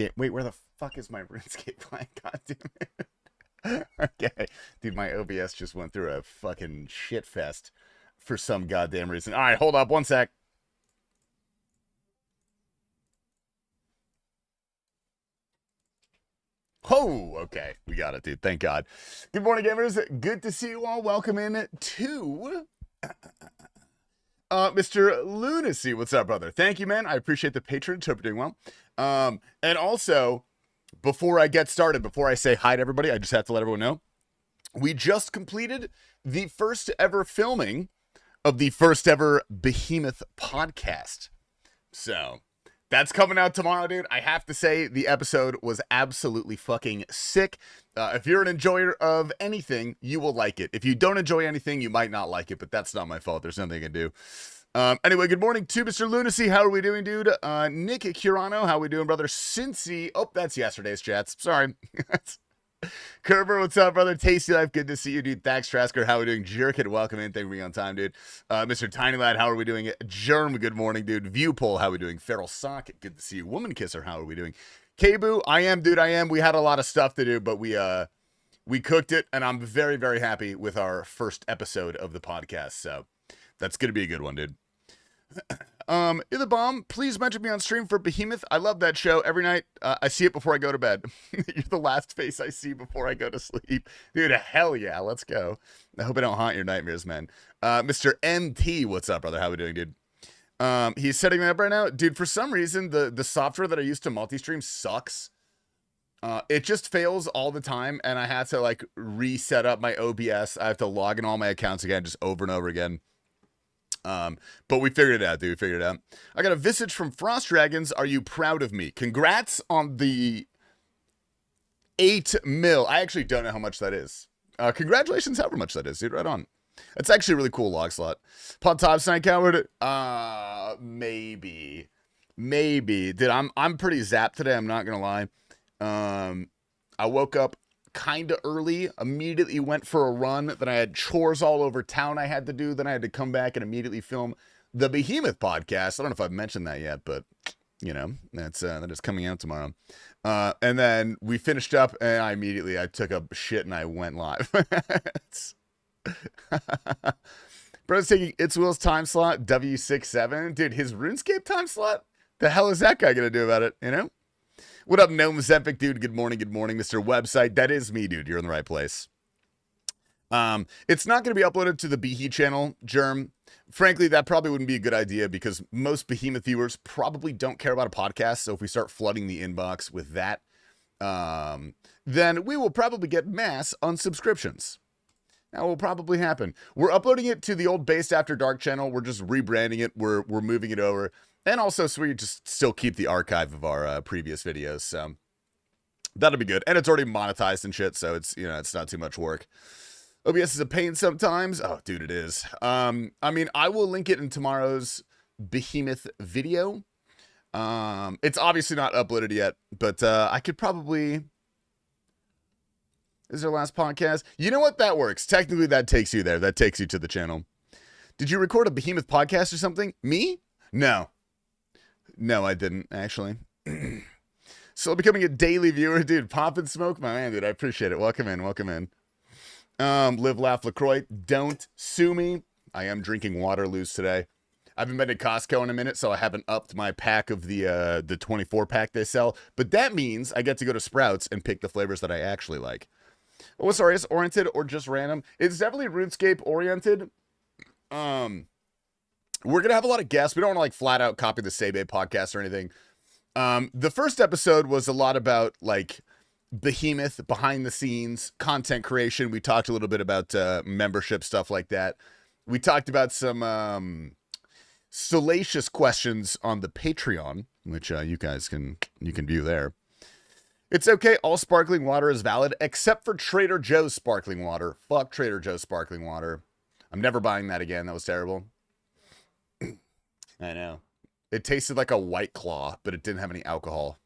game. Wait, where the fuck is my RuneScape client? God damn it. Okay. Dude, my OBS just went through a fucking shit fest for some goddamn reason. All right, hold up one sec. Oh, okay. We got it, dude. Thank God. Good morning, gamers. Good to see you all. Welcome in to Mr. Lunacy. What's up, brother? Thank you, man. I appreciate the patronage. Hope you're doing well. And also, before I get started, before I say hi to everybody, I just have to let everyone know we just completed the first ever filming of the first ever Behemoth podcast. So that's coming out tomorrow, dude. I have to say, the episode was absolutely fucking sick. If you're an enjoyer of anything, you will like it. If you don't enjoy anything, you might not like it, but that's not my fault. There's nothing I can do. Anyway, good morning to Mr. Lunacy. How are we doing, dude? Nick Curano, how are we doing, brother? Cincy. Oh, that's yesterday's chats. Sorry. Kerber, what's up, brother? TastyLife, good to see you, dude. Thanks, Trasker. How are we doing? Jerkin, welcome in. Thank you for being on time, dude. Mr. Tiny Lad, how are we doing? Germ, good morning, dude. Viewpole, how are we doing? Feral Sock, good to see you. Woman Kisser, how are we doing? Kabu, I am, dude. I am. We had a lot of stuff to do, but we cooked it, and I'm very, very happy with our first episode of the podcast. So that's gonna be a good one, dude. You're the bomb. Please mention me on stream for Behemoth. I love that show every night. I see it before I go to bed. You're the last face I see before I go to sleep. Dude, hell yeah. Let's go. I hope I don't haunt your nightmares, man. Mr. MT, what's up, brother? How we doing, dude? He's setting me up right now. Dude, for some reason, the software that I use to multi-stream sucks. It just fails all the time, and I have to, like, reset up my OBS. I have to log in all my accounts again, just over and over again. But we figured it out, dude. We figured it out. I got a visage from Frost Dragons. Are you proud of me? Congrats on the 8 mil. I actually don't know how much that is. Congratulations, however much that is, dude. Right on. It's actually a really cool log slot. Pod top Snake Coward. Maybe. Dude, I'm pretty zapped today. I'm not gonna lie. I woke up kind of early, immediately went for a run, then I had chores all over town I had to do, then I had to come back and immediately film the Behemoth podcast. I don't know if I've mentioned that yet, but you know, that is coming out tomorrow. And then we finished up, and I took a shit and I went live. Bro's taking It's Will's time slot, W67. Dude, his RuneScape time slot? The hell is that guy gonna do about it, you know? What up, Gnome Zempic, dude? Good morning, Mr. Website. That is me, dude. You're in the right place. It's not going to be uploaded to the Behe channel, Germ. Frankly, that probably wouldn't be a good idea because most Behemoth viewers probably don't care about a podcast. So if we start flooding the inbox with that, then we will probably get mass unsubscriptions. That will probably happen. We're uploading it to the old Based After Dark channel. We're just rebranding it. We're moving it over. And also, so we just still keep the archive of our previous videos. So that'll be good. And it's already monetized and shit. So it's, you know, it's not too much work. OBS is a pain sometimes. Oh, dude, it is. I mean, I will link it in tomorrow's Behemoth video. It's obviously not uploaded yet, but I could probably... This is our last podcast. You know what? That works. Technically, that takes you there. That takes you to the channel. Did you record a Behemoth podcast or something? Me? No. No, I didn't, actually. So becoming a daily viewer, dude. Pop and smoke, my man, dude. I appreciate it. Welcome in. Live, laugh, LaCroix. Don't sue me. I am drinking Waterloos today. I haven't been to Costco in a minute, so I haven't upped my pack of the 24 pack they sell. But that means I get to go to Sprouts and pick the flavors that I actually like. Oh, sorry, it's oriented or just random? It's definitely RuneScape oriented. We're going to have a lot of guests. We don't want to like flat out copy the Sebe podcast or anything. The first episode was a lot about like Behemoth, behind the scenes, content creation. We talked a little bit about membership, stuff like that. We talked about some salacious questions on the Patreon, which you guys can view there. It's okay. All sparkling water is valid, except for Trader Joe's sparkling water. Fuck Trader Joe's sparkling water. I'm never buying that again. That was terrible. I know. It tasted like a White Claw, but it didn't have any alcohol.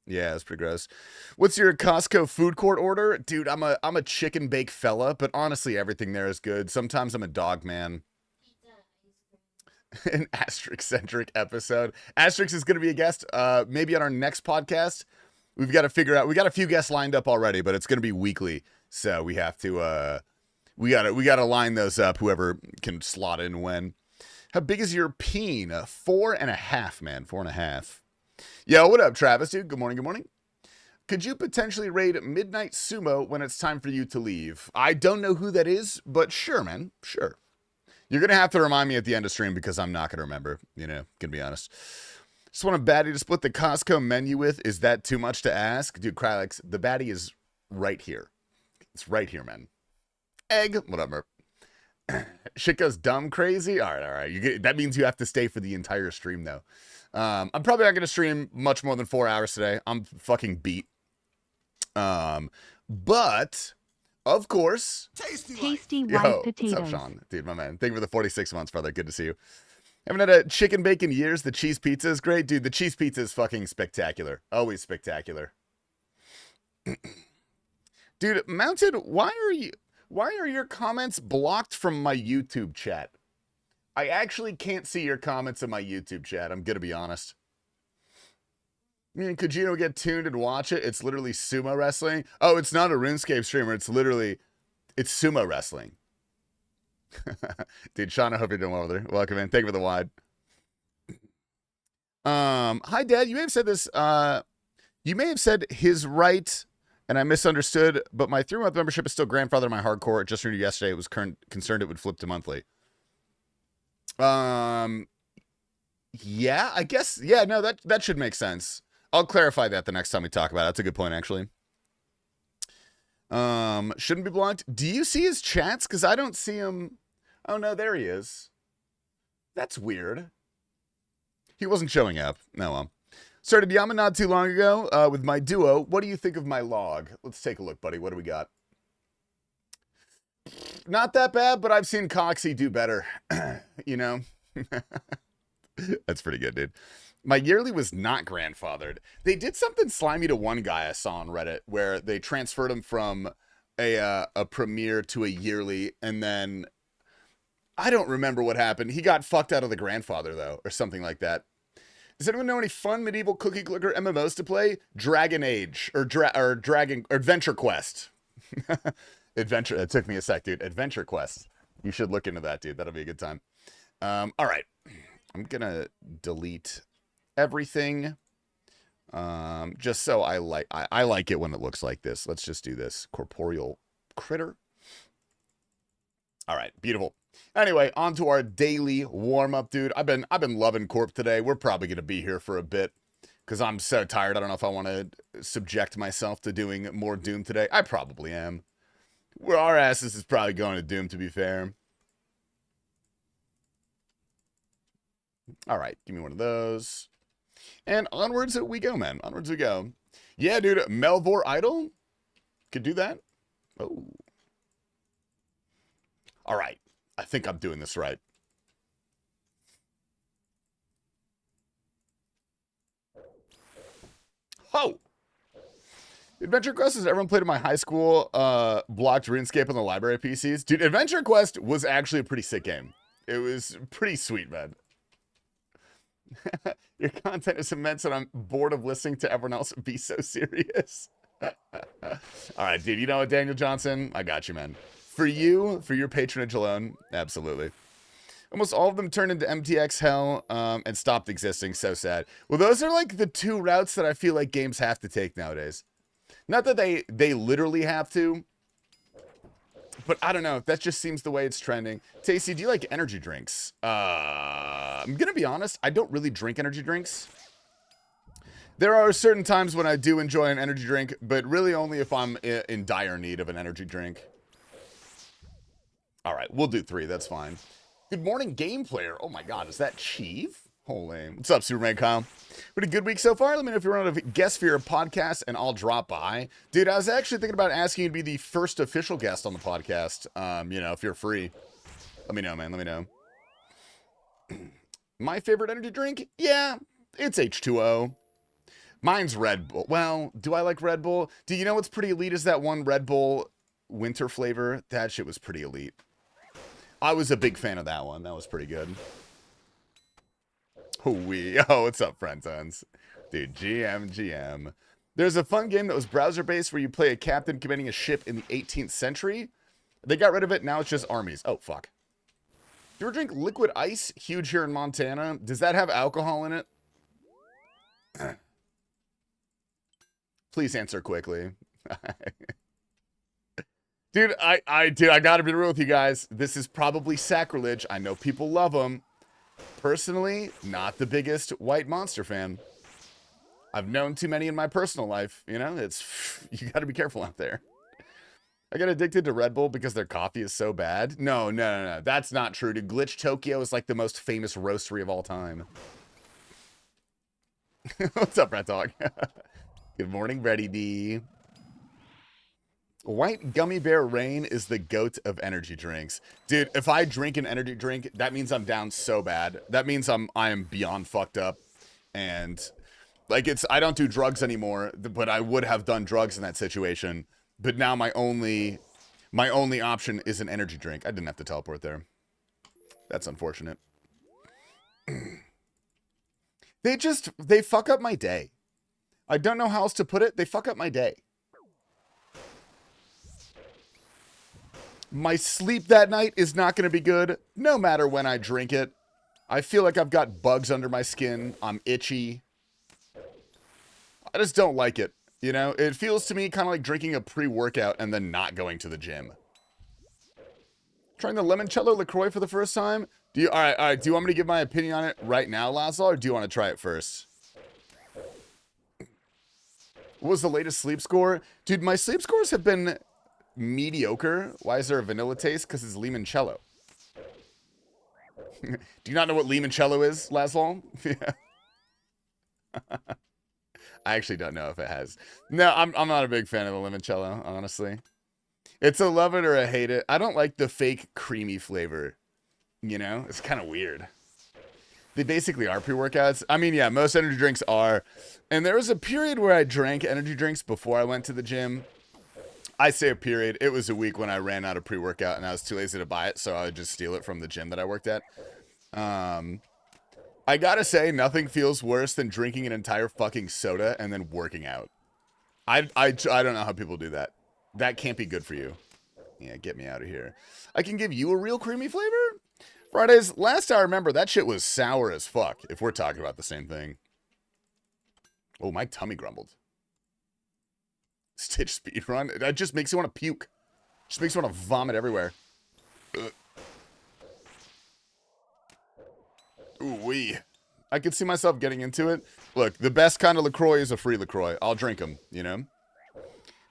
Yeah, it's pretty gross. What's your Costco food court order? Dude, I'm a chicken bake fella, but honestly, everything there is good. Sometimes I'm a dog man. An Asterix-centric episode. Asterix is going to be a guest, maybe on our next podcast. we've got to figure out. We got a few guests lined up already, but it's going to be weekly, so we have to. We gotta line those up. Whoever can slot in when. How big is your peen? 4.5, man. 4.5. Yo, what up, Travis, dude? Good morning. Good morning. Could you potentially raid Midnight Sumo when it's time for you to leave? I don't know who that is, but sure, man. Sure. You're going to have to remind me at the end of stream because I'm not going to remember, you know, gonna be honest. Just want a baddie to split the Costco menu with. Is that too much to ask? Dude, Krylex, the baddie is right here. It's right here, man. Egg, whatever. Shit goes dumb crazy. All right. That means you have to stay for the entire stream, though. I'm probably not going to stream much more than 4 hours today. I'm fucking beat. But... Of course. Tasty white potatoes. What's up, Sean? Dude, my man. Thank you for the 46 months, brother. Good to see you. Haven't had a chicken bacon years. The cheese pizza is great. Dude, the cheese pizza is fucking spectacular. Always spectacular. Dude, Mounted, why are your comments blocked from my YouTube chat? I actually can't see your comments in my YouTube chat. I'm gonna be honest. Could you get tuned and watch it? It's literally sumo wrestling. Oh, it's not a RuneScape streamer. It's sumo wrestling. Dude, Sean, I hope you're doing well there. Welcome in. Thank you for the wide. Hi, Dad. You may have said this. You may have said his right, and I misunderstood, but my 3-month membership is still grandfathered in my hardcore. It just renewed yesterday. It was concerned it would flip to monthly. Yeah, I guess. Yeah, no, that should make sense. I'll clarify that the next time we talk about it. That's a good point, actually. Shouldn't be blocked. Do you see his chats? Because I don't see him. Oh, no, there he is. That's weird. He wasn't showing up. No, well. Started Yama not too long ago with my duo. What do you think of my log? Let's take a look, buddy. What do we got? Not that bad, but I've seen Coxie do better. You know? That's pretty good, dude. My yearly was not grandfathered. They did something slimy to one guy I saw on Reddit where they transferred him from a premiere to a yearly, and then I don't remember what happened. He got fucked out of the grandfather, though, or something like that. Does anyone know any fun medieval cookie clicker MMOs to play? Dragon Age or Adventure Quest. Adventure. It took me a sec, dude. Adventure Quest. You should look into that, dude. That'll be a good time. All right. I'm gonna delete everything. Just so I like it when it looks like this. Let's just do this. Corporeal critter. All right, beautiful. Anyway, on to our daily warm-up, dude. I've been loving Corp today. We're probably gonna be here for a bit because I'm so tired. I don't know if I want to subject myself to doing more Doom today. I probably am. Where our asses is probably going to Doom, to be fair. All right, give me one of those. And onwards we go, man. Onwards we go. Yeah, dude, Melvor Idol could do that. Oh. All right. I think I'm doing this right. Oh! Adventure Quest, has everyone played in my high school blocked RuneScape on the library PCs? Dude, Adventure Quest was actually a pretty sick game. It was pretty sweet, man. Your content is immense and I'm bored of listening to everyone else be so serious. All right, dude, you know what, Daniel Johnson? I got you, man. For you, for your patronage alone, absolutely. Almost all of them turned into MTX hell and stopped existing. So sad. Well, those are like the two routes that I feel like games have to take nowadays. Not that they literally have to, but I don't know. That just seems the way it's trending. Tasty, do you like energy drinks? I'm going to be honest. I don't really drink energy drinks. There are certain times when I do enjoy an energy drink, but really only if I'm in dire need of an energy drink. All right, we'll do 3. That's fine. Good morning, game player. Oh my God, is that Chief? Holy. What's up, Superman Kyle? Pretty good week so far. Let me know if you want to guest for your podcast, and I'll drop by. Dude, I was actually thinking about asking you to be the first official guest on the podcast. You know, if you're free. Let me know, man. Let me know. My favorite energy drink? Yeah, it's H2O. Mine's Red Bull. Well, do I like Red Bull? Do you know what's pretty elite is that one Red Bull winter flavor? That shit was pretty elite. I was a big fan of that one. That was pretty good. Oh, what's up, friend sons? Dude, GM. There's a fun game that was browser-based where you play a captain commanding a ship in the 18th century. They got rid of it. Now it's just armies. Oh, fuck. Do you ever drink liquid ice? Huge here in Montana. Does that have alcohol in it? Please answer quickly. Dude, I gotta be real with you guys. This is probably sacrilege. I know people love them. Personally, not the biggest White Monster fan. I've known too many in my personal life. You know, you gotta be careful out there. I got addicted to Red Bull because their coffee is so bad. No. That's not true, dude. Glitch Tokyo is like the most famous roastery of all time. What's up, Rat Dog? Good morning, Ready D. White Gummy Bear Rain is the goat of energy drinks. Dude, if I drink an energy drink, that means I'm down so bad. That means I am beyond fucked up. And like I don't do drugs anymore, but I would have done drugs in that situation. But now my only option is an energy drink. I didn't have to teleport there. That's unfortunate. They fuck up my day. I don't know how else to put it. They fuck up my day. My sleep that night is not going to be good, no matter when I drink it. I feel like I've got bugs under my skin. I'm itchy. I just don't like it. You know, it feels to me kind of like drinking a pre-workout and then not going to the gym. Trying the limoncello LaCroix for the first time? All right. Do you want me to give my opinion on it right now, Laszlo, or do you want to try it first? What was the latest sleep score? Dude, my sleep scores have been mediocre. Why is there a vanilla taste? Because it's limoncello. Do you not know what limoncello is, Laszlo? Yeah. I actually don't know if it has. No, I'm not a big fan of the limoncello, honestly. It's a love it or a hate it. I don't like the fake creamy flavor. You know? It's kind of weird. They basically are pre-workouts. I mean, yeah, most energy drinks are. And there was a period where I drank energy drinks before I went to the gym. I say a period. It was a week when I ran out of pre-workout and I was too lazy to buy it, so I would just steal it from the gym that I worked at. I gotta say, nothing feels worse than drinking an entire fucking soda and then working out. I don't know how people do that. That can't be good for you. Yeah, get me out of here. I can give you a real creamy flavor? Fridays, last I remember, that shit was sour as fuck, if we're talking about the same thing. Oh, my tummy grumbled. Stitch speedrun? That just makes you want to puke. Just makes you want to vomit everywhere. Ooh-wee. I could see myself getting into it. Look, the best kind of LaCroix is a free LaCroix. I'll drink them, you know?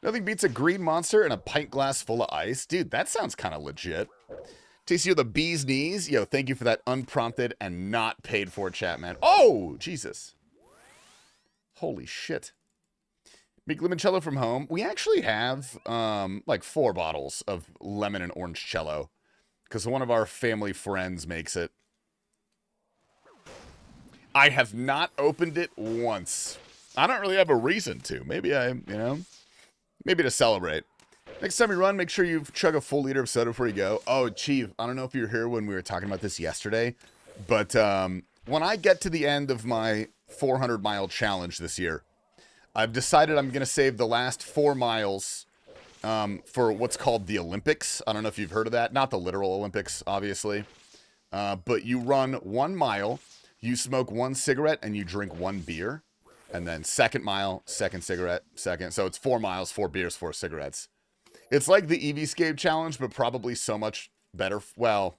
Nothing beats a green monster and a pint glass full of ice. Dude, that sounds kind of legit. Tasty, you're the bee's knees. Yo, thank you for that unprompted and not paid for chat, man. Oh, Jesus. Holy shit. Make limoncello from home. We actually have, like 4 bottles of lemon and orange cello. Because one of our family friends makes it. I have not opened it once. I don't really have a reason to. Maybe maybe to celebrate. Next time you run, make sure you chug a full liter of soda before you go. Oh, Chief, I don't know if you were here when we were talking about this yesterday, but when I get to the end of my 400-mile challenge this year, I've decided I'm going to save the last 4 miles for what's called the Olympics. I don't know if you've heard of that. Not the literal Olympics, obviously. But you run 1 mile, you smoke 1 cigarette, and you drink 1 beer. And then second mile, second cigarette, second. So it's 4 miles, 4 beers, 4 cigarettes. It's like the EV-scape challenge, but probably so much better. Well,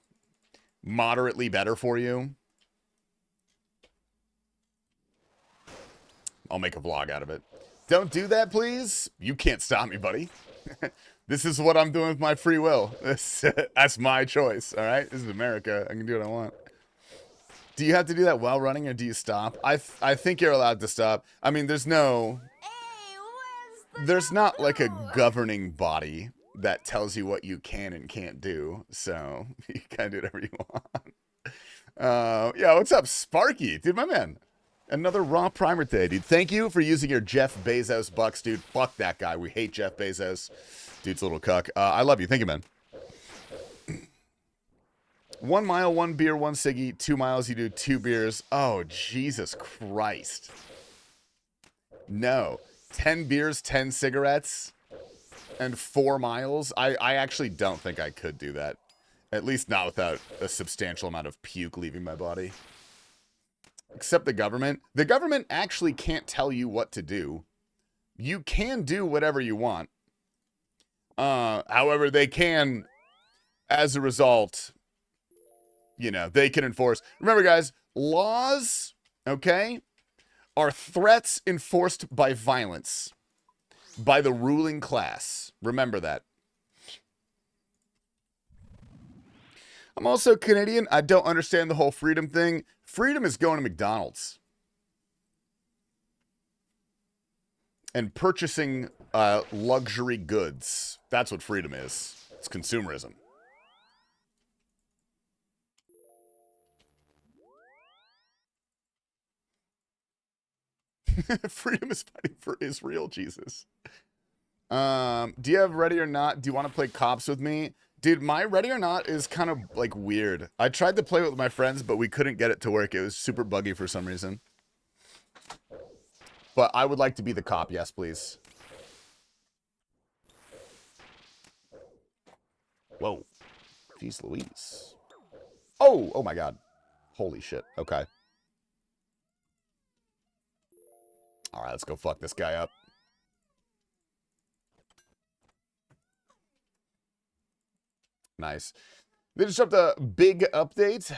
moderately better for you. I'll make a vlog out of it. Don't do that, please. You can't stop me, buddy. This is what I'm doing with my free will. That's my choice, all right? This is America. I can do what I want. Do you have to do that while running, or do you stop? I think you're allowed to stop. I mean, there's not like a governing body that tells you what you can and can't do. So you can do whatever you want. Yeah, what's up, Sparky? Dude, my man. Another raw primer today, dude. Thank you for using your Jeff Bezos bucks, dude. Fuck that guy. We hate Jeff Bezos. Dude's a little cuck. I love you. Thank you, man. 1 mile, 1 beer, 1 ciggy. 2 miles, you do 2 beers. Oh, Jesus Christ. No. 10 beers, 10 cigarettes, and 4 miles. I actually don't think I could do that. At least not without a substantial amount of puke leaving my body. Except the government. The government actually can't tell you what to do. You can do whatever you want. However, they can, as a result, you know, they can enforce. Remember, guys, laws, okay, are threats enforced by violence, by the ruling class. Remember that. I'm also Canadian. I don't understand the whole freedom thing. Freedom is going to McDonald's and purchasing luxury goods. That's what freedom is. It's consumerism. Freedom is fighting for Israel, Jesus. Do you have Ready or Not? Do you want to play cops with me? Dude, my Ready or Not is kind of, like, weird. I tried to play with my friends, but we couldn't get it to work. It was super buggy for some reason. But I would like to be the cop. Yes, please. Whoa. Jeez Louise. Oh my God. Holy shit. Okay. All right, let's go fuck this guy up. Nice. They just dropped a big update.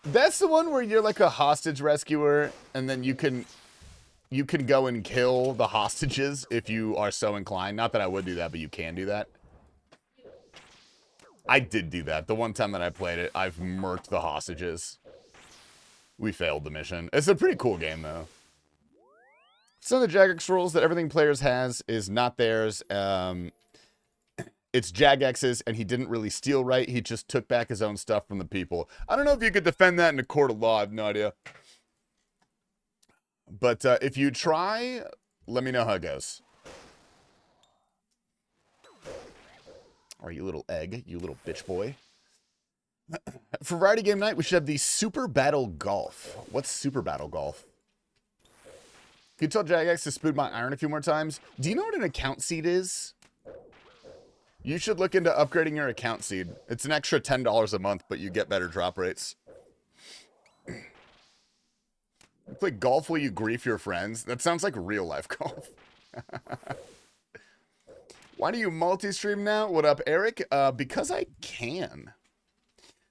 That's the one where you're like a hostage rescuer, and then you can go and kill the hostages if you are so inclined. Not that I would do that, but you can do that. I did do that. The one time that I played it, I've murked the hostages. We failed the mission. It's a pretty cool game, though. Some of the Jagex rules that everything players has is not theirs. It's Jagex's, and he didn't really steal right. He just took back his own stuff from the people. I don't know if you could defend that in a court of law. I have no idea. But if you try, let me know how it goes. Or you little egg, you little bitch boy. For Variety Game Night, we should have the Super Battle Golf. What's Super Battle Golf? Can you tell Jagex to spoon my iron a few more times? Do you know what an account seed is? You should look into upgrading your account seed. It's an extra $10 a month, but you get better drop rates. You play golf while you grief your friends? That sounds like real life golf. Why do you multi-stream now? What up, Eric? Because I can.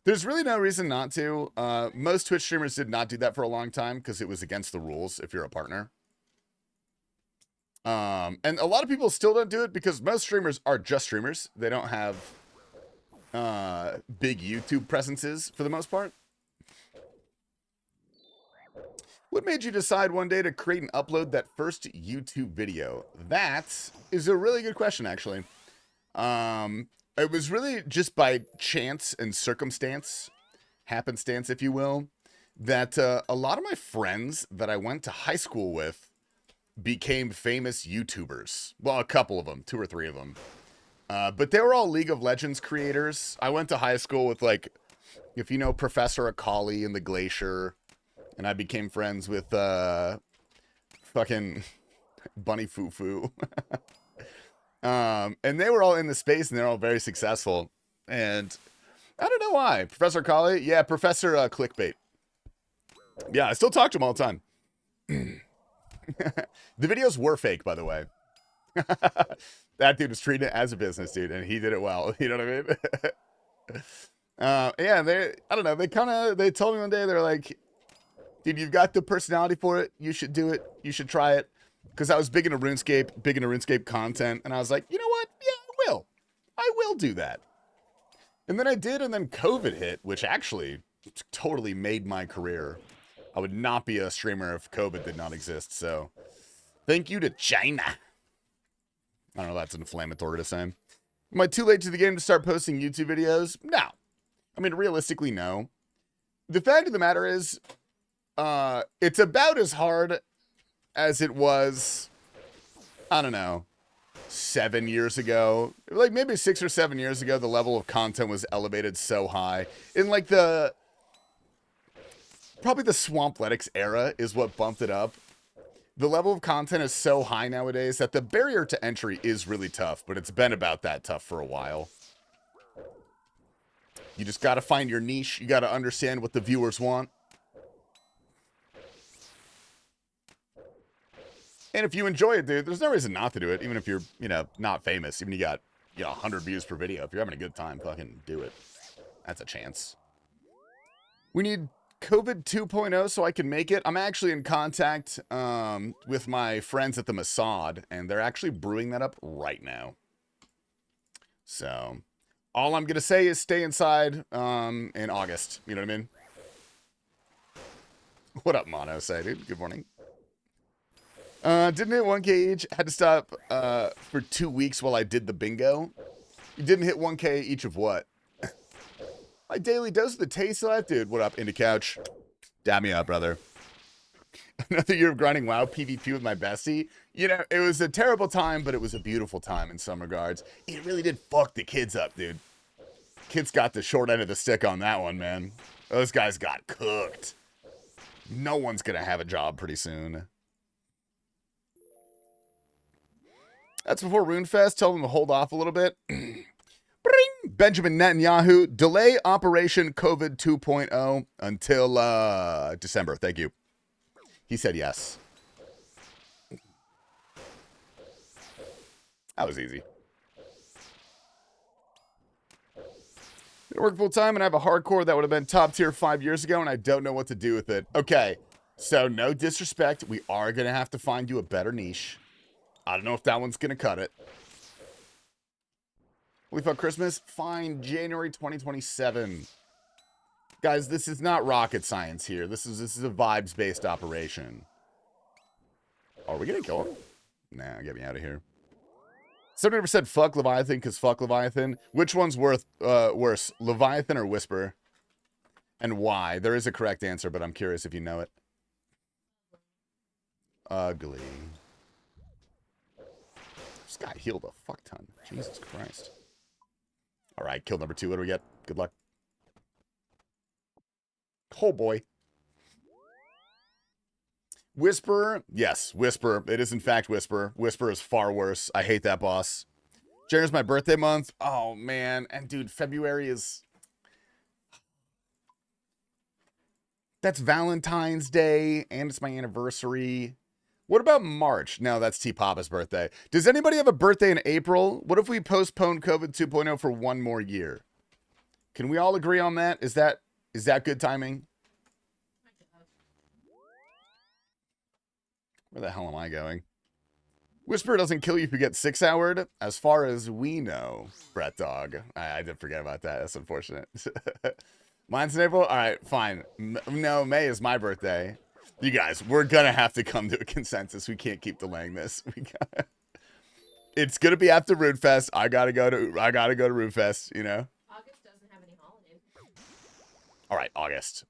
There's really no reason not to. Most Twitch streamers did not do that for a long time because it was against the rules if you're a partner. And a lot of people still don't do it because most streamers are just streamers. They don't have big YouTube presences for the most part. What made you decide one day to create and upload that first YouTube video? That is a really good question, actually. It was really just by chance and circumstance, happenstance, if you will, that a lot of my friends that I went to high school with became famous YouTubers. Well, a couple of them, 2 or 3 of them. But they were all League of Legends creators. I went to high school with, like, if you know Professor Akali and the Glacier, and I became friends with fucking Bunny Fufu. And they were all in the space, and they're all very successful. And I don't know why. Professor Akali? Yeah, Professor Clickbait. Yeah, I still talk to him all the time. The videos were fake, by the way. That dude was treating it as a business, dude, and he did it well. You know what I mean? Yeah, I don't know. They told me one day, they're like, dude, you've got the personality for it. You should do it. You should try it. Because I was big into RuneScape content, and I was like, you know what? Yeah, I will do that. And then I did, and then COVID hit, which actually totally made my career. I would not be a streamer if COVID did not exist, so thank you to China. I don't know if that's inflammatory to say. Am I too late to the game to start posting YouTube videos? No. I mean, realistically, no. The fact of the matter is, it's about as hard as it was, I don't know, 7 years ago. Like, maybe 6 or 7 years ago, the level of content was elevated so high. In, like, probably the Swampletics era is what bumped it up. The level of content is so high nowadays that the barrier to entry is really tough, but it's been about that tough for a while. You just got to find your niche. You got to understand what the viewers want. And if you enjoy it, dude, there's no reason not to do it, even if you're, you know, not famous. Even if you got, 100 views per video. If you're having a good time, fucking do it. That's a chance. We need COVID 2.0 so I can make it. I'm actually in contact with my friends at the Mossad, and they're actually brewing that up right now. So, all I'm going to say is stay inside in August. You know what I mean? What up, Mono? Say, dude. Good morning. Didn't hit 1K each. Had to stop for 2 weeks while I did the bingo. You didn't hit 1K each of what? My daily dose of the TastyLife. Dude, what up, Indie Couch? Dab me up, brother. Another year of grinding WoW PvP with my bestie. You know, it was a terrible time, but it was a beautiful time in some regards. It really did fuck the kids up, dude. Kids got the short end of the stick on that one, man. Those guys got cooked. No one's gonna have a job pretty soon. That's before RuneFest. Tell them to hold off a little bit. Benjamin Netanyahu, delay Operation COVID 2.0 until December. Thank you. He said yes. That was easy. I work full time and I have a hardcore that would have been top tier 5 years ago, and I don't know what to do with it. Okay, so no disrespect. We are going to have to find you a better niche. I don't know if that one's going to cut it. We thought Christmas? Fine, January 2027. Guys, this is not rocket science here. This is a vibes-based operation. Are we going to kill him? Nah, get me out of here. Somebody ever said fuck Leviathan because fuck Leviathan? Which one's worse, Leviathan or Whisper? And why? There is a correct answer, but I'm curious if you know it. Ugly. This guy healed a fuck ton. Jesus Christ. All right, kill number 2. What do we get? Good luck. Oh, boy. Whisper. Yes, Whisper. It is, in fact, Whisper. Whisper is far worse. I hate that boss. January's my birthday month. Oh, man. And, dude, February is... That's Valentine's Day, and it's my anniversary. What about March? No, that's T Papa's birthday. Does anybody have a birthday in April? What if we postpone COVID 2.0 for 1 more year? Can we all agree on that? Is that good timing? Where the hell am I going? Whisper doesn't kill you if you get 6-houred, as far as we know. Brett Dog. I did forget about that. That's unfortunate. Mine's in April? All right, fine. No, May is my birthday. You guys, we're gonna have to come to a consensus. We can't keep delaying this. It's gonna be after RuneFest. I gotta go to RuneFest. You know. August doesn't have any holidays. All right, August.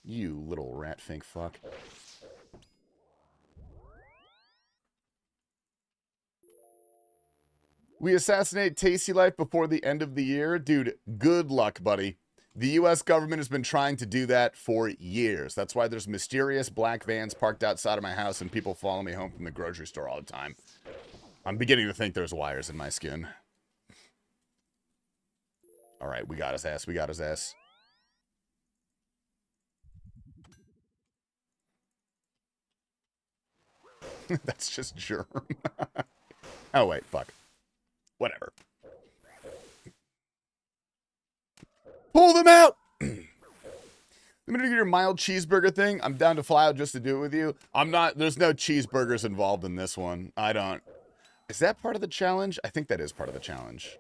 You little rat fink fuck. We assassinate TastyLife before the end of the year, dude. Good luck, buddy. The U.S. government has been trying to do that for years. That's why there's mysterious black vans parked outside of my house and people follow me home from the grocery store all the time. I'm beginning to think there's wires in my skin. All right, we got his ass. We got his ass. That's just germ. Oh, wait, fuck. Whatever. Pull them out! The minute you get your mild cheeseburger thing, I'm down to fly out just to do it with you. There's no cheeseburgers involved in this one. Is that part of the challenge? I think that is part of the challenge.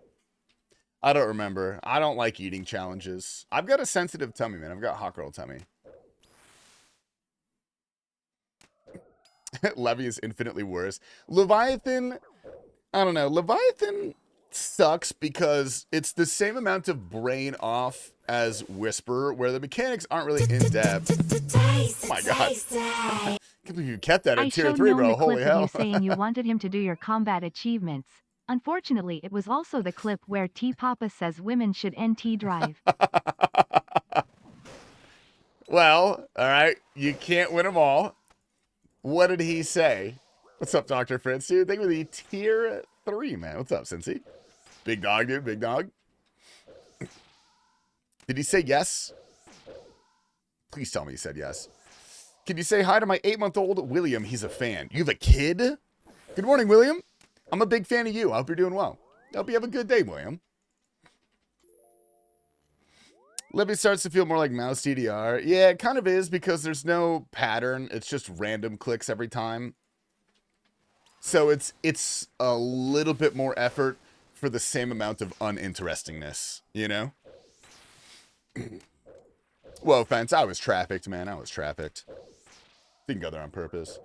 I don't remember. I don't like eating challenges. I've got a sensitive tummy, man. I've got hot girl tummy. Levy is infinitely worse. Leviathan, I don't know. Leviathan sucks because it's the same amount of brain off as Whisper, where the mechanics aren't really in depth. Oh my god. I can't believe you kept that at tier 3, bro. Holy hell. You saying you wanted him to do your combat achievements. Unfortunately, it was also the clip where T Papa says women should NT drive. Well, all right. You can't win them all. What did he say? What's up, Dr. Fritz, dude? Thank you for the tier 3, man. What's up, Cincy? Big dog, dude. Big dog. Did he say yes? Please tell me he said yes. Can you say hi to my 8-month-old William? He's a fan. You have a kid? Good morning, William. I'm a big fan of you. I hope you're doing well. I hope you have a good day, William. Libby starts to feel more like mouse DDR. Yeah, it kind of is because there's no pattern. It's just random clicks every time. So it's a little bit more effort for the same amount of uninterestingness, you know? Whoa, fence. I was trafficked, man. I was trafficked. Didn't go there on purpose.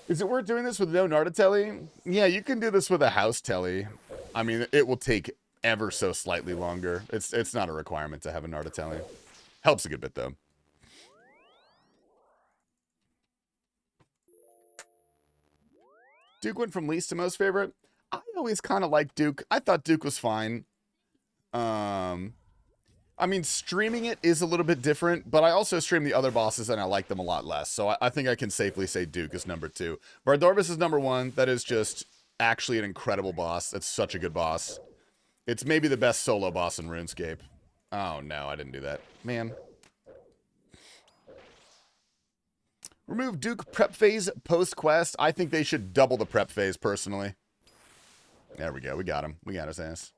Is it worth doing this with no Nartatelli? Yeah, you can do this with a house telly. I mean, it will take ever so slightly longer. It's not a requirement to have a Nartatelli. Helps a good bit, though. Duke went from least to most favorite. I always kind of liked Duke. I thought Duke was fine. I mean, streaming it is a little bit different, but I also stream the other bosses and I like them a lot less. So I think I can safely say Duke is number 2. Vardorvis is number 1. That is just actually an incredible boss. That's such a good boss. It's maybe the best solo boss in RuneScape. Oh, no, I didn't do that. Man. Remove Duke prep phase post-quest. I think they should double the prep phase, personally. There we go. We got him. We got his ass.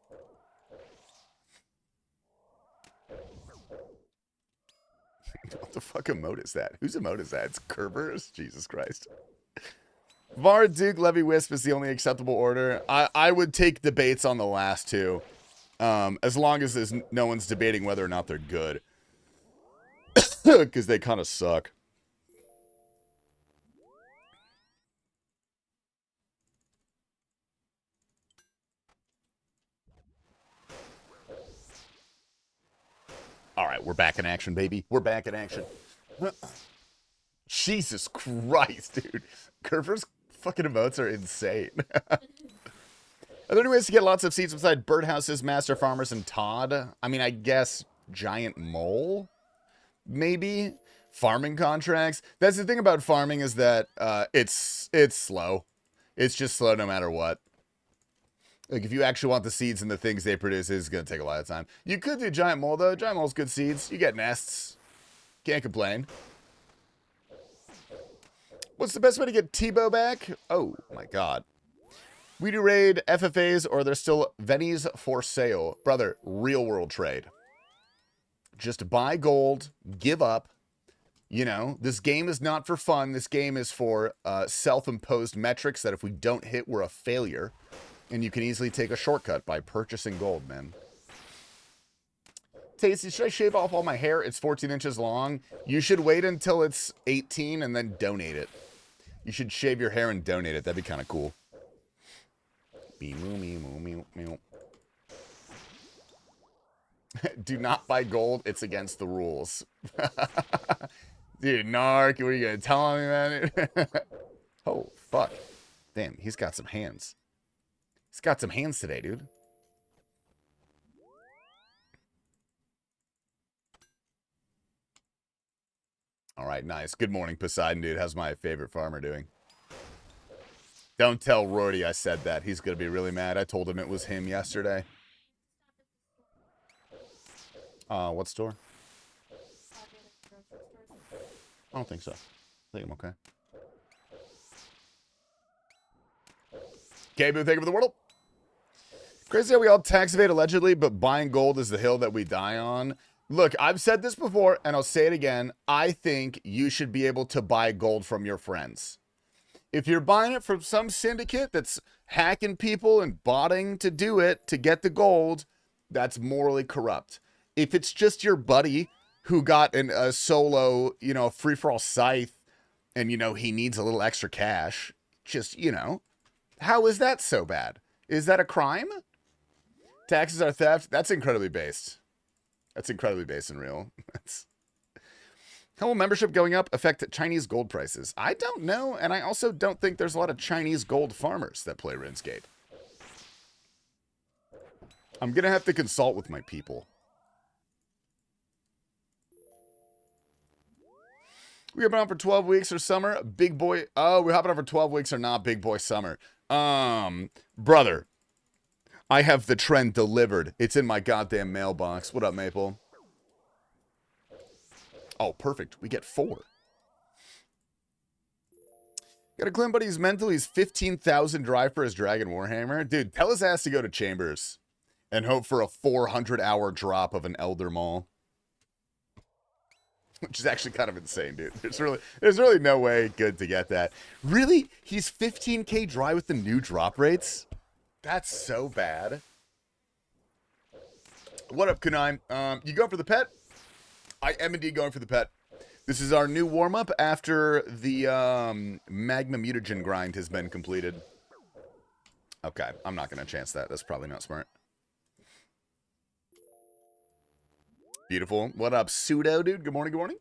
What the fuck emote is that? Whose emote is that? It's Kerber's? Jesus Christ. Var, Duke, Levy, Wisp is the only acceptable order. I would take debates on the last two. As long as there's no one's debating whether or not they're good. Because they kind of suck. All right, we're back in action, baby. We're back in action. Jesus Christ, dude. Kerber's fucking emotes are insane. Are there any ways to get lots of seeds beside birdhouses, master farmers, and Todd? I mean, I guess giant mole? Maybe? Farming contracts? That's the thing about farming is that it's slow. It's just slow no matter what. Like, if you actually want the seeds and the things they produce, it's going to take a lot of time. You could do giant mole, though. Giant mole's good seeds. You get nests. Can't complain. What's the best way to get Tebow back? Oh, my God. We do raid FFAs, or there's still Vennies for sale. Brother, real world trade. Just buy gold, give up. You know, this game is not for fun. This game is for self-imposed metrics that if we don't hit, we're a failure. And you can easily take a shortcut by purchasing gold, man. Tasty, should I shave off all my hair? It's 14 inches long. You should wait until it's 18 and then donate it. You should shave your hair and donate it. That'd be kind of cool. Do not buy gold. It's against the rules. Dude, Narc, what are you going to tell me, man? Oh, fuck. Damn, he's got some hands. He's got some hands today, dude. All right, nice. Good morning, Poseidon, dude. How's my favorite farmer doing? Don't tell Rorty I said that. He's going to be really mad. I told him it was him yesterday. What store? I don't think so. I think I'm okay. Okay, Boo, thank you for the Wordle. Crazy how we all tax evade allegedly, but buying gold is the hill that we die on. Look, I've said this before, and I'll say it again. I think you should be able to buy gold from your friends. If you're buying it from some syndicate that's hacking people and botting to do it, to get the gold, that's morally corrupt. If it's just your buddy who got a solo, you know, free-for-all scythe, and, you know, he needs a little extra cash, just, you know, how is that so bad? Is that a crime? Taxes are theft? That's incredibly based. That's incredibly based and real. How will membership going up affect Chinese gold prices? I don't know, and I also don't think there's a lot of Chinese gold farmers that play RuneScape. I'm going to have to consult with my people. We hopping on for 12 weeks or summer. Big boy. Oh, we're hopping on for 12 weeks or not. Big boy summer. Brother. I have the trend delivered. It's in my goddamn mailbox. What up, Maple? Oh, perfect. We get 4. Got a Glim, but he's mental. He's 15,000 dry for his Dragon Warhammer. Dude, tell his ass to go to Chambers and hope for a 400-hour drop of an Elder Maul. Which is actually kind of insane, dude. There's really no way good to get that. Really? He's 15k dry with the new drop rates? That's so bad. What up, Kunai? You going for the pet? I am indeed going for the pet. This is our new warm-up after the Magma Mutagen grind has been completed. Okay, I'm not going to chance that. That's probably not smart. Beautiful. What up, Pseudo, dude? Good morning, good morning.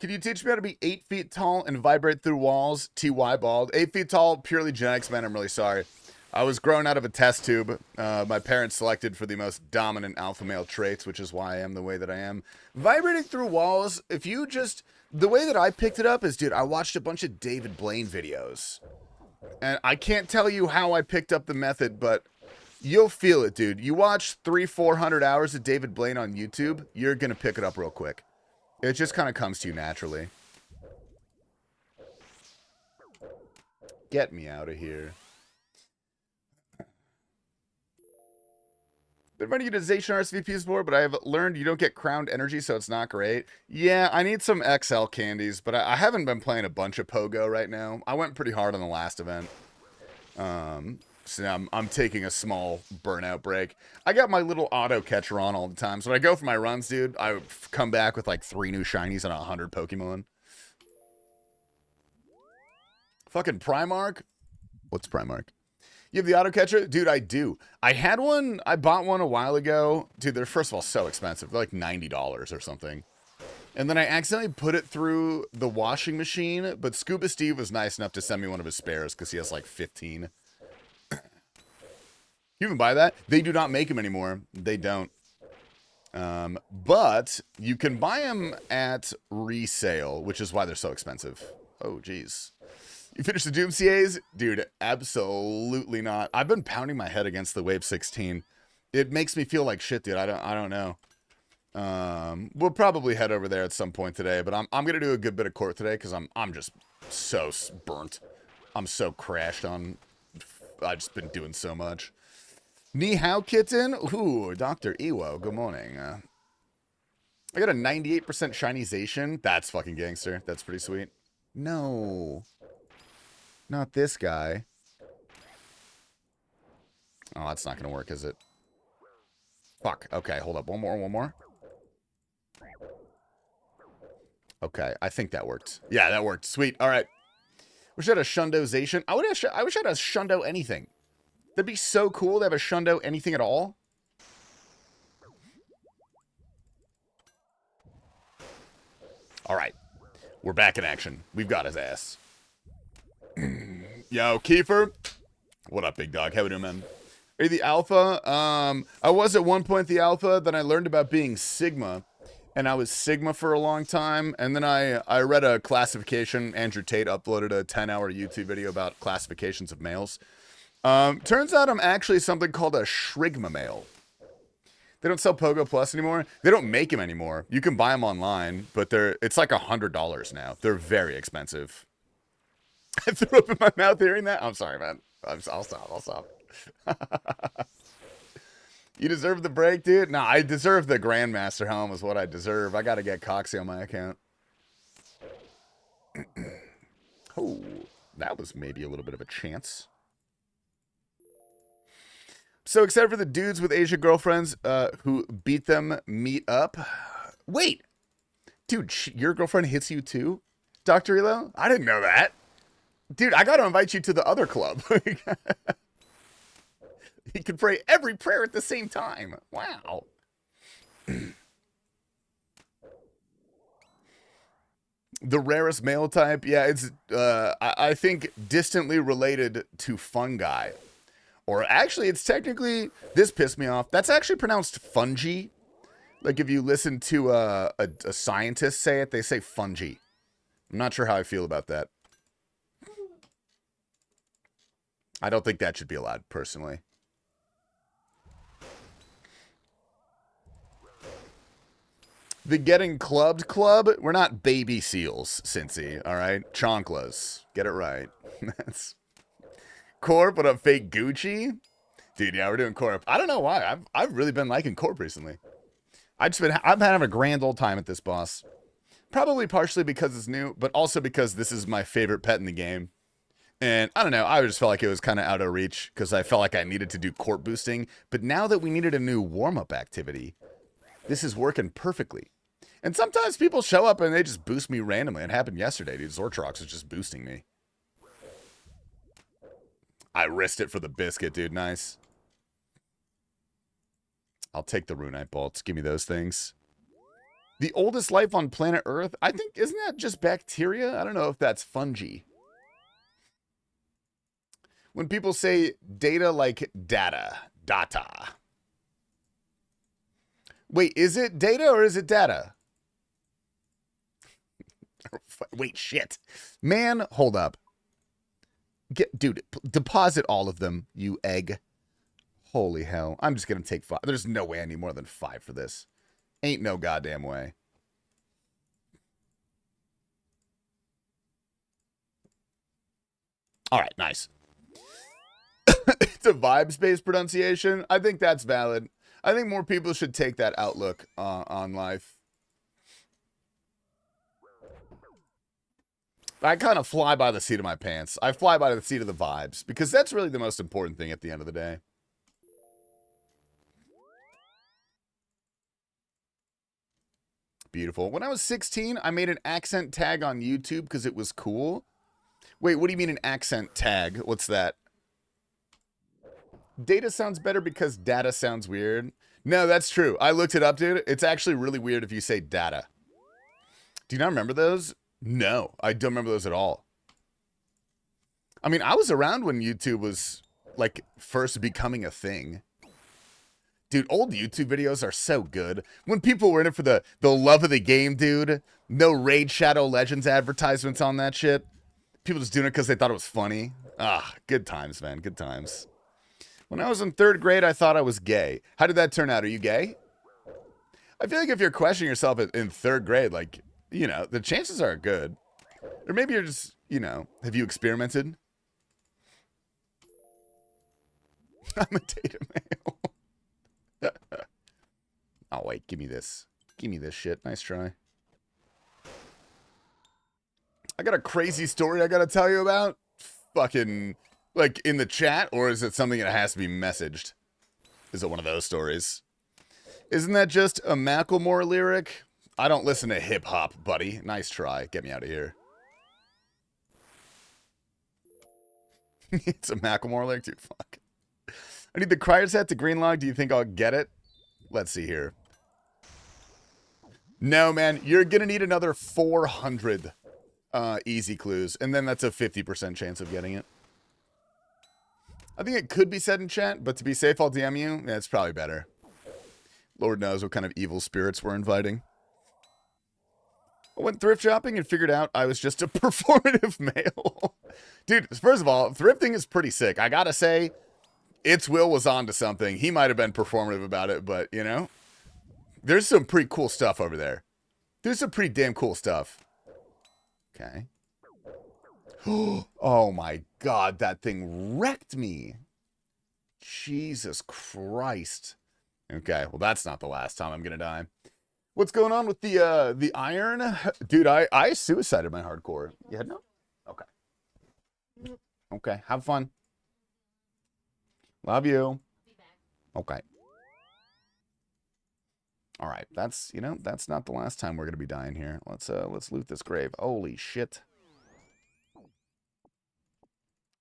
Can you teach me how to be 8 feet tall and vibrate through walls? TY bald. 8 feet tall, purely genetics, man. I'm really sorry. I was grown out of a test tube. My parents selected for the most dominant alpha male traits, which is why I am the way that I am. Vibrating through walls, if you just... The way that I picked it up is, dude, I watched a bunch of David Blaine videos. And I can't tell you how I picked up the method, but you'll feel it, dude. You watch 300-400 hours of David Blaine on YouTube, you're going to pick it up real quick. It just kind of comes to you naturally. Get me out of here. Been running utilization RSVPs before, but I have learned you don't get crowned energy, so it's not great. Yeah, I need some XL candies, but I haven't been playing a bunch of Pogo right now. I went pretty hard on the last event. So now I'm taking a small burnout break. I got my little auto catcher on all the time. So when I go for my runs, dude, I come back with like 3 new shinies and 100 Pokemon. Fucking Primark? What's Primark? You have the auto catcher? Dude, I do. I had one. I bought one a while ago. Dude, they're first of all so expensive. They're like $90 or something. And then I accidentally put it through the washing machine. But Scuba Steve was nice enough to send me one of his spares because he has like 15. You can buy that. They do not make them anymore. They don't. But you can buy them at resale, which is why they're so expensive. Oh, geez. You finished the Doomsiers? Dude, absolutely not. I've been pounding my head against the Wave 16. It makes me feel like shit, dude. I don't know. We'll probably head over there at some point today, but I'm gonna do a good bit of court today because I'm just so burnt. I'm so crashed on. I've just been doing so much. Ni hao, kitten? Ooh, Dr. Ewo, good morning. I got a 98% shinization. That's fucking gangster. That's pretty sweet. No. Not this guy. Oh, that's not going to work, is it? Fuck. Okay, hold up. One more. Okay, I think that worked. Yeah, that worked. Sweet. All right. Wish I had a Shundozation. I wish I had a Shundo anything. That'd be so cool to have a Shundo anything at all. All right. We're back in action. We've got his ass. Yo, Kiefer. What up, big dog? How we doing, man? Are you the alpha? I was at one point the alpha. Then I learned about being Sigma. And I was Sigma for a long time. And then I read a classification. Andrew Tate uploaded a 10-hour YouTube video about classifications of males. Turns out I'm actually something called a Shrigma male. They don't sell Pogo Plus anymore. They don't make them anymore. You can buy them online, but it's like $100 now. They're very expensive. I threw up in my mouth hearing that. I'm sorry, man. I'll stop. You deserve the break, dude? No, I deserve the Grandmaster helm is what I deserve. I got to get Coxie on my account. Oh, that was maybe a little bit of a chance. So excited for the dudes with Asian girlfriends who beat them meet up. Wait. Dude, your girlfriend hits you too? Dr. Elo? I didn't know that. Dude, I got to invite you to the other club. You can pray every prayer at the same time. Wow. The rarest male type? Yeah, it's, I think, distantly related to fungi. Or actually, it's technically, this pissed me off. That's actually pronounced fungi. Like if you listen to a scientist say it, they say fungi. I'm not sure how I feel about that. I don't think that should be allowed, personally. The getting clubbed club, we're not baby seals, Cincy, all right? Chonklas. Get it right. That's Corp, what up, fake Gucci? Dude, yeah, we're doing Corp. I don't know why. I've really been liking Corp recently. I've been having a grand old time at this boss. Probably partially because it's new, but also because this is my favorite pet in the game. And I don't know, I just felt like it was kind of out of reach because I felt like I needed to do Corp boosting. But now that we needed a new warm-up activity, this is working perfectly. And sometimes people show up and they just boost me randomly. It happened yesterday, dude. Zortrox was just boosting me. I risked it for the biscuit, dude. Nice. I'll take the Runite bolts. Give me those things. The oldest life on planet Earth? I think, isn't that just bacteria? I don't know if that's fungi. When people say data like data. Wait, is it data or is it data? Wait, shit. Man, hold up. Dude, deposit all of them, you egg. Holy hell. I'm just going to take 5. There's no way I need more than 5 for this. Ain't no goddamn way. All right, nice. It's a vibes-based pronunciation. I think that's valid. I think more people should take that outlook on life. I kind of fly by the seat of my pants. I fly by the seat of the vibes because that's really the most important thing at the end of the day. Beautiful. When I was 16, I made an accent tag on YouTube because it was cool. Wait, what do you mean an accent tag? What's that? Data sounds better because data sounds weird. No, that's true. I looked it up, dude. It's actually really weird if you say data. Do you not remember those? No, I don't remember those at all. I mean, I was around when YouTube was, like, first becoming a thing. Dude, old YouTube videos are so good. When people were in it for the love of the game, dude. No Raid Shadow Legends advertisements on that shit. People just doing it because they thought it was funny. Ah, good times, man. Good times. When I was in 3rd grade, I thought I was gay. How did that turn out? Are you gay? I feel like if you're questioning yourself in 3rd grade, like, you know, the chances are good. Or maybe you're just, you know, have you experimented? I'm a data male. Oh, wait, give me this. Give me this shit. Nice try. I got a crazy story I gotta tell you about. Fucking, like, in the chat, or is it something that has to be messaged? Is it one of those stories? Isn't that just a Macklemore lyric? I don't listen to hip-hop, buddy. Nice try. Get me out of here. It's a Macklemore lyric? Dude, fuck. I need the Cryoset to Greenlog. Do you think I'll get it? Let's see here. No, man. You're going to need another 400 easy clues. And then that's a 50% chance of getting it. I think it could be said in chat, but to be safe, I'll DM you. Yeah, it's probably better. Lord knows what kind of evil spirits we're inviting. I went thrift shopping and figured out I was just a performative male. Dude, first of all, thrifting is pretty sick. I gotta say, It's Will was onto something. He might have been performative about it, but, you know, there's some pretty cool stuff over there. There's some pretty damn cool stuff. Okay. Oh my God, that thing wrecked me. Jesus Christ. Okay, well, that's not the last time I'm gonna die. What's going on with the iron? Dude, I suicided my hardcore. You had no? Okay. Okay, have fun. Love you. Okay. All right, that's, you know, that's not the last time we're gonna be dying here. Let's loot this grave. Holy shit.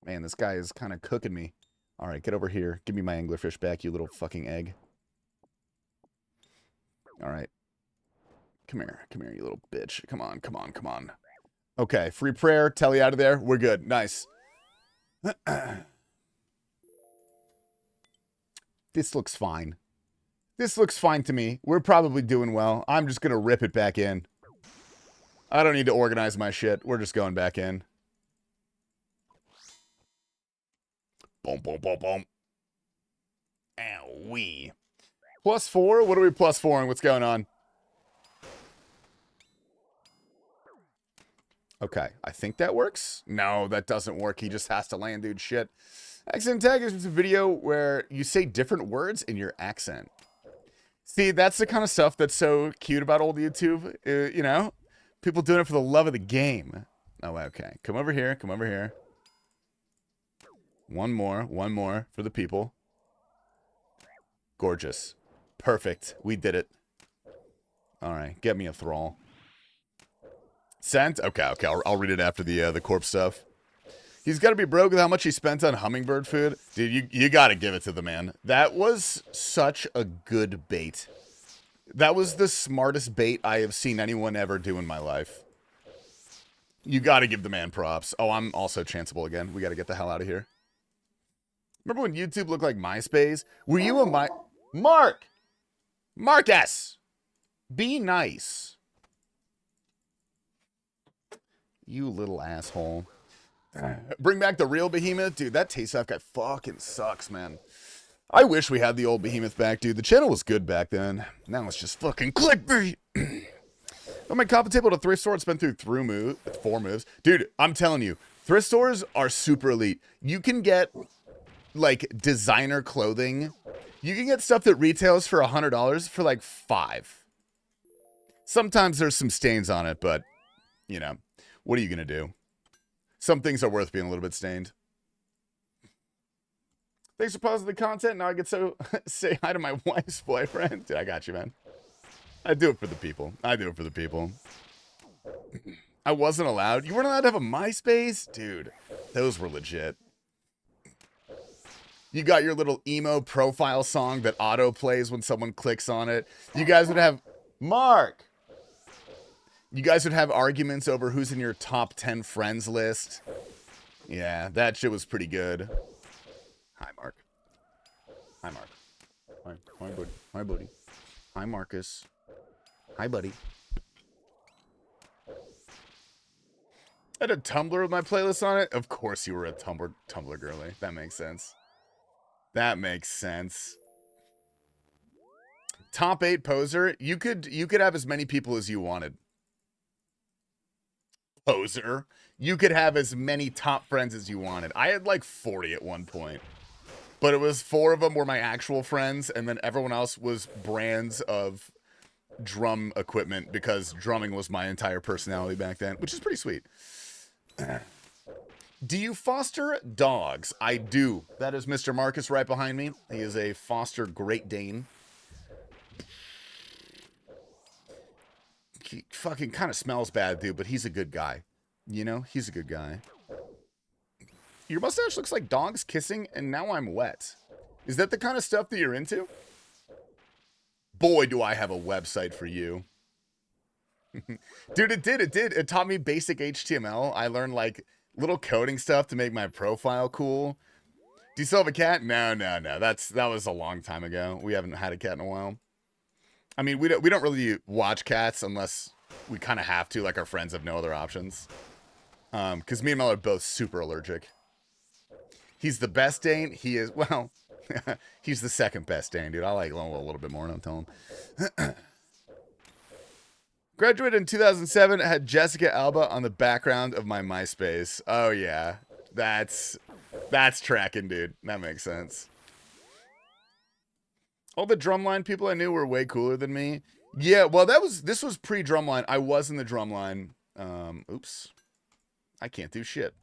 Man, this guy is kind of cooking me. All right, get over here. Give me my anglerfish back, you little fucking egg. All right. Come here, you little bitch. Come on, come on, come on. Okay, free prayer. Telly out of there. We're good. Nice. This looks fine. This looks fine to me. We're probably doing well. I'm just going to rip it back in. I don't need to organize my shit. We're just going back in. Boom, boom, boom, boom. Ow-wee. +4? What are we +4ing? What's going on? Okay, I think that works. No, that doesn't work. He just has to land, dude. Shit. Accent tag is a video where you say different words in your accent. See, that's the kind of stuff that's so cute about old YouTube. You know? People doing it for the love of the game. Oh, okay. Come over here. Come over here. One more for the people. Gorgeous. Perfect. We did it. All right. Get me a thrall. Sent? Okay. I'll read it after the corpse stuff. He's got to be broke with how much he spent on hummingbird food. Dude, you got to give it to the man. That was such a good bait. That was the smartest bait I have seen anyone ever do in my life. You got to give the man props. Oh, I'm also chanceable again. We got to get the hell out of here. Remember when YouTube looked like MySpace? Were you a Marcus! Be nice. You little asshole. Bring back the real behemoth? Dude, that TastyLife guy fucking sucks, man. I wish we had the old behemoth back, dude. The channel was good back then. Now it's just fucking clickbait. On my coffee table at a thrift store, it's been through 4 moves. Dude, I'm telling you, thrift stores are super elite. You can get, like, designer clothing. You can get stuff that retails for $100 for, like, $5. Sometimes there's some stains on it, but, you know, what are you going to do? Some things are worth being a little bit stained. Thanks for pausing the content. Now I get to say hi to my wife's boyfriend. Dude, I got you, man. I do it for the people. I do it for the people. I wasn't allowed. You weren't allowed to have a MySpace? Dude, those were legit. You got your little emo profile song that auto plays when someone clicks on it. You guys would have... Mark! You guys would have arguments over who's in your top 10 friends list. Yeah, that shit was pretty good. Hi, Mark. Hi, Mark. Hi, buddy. Hi, buddy. Hi, Marcus. Hi, buddy. I had a Tumblr with my playlist on it. Of course you were a Tumblr girly. That makes sense. That makes sense. Top 8 poser. You could have as many people as you wanted. Poser. You could have as many top friends as you wanted. I had like 40 at one point. But it was 4 of them were my actual friends, and then everyone else was brands of drum equipment because drumming was my entire personality back then, which is pretty sweet. Do you foster dogs? I do. That is Mr. Marcus right behind me. He is a foster Great Dane. He fucking kind of smells bad, dude, but he's a good guy. You know, he's a good guy. Your mustache looks like dogs kissing, and now I'm wet. Is that the kind of stuff that you're into? Boy, do I have a website for you. Dude, it did. It taught me basic HTML. I learned, like, little coding stuff to make my profile cool. Do you still have a cat? No. That was a long time ago. We haven't had a cat in a while. I mean, we don't really watch cats unless we kind of have to, like our friends have no other options. Because me and Mel are both super allergic. He's the best Dane. He is, well, he's the second best Dane, dude. I like him a little bit more, don't tell him. Graduated in 2007, had Jessica Alba on the background of my MySpace. Oh, yeah. That's tracking, dude. That makes sense. All the drumline people I knew were way cooler than me. Yeah, well, this was pre-drumline. I was in the drumline. Oops. I can't do shit.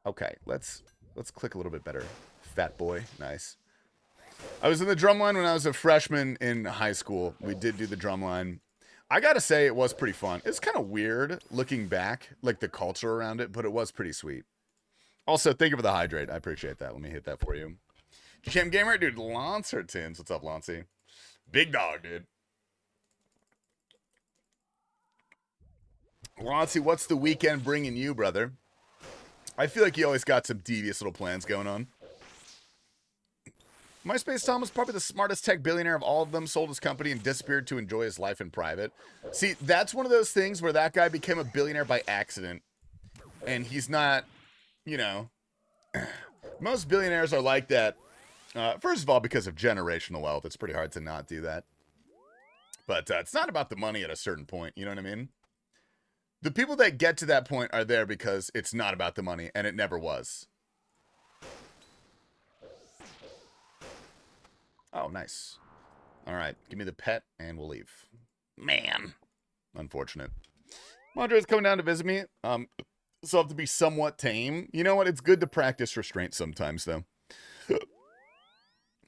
Okay, let's click a little bit better. Fat boy. Nice. I was in the drumline when I was a freshman in high school. We did do the drumline. I gotta say, it was pretty fun. It's kind of weird looking back, like the culture around it, but it was pretty sweet. Also, thank you for the hydrate. I appreciate that. Let me hit that for you. Jam Gamer, dude. Lancer Tins. What's up, Lancey? Big dog, dude. Lancey, what's the weekend bringing you, brother? I feel like you always got some devious little plans going on. MySpace Tom was probably the smartest tech billionaire of all of them, sold his company and disappeared to enjoy his life in private. See, that's one of those things where that guy became a billionaire by accident. And he's not, you know, most billionaires are like that. First of all, because of generational wealth, it's pretty hard to not do that. But it's not about the money at a certain point, you know what I mean? The people that get to that point are there because it's not about the money, and it never was. Oh, nice. All right, give me the pet, and we'll leave. Man. Unfortunate. Madre's coming down to visit me. So I have to be somewhat tame. You know what? It's good to practice restraint sometimes, though.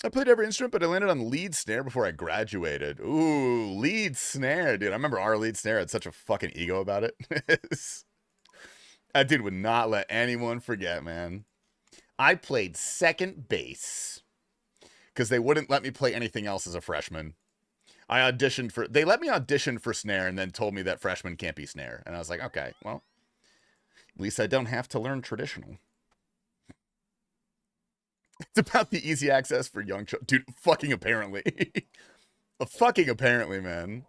I played every instrument, but I landed on lead snare before I graduated. Ooh, lead snare, dude. I remember our lead snare had such a fucking ego about it. That dude would not let anyone forget, man. I played second bass because they wouldn't let me play anything else as a freshman. They let me audition for snare and then told me that freshmen can't be snare. And I was like, okay, well, at least I don't have to learn traditional. It's about the easy access for young children. Dude, fucking apparently. Fucking apparently, man.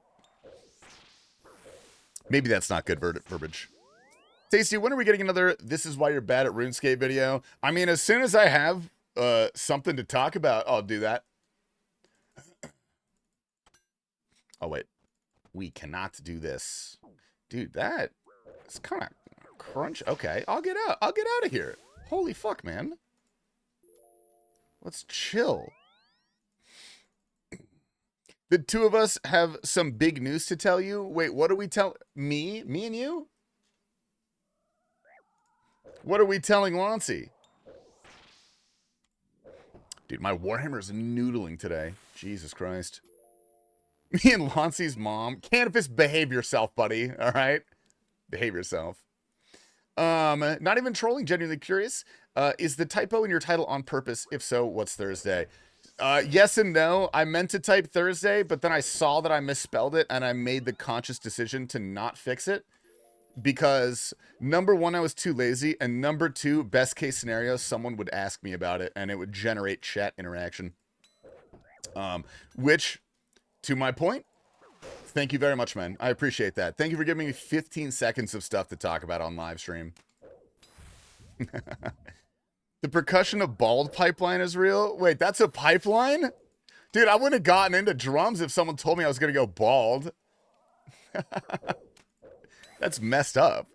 Maybe that's not good verbiage. Tasty, when are we getting another This Is Why You're Bad at RuneScape video? I mean, as soon as I have something to talk about, I'll do that. Oh, wait. We cannot do this. Dude, that is kind of crunch. Okay, I'll get out. I'll get out of here. Holy fuck, man. Let's chill. The two of us have some big news to tell you. Wait, what do we tell me? Me and you? What are we telling Lancey? Dude, my Warhammer's noodling today. Jesus Christ. Me and Lancey's mom. Canvas, behave yourself, buddy. All right? Behave yourself. Not even trolling, genuinely curious. Is the typo in your title on purpose? If so, what's Thursday? Yes and no. I meant to type Thursday, but then I saw that I misspelled it, and I made the conscious decision to not fix it. Because, number one, I was too lazy, and number two, best case scenario, someone would ask me about it, and it would generate chat interaction. Which, to my point, thank you very much, man. I appreciate that. Thank you for giving me 15 seconds of stuff to talk about on live stream. The percussion of bald pipeline is real? Wait, that's a pipeline? Dude, I wouldn't have gotten into drums if someone told me I was going to go bald. That's messed up.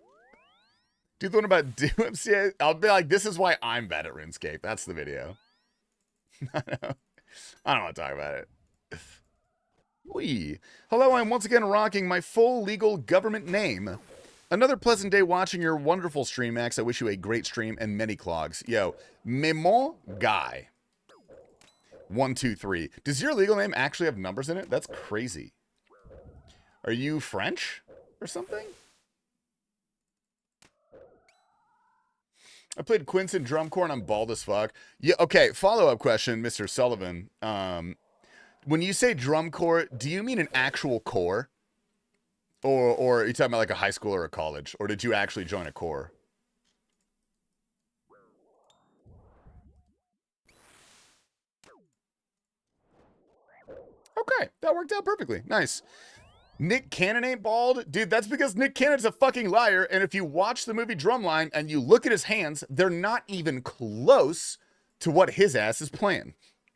Dude, the one about DMCA, I'll be like, this is why I'm bad at RuneScape. That's the video. I don't want to talk about it. Wee. Hello, I'm once again rocking my full legal government name. Another pleasant day watching your wonderful stream, Max. I wish you a great stream and many clogs. Yo, Memon Guy. 1, 2, 3. Does your legal name actually have numbers in it? That's crazy. Are you French or something? I played Quince in drum corps and I'm bald as fuck. Yeah, okay, follow-up question, Mr. Sullivan. When you say drum corps, do you mean an actual corps? Or are you talking about like a high school or a college? Or did you actually join a corps? Okay, that worked out perfectly. Nice. Nick Cannon ain't bald? Dude, that's because Nick Cannon's a fucking liar, and if you watch the movie Drumline and you look at his hands, they're not even close to what his ass is playing.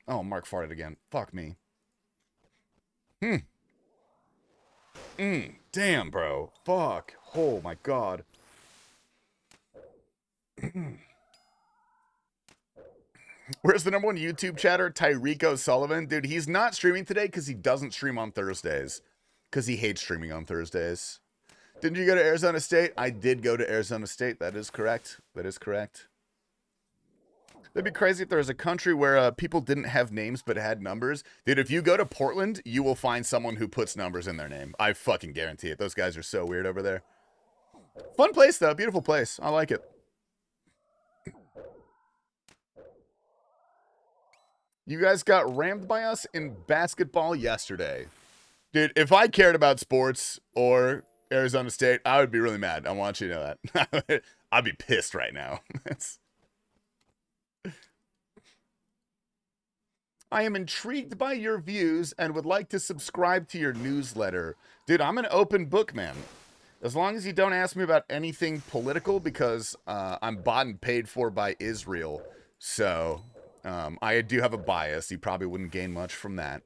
Oh, Mark farted again. Fuck me. Damn, bro. Fuck. Oh, my God. Where's the number one YouTube chatter? Tyreek Sullivan. Dude, he's not streaming today because he doesn't stream on Thursdays. Because he hates streaming on Thursdays. Didn't you go to Arizona State? I did go to Arizona State. That is correct. That is correct. That'd be crazy if there was a country where people didn't have names but had numbers. Dude, if you go to Portland, you will find someone who puts numbers in their name. I fucking guarantee it. Those guys are so weird over there. Fun place, though. Beautiful place. I like it. You guys got rammed by us in basketball yesterday. Dude, if I cared about sports or Arizona State, I would be really mad. I want you to know that. I'd be pissed right now. I am intrigued by your views and would like to subscribe to your newsletter. Dude, I'm an open book, man. As long as you don't ask me about anything political, because I'm bought and paid for by Israel. So I do have a bias. You probably wouldn't gain much from that.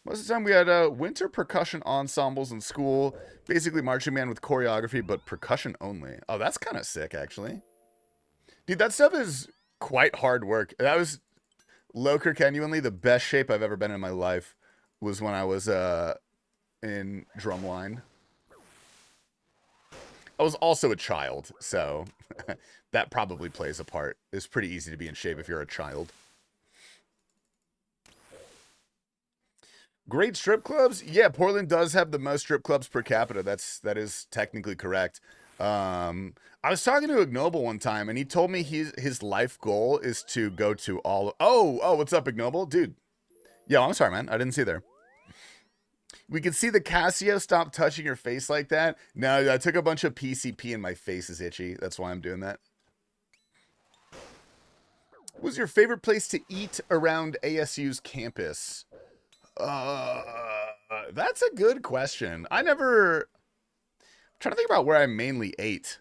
Most of the time we had winter percussion ensembles in school. Basically marching band with choreography, but percussion only. Oh, that's kind of sick, actually. Dude, that stuff is quite hard work. That was, Loker, genuinely, the best shape I've ever been in my life was when I was in drumline. I was also a child, so that probably plays a part. It's pretty easy to be in shape if you're a child. Great strip clubs? Yeah, Portland does have the most strip clubs per capita. That is technically correct. I was talking to Ignoble one time, and he told me his life goal is to go to all... Oh, what's up, Ignoble? Dude. Yeah, I'm sorry, man. I didn't see there. We can see the Casio. Stop touching your face like that. No, I took a bunch of PCP and my face is itchy. That's why I'm doing that. What was your favorite place to eat around ASU's campus? That's a good question. I'm trying to think about where I mainly ate.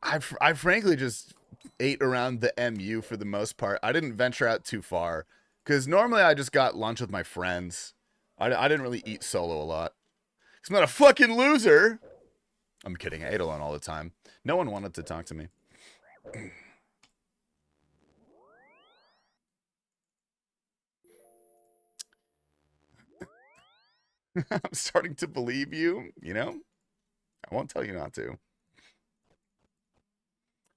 I frankly just ate around the MU for the most part. I didn't venture out too far because normally I just got lunch with my friends. I didn't really eat solo a lot. I'm not a fucking loser. I'm kidding. I ate alone all the time. No one wanted to talk to me. I'm starting to believe you, you know? I won't tell you not to.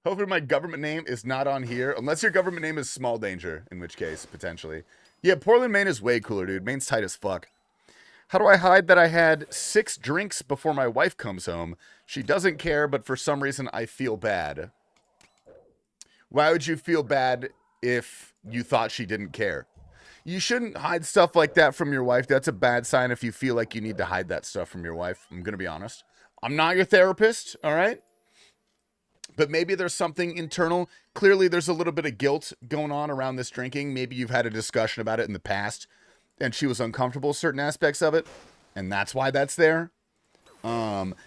Hopefully my government name is not on here. Unless your government name is Small Danger, in which case, potentially. Yeah, Portland, Maine is way cooler, dude. Maine's tight as fuck. How do I hide that I had 6 drinks before my wife comes home? She doesn't care, but for some reason I feel bad. Why would you feel bad if you thought she didn't care? You shouldn't hide stuff like that from your wife. That's a bad sign if you feel like you need to hide that stuff from your wife. I'm going to be honest. I'm not your therapist, all right? But maybe there's something internal. Clearly, there's a little bit of guilt going on around this drinking. Maybe you've had a discussion about it in the past, and she was uncomfortable with certain aspects of it, and that's why that's there.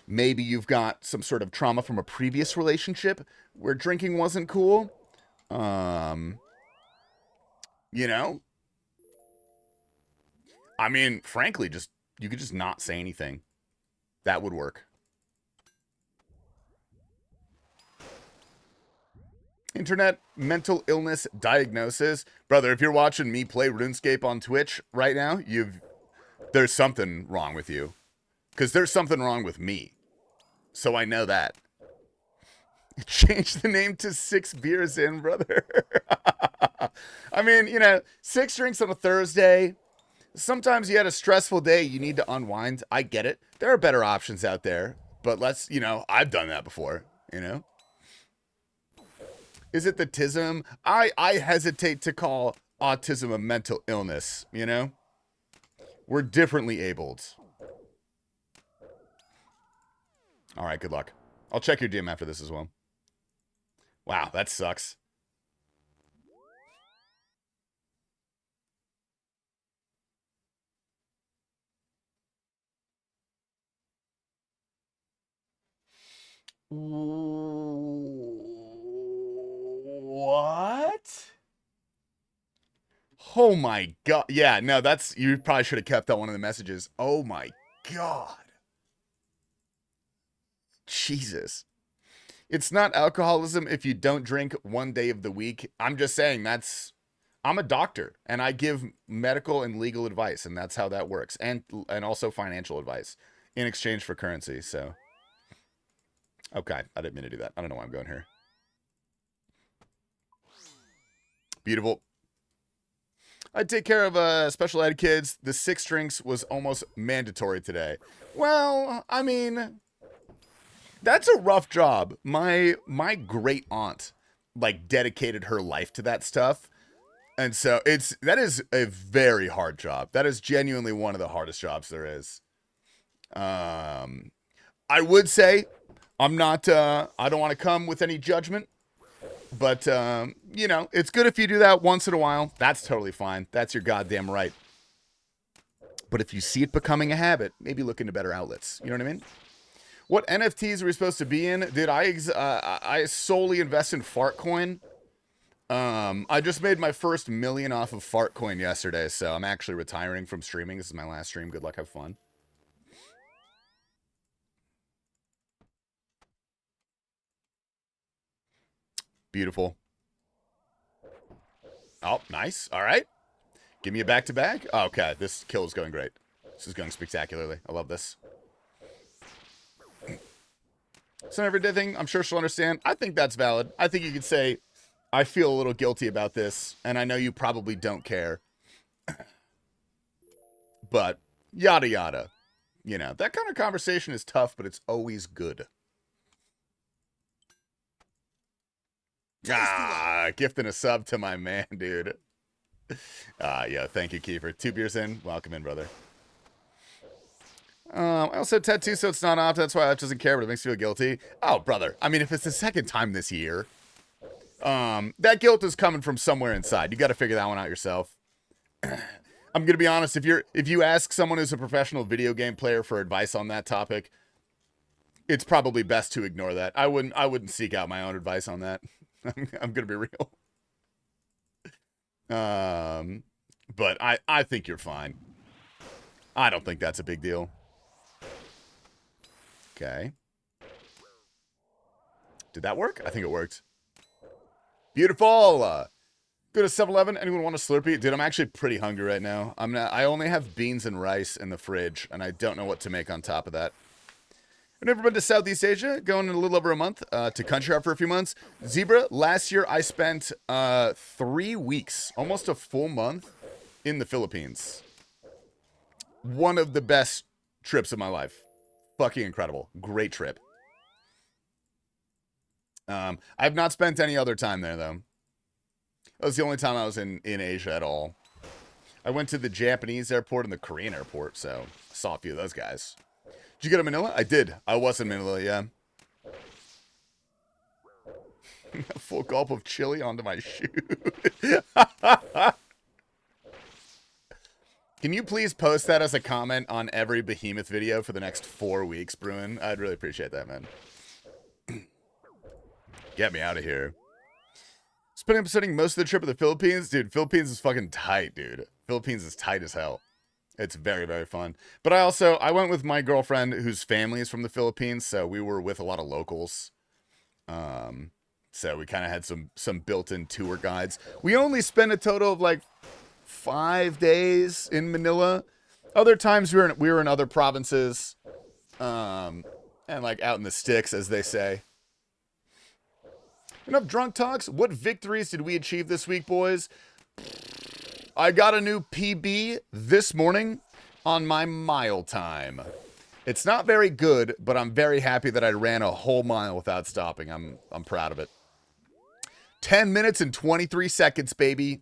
Maybe you've got some sort of trauma from a previous relationship where drinking wasn't cool. You know? I mean, frankly, you could just not say anything. That would work. Internet mental illness diagnosis. Brother, if you're watching me play RuneScape on Twitch right now, there's something wrong with you. Because there's something wrong with me. So I know that. Change the name to 6 beers in, brother. I mean, 6 drinks on a Thursday. Sometimes you had a stressful day. You need to unwind. I get it. There are better options out there. But I've done that before, Is it the tism? I hesitate to call autism a mental illness, We're differently abled. All right, good luck. I'll check your DM after this as well. Wow, that sucks. What? Oh my god. Yeah, no, you probably should have kept that one of the messages. Oh my god. Jesus. It's not alcoholism if you don't drink one day of the week. I'm just saying I'm a doctor and I give medical and legal advice, and that's how that works. And also financial advice in exchange for currency, so. Okay, I didn't mean to do that. I don't know why I'm going here. Beautiful. I take care of special ed kids. The 6 drinks was almost mandatory today. Well, I mean, that's a rough job. My great aunt dedicated her life to that stuff. And so that is a very hard job. That is genuinely one of the hardest jobs there is. I would say I'm not I don't want to come with any judgment. But, you know, it's good if you do that once in a while. That's totally fine. That's your goddamn right. But if you see it becoming a habit, maybe look into better outlets. You know what I mean? What NFTs are we supposed to be in? Dude, I solely invest in Fartcoin. I just made my first million off of Fartcoin yesterday, so I'm actually retiring from streaming. This is my last stream. Good luck, have fun. Beautiful. Oh, nice. All right. Give me a back-to-back. Oh, okay, this kill is going great. This is going spectacularly. I love this. It's an everyday thing. I'm sure she'll understand. I think that's valid. I think you could say, I feel a little guilty about this, and I know you probably don't care. But, yada yada. You know, that kind of conversation is tough, but it's always good. Gifting a sub to my man, dude. Yeah, thank you, Kiefer. 2 beers in. Welcome in, brother. I also had tattoo, so it's not off. That's why I doesn't care, but it makes me feel guilty. Oh, brother. I mean, if it's the second time this year, that guilt is coming from somewhere inside. You got to figure that one out yourself. I'm gonna be honest. If you ask someone who's a professional video game player for advice on that topic, it's probably best to ignore that. I wouldn't seek out my own advice on that. I'm gonna be real. But I think you're fine. I don't think that's a big deal. Okay. Did that work? I think it worked. Beautiful. Go to 7-Eleven. Anyone want a Slurpee? Dude, I'm actually pretty hungry right now. I only have beans and rice in the fridge, and I don't know what to make on top of that. I've never been to Southeast Asia. Going in a little over a month. To Country Hop for a few months. Zebra, last year I spent 3 weeks, almost a full month, in the Philippines. One of the best trips of my life. Fucking incredible. Great trip. I have not spent any other time there, though. That was the only time I was in Asia at all. I went to the Japanese airport and the Korean airport, so saw a few of those guys. Did you go to Manila? I did. I was in Manila, yeah. A full gulp of chili onto my shoe. Can you please post that as a comment on every Behemoth video for the next 4 weeks, Bruin? I'd really appreciate that, man. Get me out of here. Spending most of the trip in the Philippines? Dude, Philippines is fucking tight, dude. Philippines is tight as hell. It's very, very fun. But I went with my girlfriend whose family is from the Philippines, so we were with a lot of locals. So we kind of had some built-in tour guides. We only spent a total of like 5 days in Manila. Other times we were in other provinces, and like out in the sticks, as they say. Enough drunk talks. What victories did we achieve this week, boys? I got a new PB this morning on my mile time. It's not very good, but I'm very happy that I ran a whole mile without stopping. I'm proud of it. 10 minutes and 23 seconds, baby.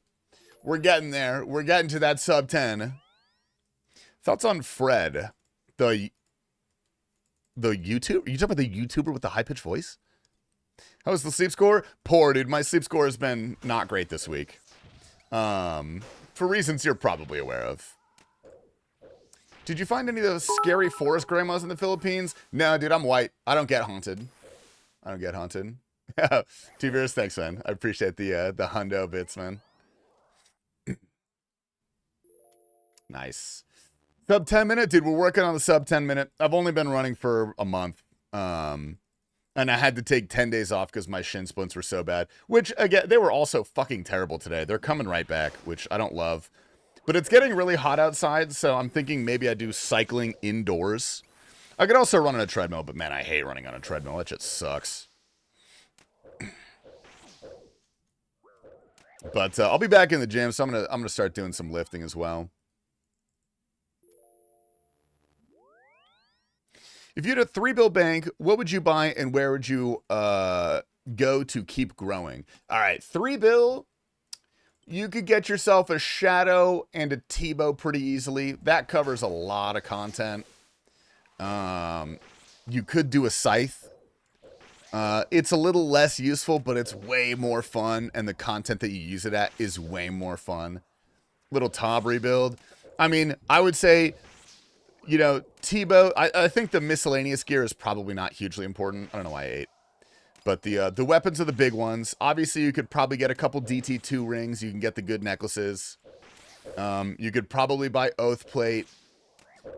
We're getting there. We're getting to that sub 10. Thoughts on Fred, the YouTuber? Are you talking about the YouTuber with the high-pitched voice? How was the sleep score? Poor, dude. My sleep score has been not great this week. For reasons you're probably aware of. Did you find any of those scary forest grandmas in the Philippines? No, dude, I'm white. I don't get haunted. I don't get haunted. T-Virus, thanks, man. I appreciate the hundo bits, man. Nice. Sub 10 minute? Dude, we're working on the sub 10 minute. I've only been running for a month. And I had to take 10 days off because my shin splints were so bad. Which, again, they were also fucking terrible today. They're coming right back, which I don't love. But it's getting really hot outside, so I'm thinking maybe I do cycling indoors. I could also run on a treadmill, but man, I hate running on a treadmill. That just sucks. But I'll be back in the gym, so I'm gonna start doing some lifting as well. If you had a 3-bill bank, what would you buy and where would you go to keep growing? All right, 3-bill, you could get yourself a Shadow and a Tebow pretty easily. That covers a lot of content. You could do a Scythe. It's a little less useful, but it's way more fun, and the content that you use it at is way more fun. Little Tob rebuild. I mean, I would say, you know, T-bow, I think the miscellaneous gear is probably not hugely important. I don't know why I ate. But the weapons are the big ones. Obviously, you could probably get a couple DT2 rings. You can get the good necklaces. You could probably buy Oath Plate.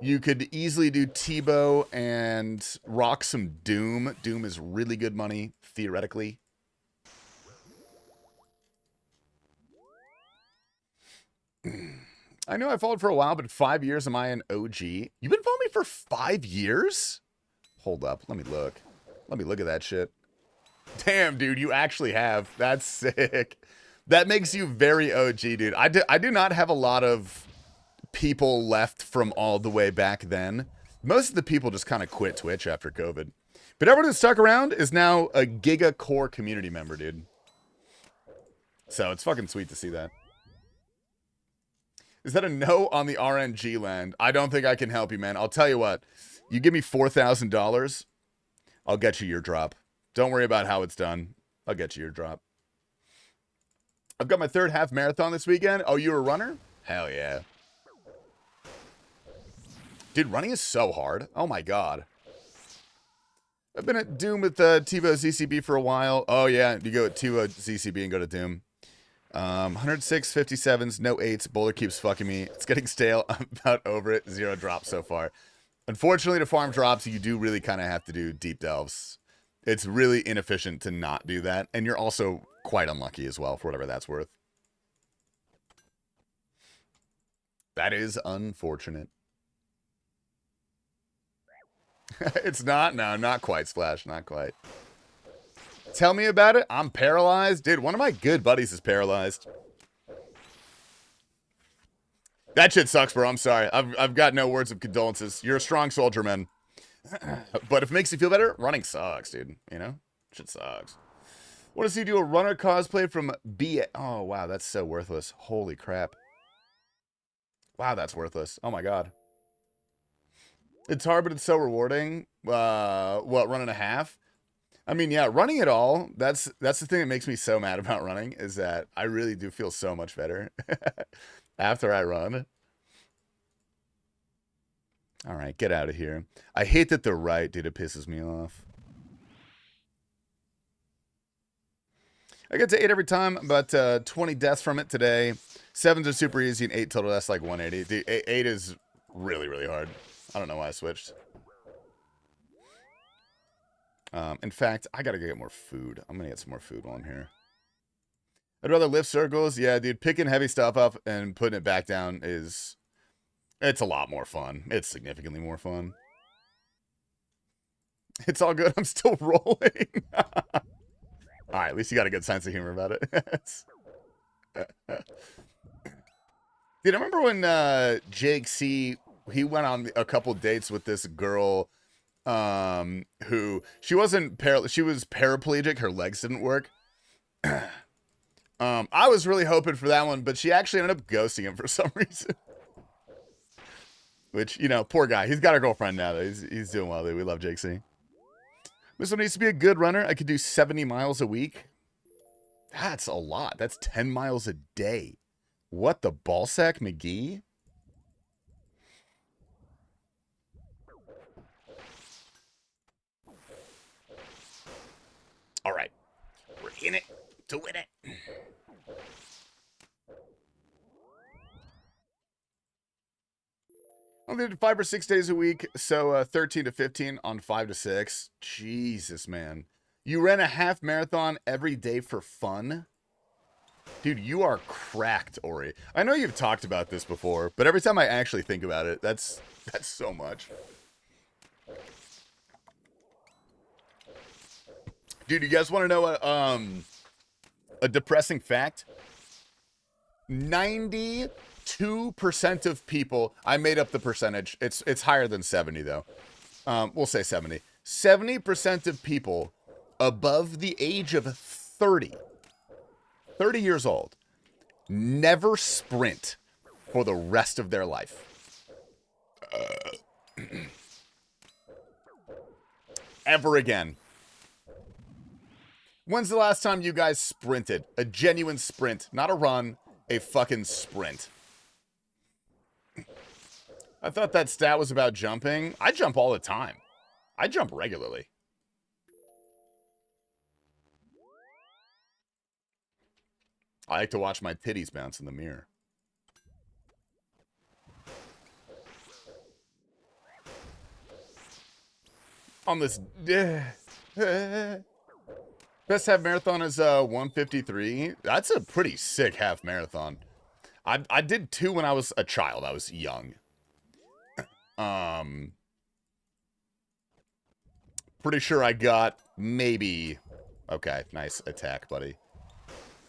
You could easily do T-bow and rock some Doom. Doom is really good money, theoretically. I know I followed for a while, but 5 years am I an OG? You've been following me for 5 years? Hold up, let me look. Let me look at that shit. Damn, dude, you actually have. That's sick. That makes you very OG, dude. I do not have a lot of people left from all the way back then. Most of the people just kind of quit Twitch after COVID. But everyone who's stuck around is now a Giga Core community member, dude. So it's fucking sweet to see that. Is that a no on the RNG land? I don't think I can help you, man. I'll tell you what. You give me $4,000, I'll get you your drop. Don't worry about how it's done. I'll get you your drop. I've got my third half marathon this weekend. Oh, you're a runner? Hell yeah. Dude, running is so hard. Oh my god. I've been at Doom with T-bow ZCB for a while. Oh yeah, you go at T-bow ZCB and go to Doom. 106, 57s, no 8s. Boulder keeps fucking me. It's getting stale. I'm about over it. 0 drops so far. Unfortunately, to farm drops, you do really kind of have to do deep delves. It's really inefficient to not do that. And you're also quite unlucky as well, for whatever that's worth. That is unfortunate. It's not? No, not quite, Splash. Not quite. Tell me about it. I'm paralyzed. Dude, one of my good buddies is paralyzed. That shit sucks, bro. I'm sorry. I've got no words of condolences. You're a strong soldier, man. But if it makes you feel better, running sucks, dude. You know? Shit sucks. Want to see you do a runner cosplay from B. Oh, wow. That's so worthless. Holy crap. Wow, that's worthless. Oh, my God. It's hard, but it's so rewarding. What, run and a half? I mean, yeah, running it all, that's the thing that makes me so mad about running, is that I really do feel so much better after I run. All right, get out of here. I hate that they're right, dude. It pisses me off. I get to 8 every time, about 20 deaths from it today. 7s are super easy, and 8 total, that's like 180. Dude, 8 is really, really hard. I don't know why I switched. In fact, I gotta get more food. I'm gonna get some more food while I'm here. I'd rather lift circles. Yeah, dude, picking heavy stuff up and putting it back down it's a lot more fun. It's significantly more fun. It's all good. I'm still rolling. All right, at least you got a good sense of humor about it. Dude, I remember when Jake C, he went on a couple dates with this girl who she was paraplegic, her legs didn't work. I was really hoping for that one, but she actually ended up ghosting him for some reason. Which, you know, poor guy. He's got a girlfriend now, though. He's doing well, dude. We love Jake C. This one needs to be a good runner. I could do 70 miles a week. That's a lot. That's 10 miles a day. What the ballsack, McGee? All right. We're in it to win it. Only did 5 or 6 days a week, so 13 to 15 on 5 to 6. Jesus, man. You ran a half marathon every day for fun? Dude, you are cracked, Ori. I know you've talked about this before, but every time I actually think about it, that's so much. Dude, you guys want to know a depressing fact? 92% of people, I made up the percentage. It's higher than 70 though. We'll say 70. 70% of people above the age of 30 years old, never sprint for the rest of their life. Ever again. When's the last time you guys sprinted? A genuine sprint. Not a run. A fucking sprint. I thought that stat was about jumping. I jump all the time. I jump regularly. I like to watch my titties bounce in the mirror. On this... Best half marathon is 153. That's a pretty sick half marathon. I did 2 when I was a child. I was young. Pretty sure I got maybe... Okay, nice attack, buddy.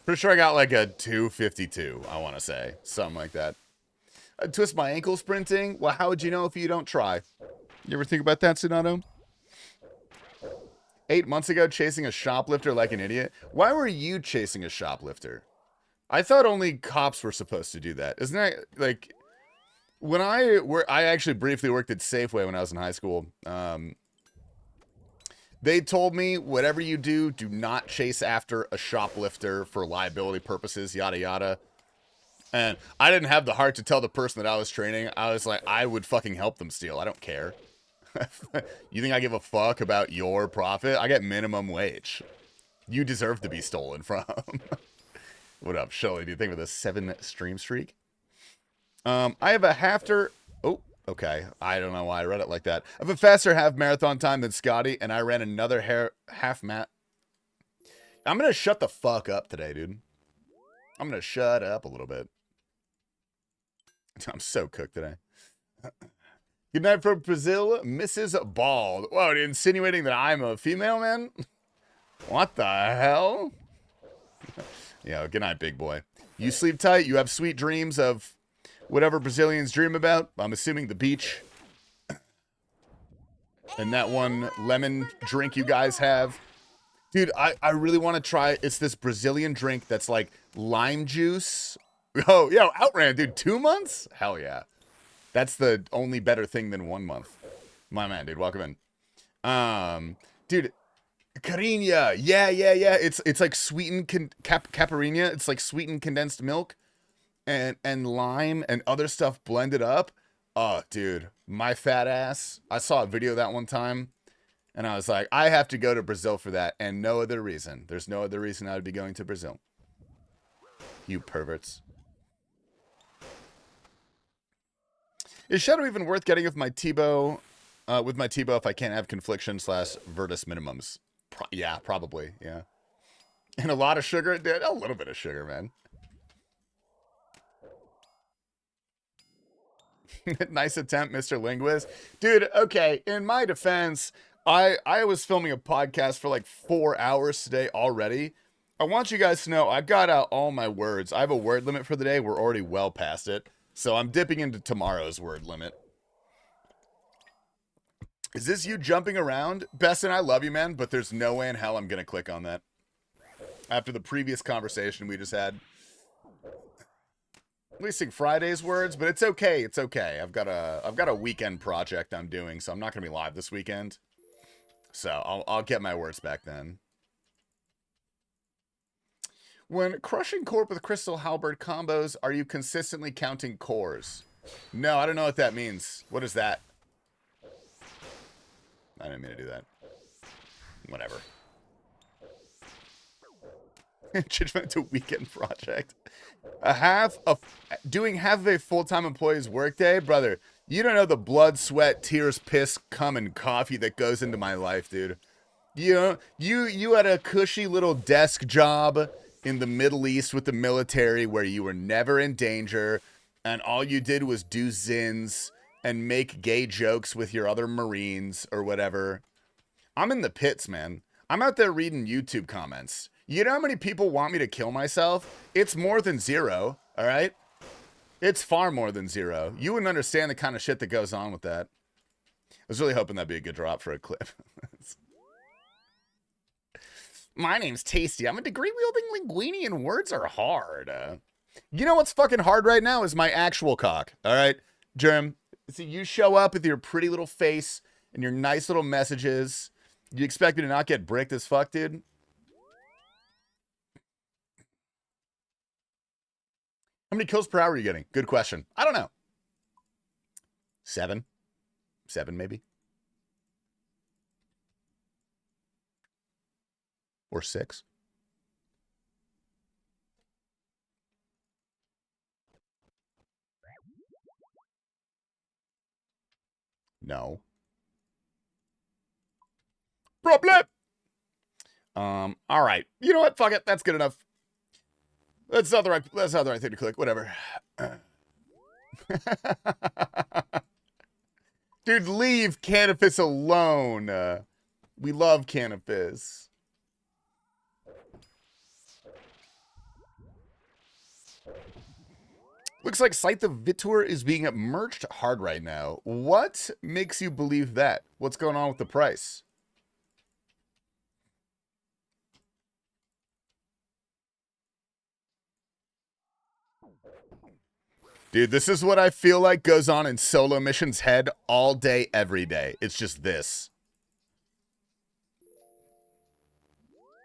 Pretty sure I got like a 252, I want to say. Something like that. I twist my ankle sprinting? Well, how would you know if you don't try? You ever think about that, Sonato? 8 months ago, chasing a shoplifter like an idiot. Why were you chasing a shoplifter? I thought only cops were supposed to do that. Isn't that, like... When I actually briefly worked at Safeway when I was in high school. They told me, whatever you do, do not chase after a shoplifter for liability purposes, yada yada. And I didn't have the heart to tell the person that I was training. I was like, I would fucking help them steal. I don't care. You think I give a fuck about your profit? I get minimum wage. You deserve to be stolen from. What up, Shelly? Do you think with a 7 stream streak? I have a halfter... Oh, okay. I don't know why I read it like that. I have a faster half marathon time than Scotty, and I ran another half mat. I'm going to shut the fuck up today, dude. I'm going to shut up a little bit. I'm so cooked today. Good night from Brazil, Mrs. Bald. Whoa, insinuating that I'm a female, man? What the hell? Yeah, good night, big boy. You sleep tight. You have sweet dreams of... whatever Brazilians dream about. I'm assuming the beach. And that one lemon drink you guys have. Dude, I really want to try. It's this Brazilian drink that's like lime juice. Oh, yo, Outran, dude. 2 months? Hell yeah. That's the only better thing than 1 month. My man, dude. Welcome in. Dude, caipirinha. Yeah. It's like sweetened caipirinha. It's like sweetened condensed milk. And lime and other stuff blended up. Oh, dude, my fat ass. I saw a video of that one time, and I was like, I have to go to Brazil for that, and no other reason. There's no other reason I would be going to Brazil. You perverts. Is Shadow even worth getting with my Tebow? If I can't have confliction / Virtus minimums? Yeah, probably. Yeah, and a lot of sugar, dude. A little bit of sugar, man. Nice attempt, Mr. Linguist. Dude, okay, in my defense, I was filming a podcast for like 4 hours today already. I want you guys to know I've got out all my words. I have a word limit for the day. We're already well past it. So I'm dipping into tomorrow's word limit. Is this you jumping around? Besson, I love you, man, but there's no way in hell I'm going to click on that. After the previous conversation we just had. Releasing Friday's words, but it's okay. It's okay. I've got a weekend project I'm doing, so I'm not gonna be live this weekend. So I'll get my words back then. When crushing Corp with Crystal Halberd combos, are you consistently counting cores? No, I don't know what that means. What is that? I didn't mean to do that. Whatever. Judgment to weekend project. Doing half of a full-time employee's workday, brother. You don't know the blood, sweat, tears, piss, cum, and coffee that goes into my life, dude. You had a cushy little desk job in the Middle East with the military where you were never in danger, and all you did was do zins and make gay jokes with your other Marines or whatever. I'm in the pits, man. I'm out there reading YouTube comments. You know how many people want me to kill myself? It's more than 0, all right? It's far more than 0. You wouldn't understand the kind of shit that goes on with that. I was really hoping that'd be a good drop for a clip. My name's Tasty. I'm a degree-wielding linguini and words are hard. You know what's fucking hard right now is my actual cock, all right? Germ, see, you show up with your pretty little face and your nice little messages. You expect me to not get bricked as fuck, dude? How many kills per hour are you getting? Good question. I don't know. 7? 7 maybe? Or 6? No. Problem! All right. You know what? Fuck it. That's good enough. That's not the right thing to click. Whatever. Dude, leave Canopus alone. We love Canopus. Looks like Scythe of Vitor is being merged hard right now. What makes you believe that? What's going on with the price? Dude, this is what I feel like goes on in Solo Mission's head all day, every day. It's just this.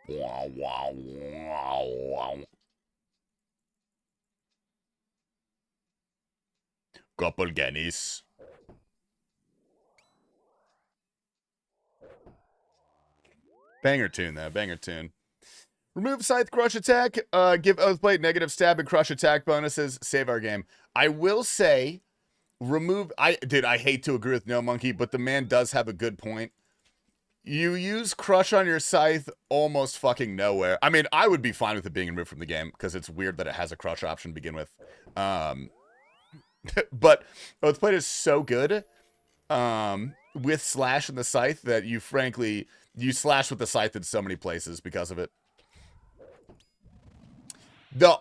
Wow, wow, wow, wow. Couple guineas. Banger tune, though. Banger tune. Remove Scythe Crush Attack. Give Oathblade negative stab and crush attack bonuses. Save our game. I will say, remove... I hate to agree with Gnomonkey, but the man does have a good point. You use Crush on your Scythe almost fucking nowhere. I mean, I would be fine with it being removed from the game, because it's weird that it has a Crush option to begin with. But Oathblade is so good with Slash and the Scythe that you frankly... You slash with the Scythe in so many places because of it.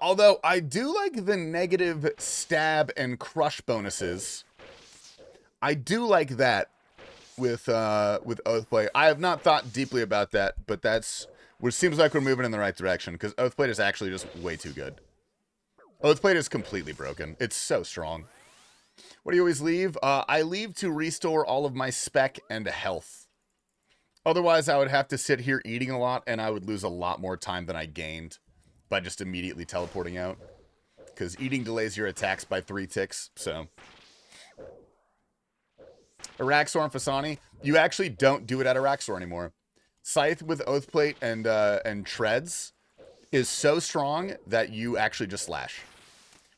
Although I do like the negative stab and crush bonuses. I do like that with Oathblade. I have not thought deeply about that, but that's which seems like we're moving in the right direction because Oathblade is actually just way too good. Oathblade is completely broken. It's so strong. What do you always leave? I leave to restore all of my spec and health. Otherwise, I would have to sit here eating a lot, and I would lose a lot more time than I gained by just immediately teleporting out. Because eating delays your attacks by 3 ticks, so. Araxor and Fasani, you actually don't do it at Araxor anymore. Scythe with Oathplate and Treads is so strong that you actually just slash.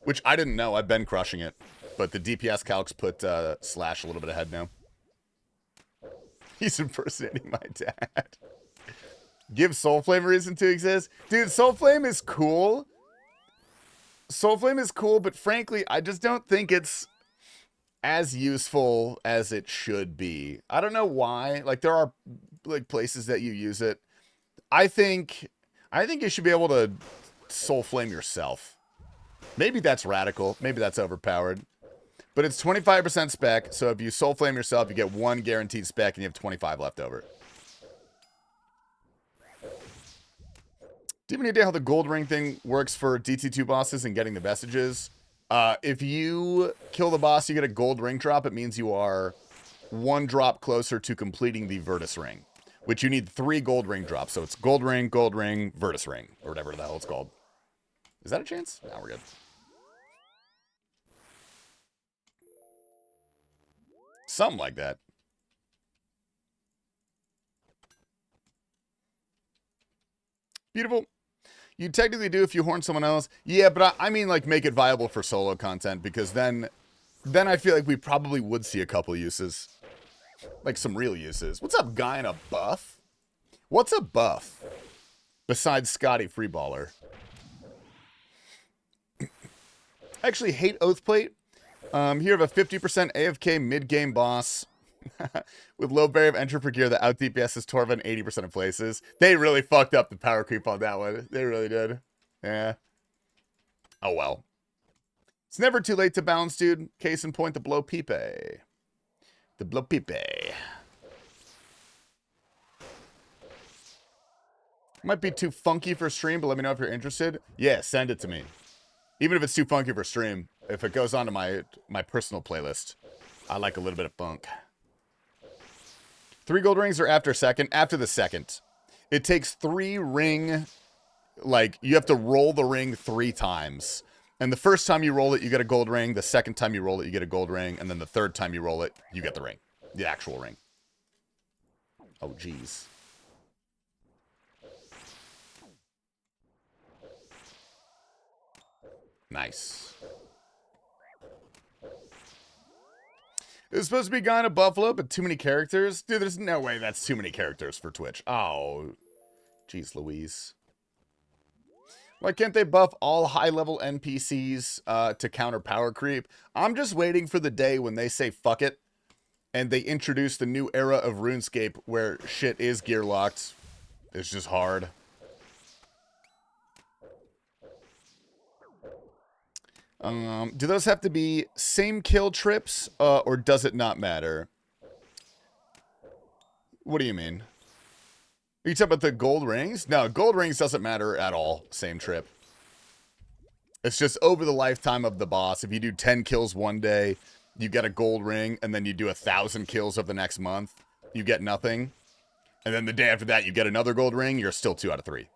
Which I didn't know, I've been crushing it. But the DPS calcs put slash a little bit ahead now. He's impersonating my dad. Give Soulflame a reason to exist. Dude, Soulflame is cool. Soulflame is cool, but frankly, I just don't think it's as useful as it should be. I don't know why. Like, there are like places that you use it. I think you should be able to Soulflame yourself. Maybe that's radical. Maybe that's overpowered. But it's 25% spec, so if you Soulflame yourself, you get 1 guaranteed spec, and you have 25 left over. Do you have any idea how the gold ring thing works for DT2 bosses and getting the messages? If you kill the boss, you get a gold ring drop. It means you are 1 drop closer to completing the Virtus ring, which you need 3 gold ring drops. So it's gold ring, Virtus ring, or whatever the hell it's called. Is that a chance? No, we're good. Something like that. Beautiful. You technically do if you horn someone else. Yeah, but I mean, like, make it viable for solo content, because then I feel like we probably would see a couple uses. Like, some real uses. What's up, guy in a buff? What's a buff? Besides Scotty Freeballer. I actually hate Oathplate. Here have a 50% AFK mid-game boss with low barrier of entry per gear that out DPS's Torva in 80% of places. They really fucked up the power creep on that one. They really did. Yeah. Oh well. It's never too late to bounce, dude. Case in point, the Blow Pipe. The Blow Pipe. Might be too funky for stream, but let me know if you're interested. Yeah, send it to me. Even if it's too funky for stream, if it goes onto my personal playlist, I like a little bit of funk. 3 gold rings are after second? After the second. It takes 3 ring, like, you have to roll the ring 3 times. And the first time you roll it, you get a gold ring. The second time you roll it, you get a gold ring. And then the third time you roll it, you get the ring. The actual ring. Oh, geez. Nice. It was supposed to be Gone to Buffalo, but too many characters? Dude, there's no way that's too many characters for Twitch. Oh, jeez Louise. Why can't they buff all high-level NPCs to counter power creep? I'm just waiting for the day when they say fuck it, and they introduce the new era of RuneScape where shit is gear locked. It's just hard. Do those have to be same kill trips, or does it not matter? What do you mean? Are you talking about the gold rings? No, gold rings doesn't matter at all. Same trip. It's just over the lifetime of the boss. If you do 10 kills one day, you get a gold ring, and then you do 1,000 kills of the next month, you get nothing. And then the day after that, you get another gold ring, you're still 2 out of 3.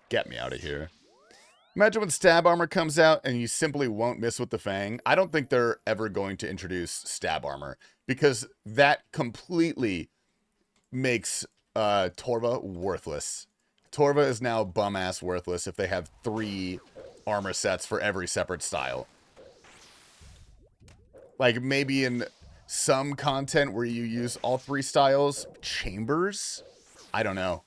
Get me out of here. Imagine when stab armor comes out and you simply won't miss with the fang. I don't think they're ever going to introduce stab armor because that completely makes Torva worthless. Torva is now bum-ass worthless if they have 3 armor sets for every separate style. Like maybe in some content where you use all 3 styles. Chambers? I don't know.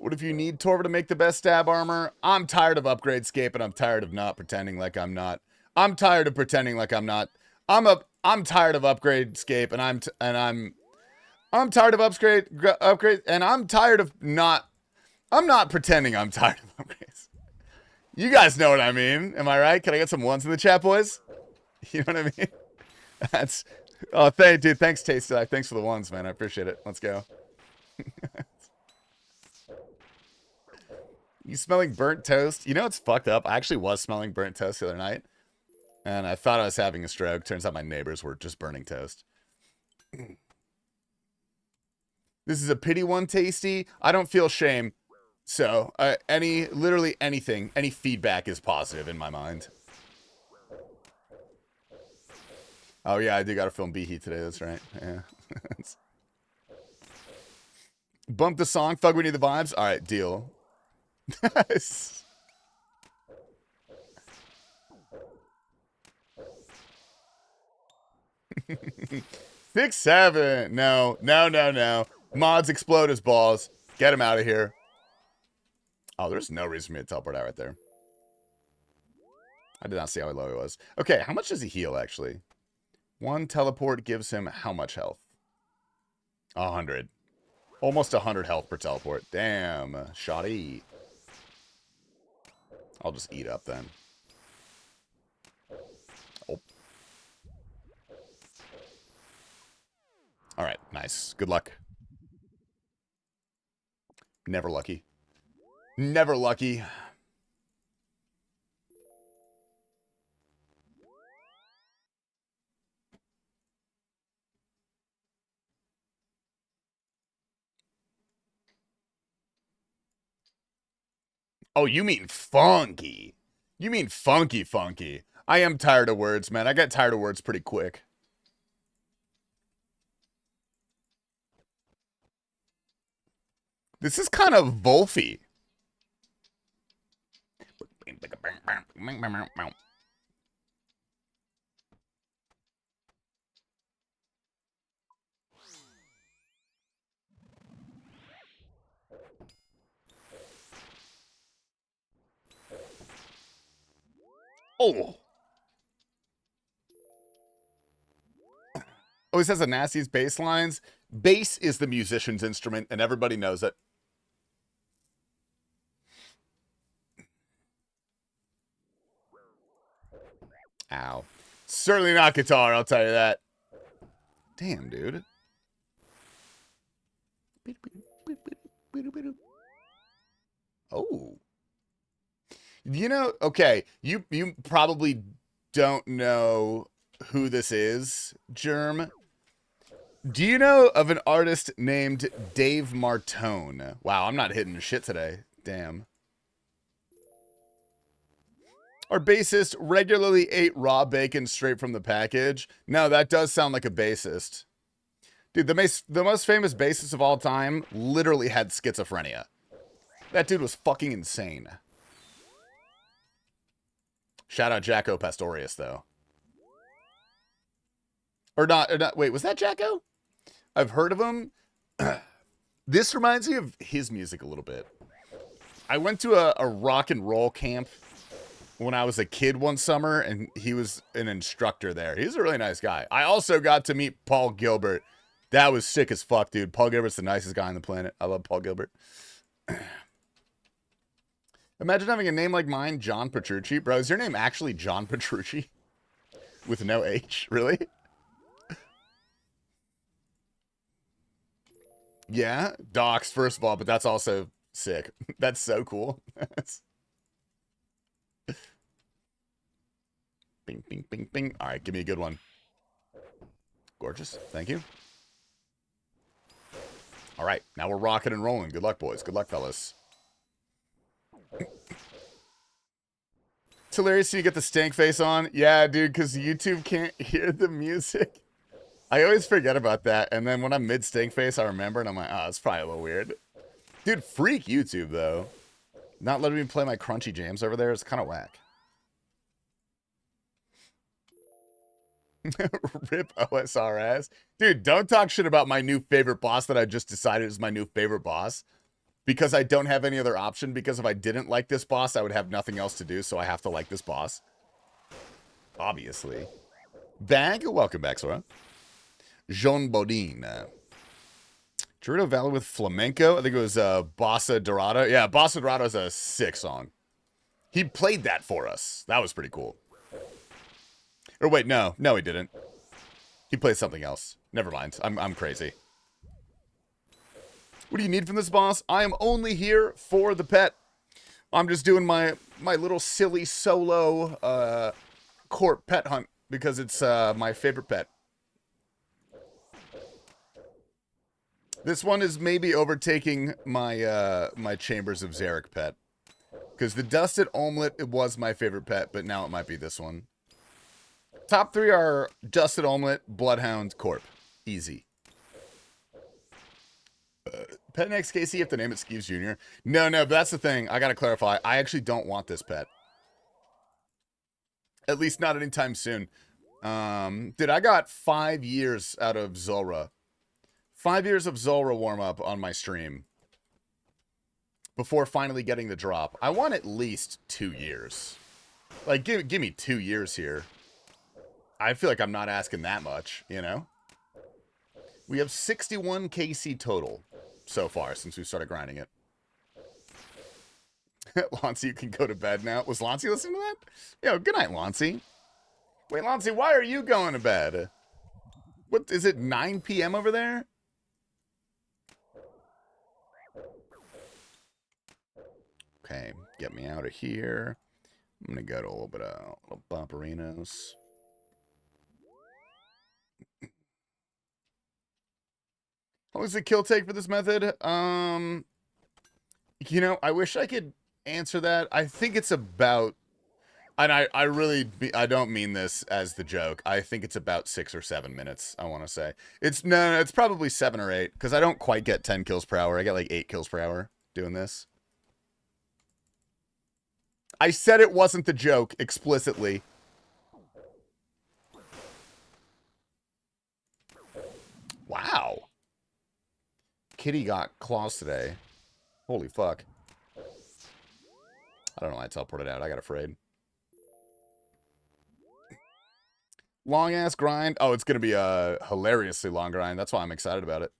What if you need Torva to make the best stab armor? I'm tired of Upgradescape and I'm tired of not pretending like I'm not. I'm tired of pretending like I'm not. I'm tired of Upgradescape and I'm tired of upgrade and I'm tired of not. I'm not pretending I'm tired of upgrades. You guys know what I mean. Am I right? Can I get some ones in the chat, boys? You know what I mean? That's oh dude, thanks TastyLife. Thanks for the ones, man. I appreciate it. Let's go. You smelling burnt toast? You know it's fucked up. I actually was smelling burnt toast the other night. And I thought I was having a stroke. Turns out my neighbors were just burning toast. This is a pity one, Tasty. I don't feel shame. So, literally anything, any feedback is positive in my mind. Oh yeah, I do gotta film Beehee today, that's right. Yeah. Bump the song, Thug We Need the Vibes. Alright, deal. Nice. 6-7. No. Mods explode his balls. Get him out of here. Oh, there's no reason for me to teleport out right there. I did not see how low he was. Okay, how much does he heal, actually? 1 teleport gives him how much health? 100. Almost 100 health per teleport. Damn. Shoddy. I'll just eat up then. Oh. Alright, nice. Good luck. Never lucky. Never lucky. Oh, you mean funky. You mean funky. I am tired of words, man. I got tired of words pretty quick. This is kind of Wolfy. Oh. Always has the nastiest bass lines. Bass is the musician's instrument, and everybody knows it. Ow. Certainly not guitar, I'll tell you that. Damn, dude. Oh. You know, okay, you probably don't know who this is, Germ. Do you know of an artist named Dave Martone? Wow, I'm not hitting shit today. Damn. Our bassist regularly ate raw bacon straight from the package. No, that does sound like a bassist. Dude, the most famous bassist of all time literally had schizophrenia. That dude was fucking insane. Shout out Jacko Pastorius, though. Or not, wait, was that Jacko? I've heard of him. This reminds me of his music a little bit. I went to a rock and roll camp when I was a kid one summer, and he was an instructor there. He's a really nice guy. I also got to meet Paul Gilbert. That was sick as fuck, dude. Paul Gilbert's the nicest guy on the planet. I love Paul Gilbert. Imagine having a name like mine, John Petrucci. Bro, is your name actually John Petrucci? With no H? Really? Yeah, docs, first of all, but that's also sick. That's so cool. Bing, bing, bing, bing. All right, give me a good one. Gorgeous. Thank you. All right, now we're rocking and rolling. Good luck, boys. Good luck, fellas. It's hilarious you get the stank face on. Yeah, dude, because YouTube can't hear the music. I always forget about that, and then when I'm mid-stink face, I remember, and I'm like, oh, it's probably a little weird. Dude, freak YouTube, though. Not letting me play my crunchy jams over there is kind of whack. Rip OSRS. Dude, don't talk shit about my new favorite boss that I just decided is my new favorite boss. Because I don't have any other option, because if I didn't like this boss, I would have nothing else to do, so I have to like this boss. Obviously. Bag, welcome back, Sora. Jean Bodin. Gerudo Valley with Flamenco. I think it was Bossa Dorado. Yeah, Bossa Dorado is a sick song. He played that for us. That was pretty cool. Or wait, no. No, he didn't. He played something else. Never mind. I'm crazy. What do you need from this boss? I am only here for the pet. I'm just doing my little silly solo corp pet hunt because it's my favorite pet. This one is maybe overtaking my my Chambers of Zarek pet. Because the Dusted Omelet, it was my favorite pet, but now it might be this one. Top 3 are Dusted Omelet, Bloodhound, Corp. Easy. Pet next Casey, if the name is Skeeves Jr. No, but that's the thing. I gotta clarify. I actually don't want this pet. At least not anytime soon. Dude, I got 5 years out of Zulrah. 5 years of Zulrah warm-up on my stream. Before finally getting the drop. I want at least 2 years. Like, give me 2 years here. I feel like I'm not asking that much, you know? We have 61 KC total so far since we started grinding it. Launcey, you can go to bed now. Was Launcey listening to that? Yo, good night, Launcey. Wait, Launcey, why are you going to bed? What, is it 9 p.m. over there? Okay, get me out of here. I'm going to go to a little bit of little bumperinos. What was the kill take for this method? You know, I wish I could answer that. I think it's about, and I really, I don't mean this as the joke. I think it's about 6 or 7 minutes, I want to say. It's, no, it's probably 7 or 8, because I don't quite get 10 kills per hour. I get like 8 kills per hour doing this. I said it wasn't the joke explicitly. Wow. Kitty got claws today. Holy fuck. I don't know why I teleported out. I got afraid. Long ass grind. Oh, it's going to be a hilariously long grind. That's why I'm excited about it.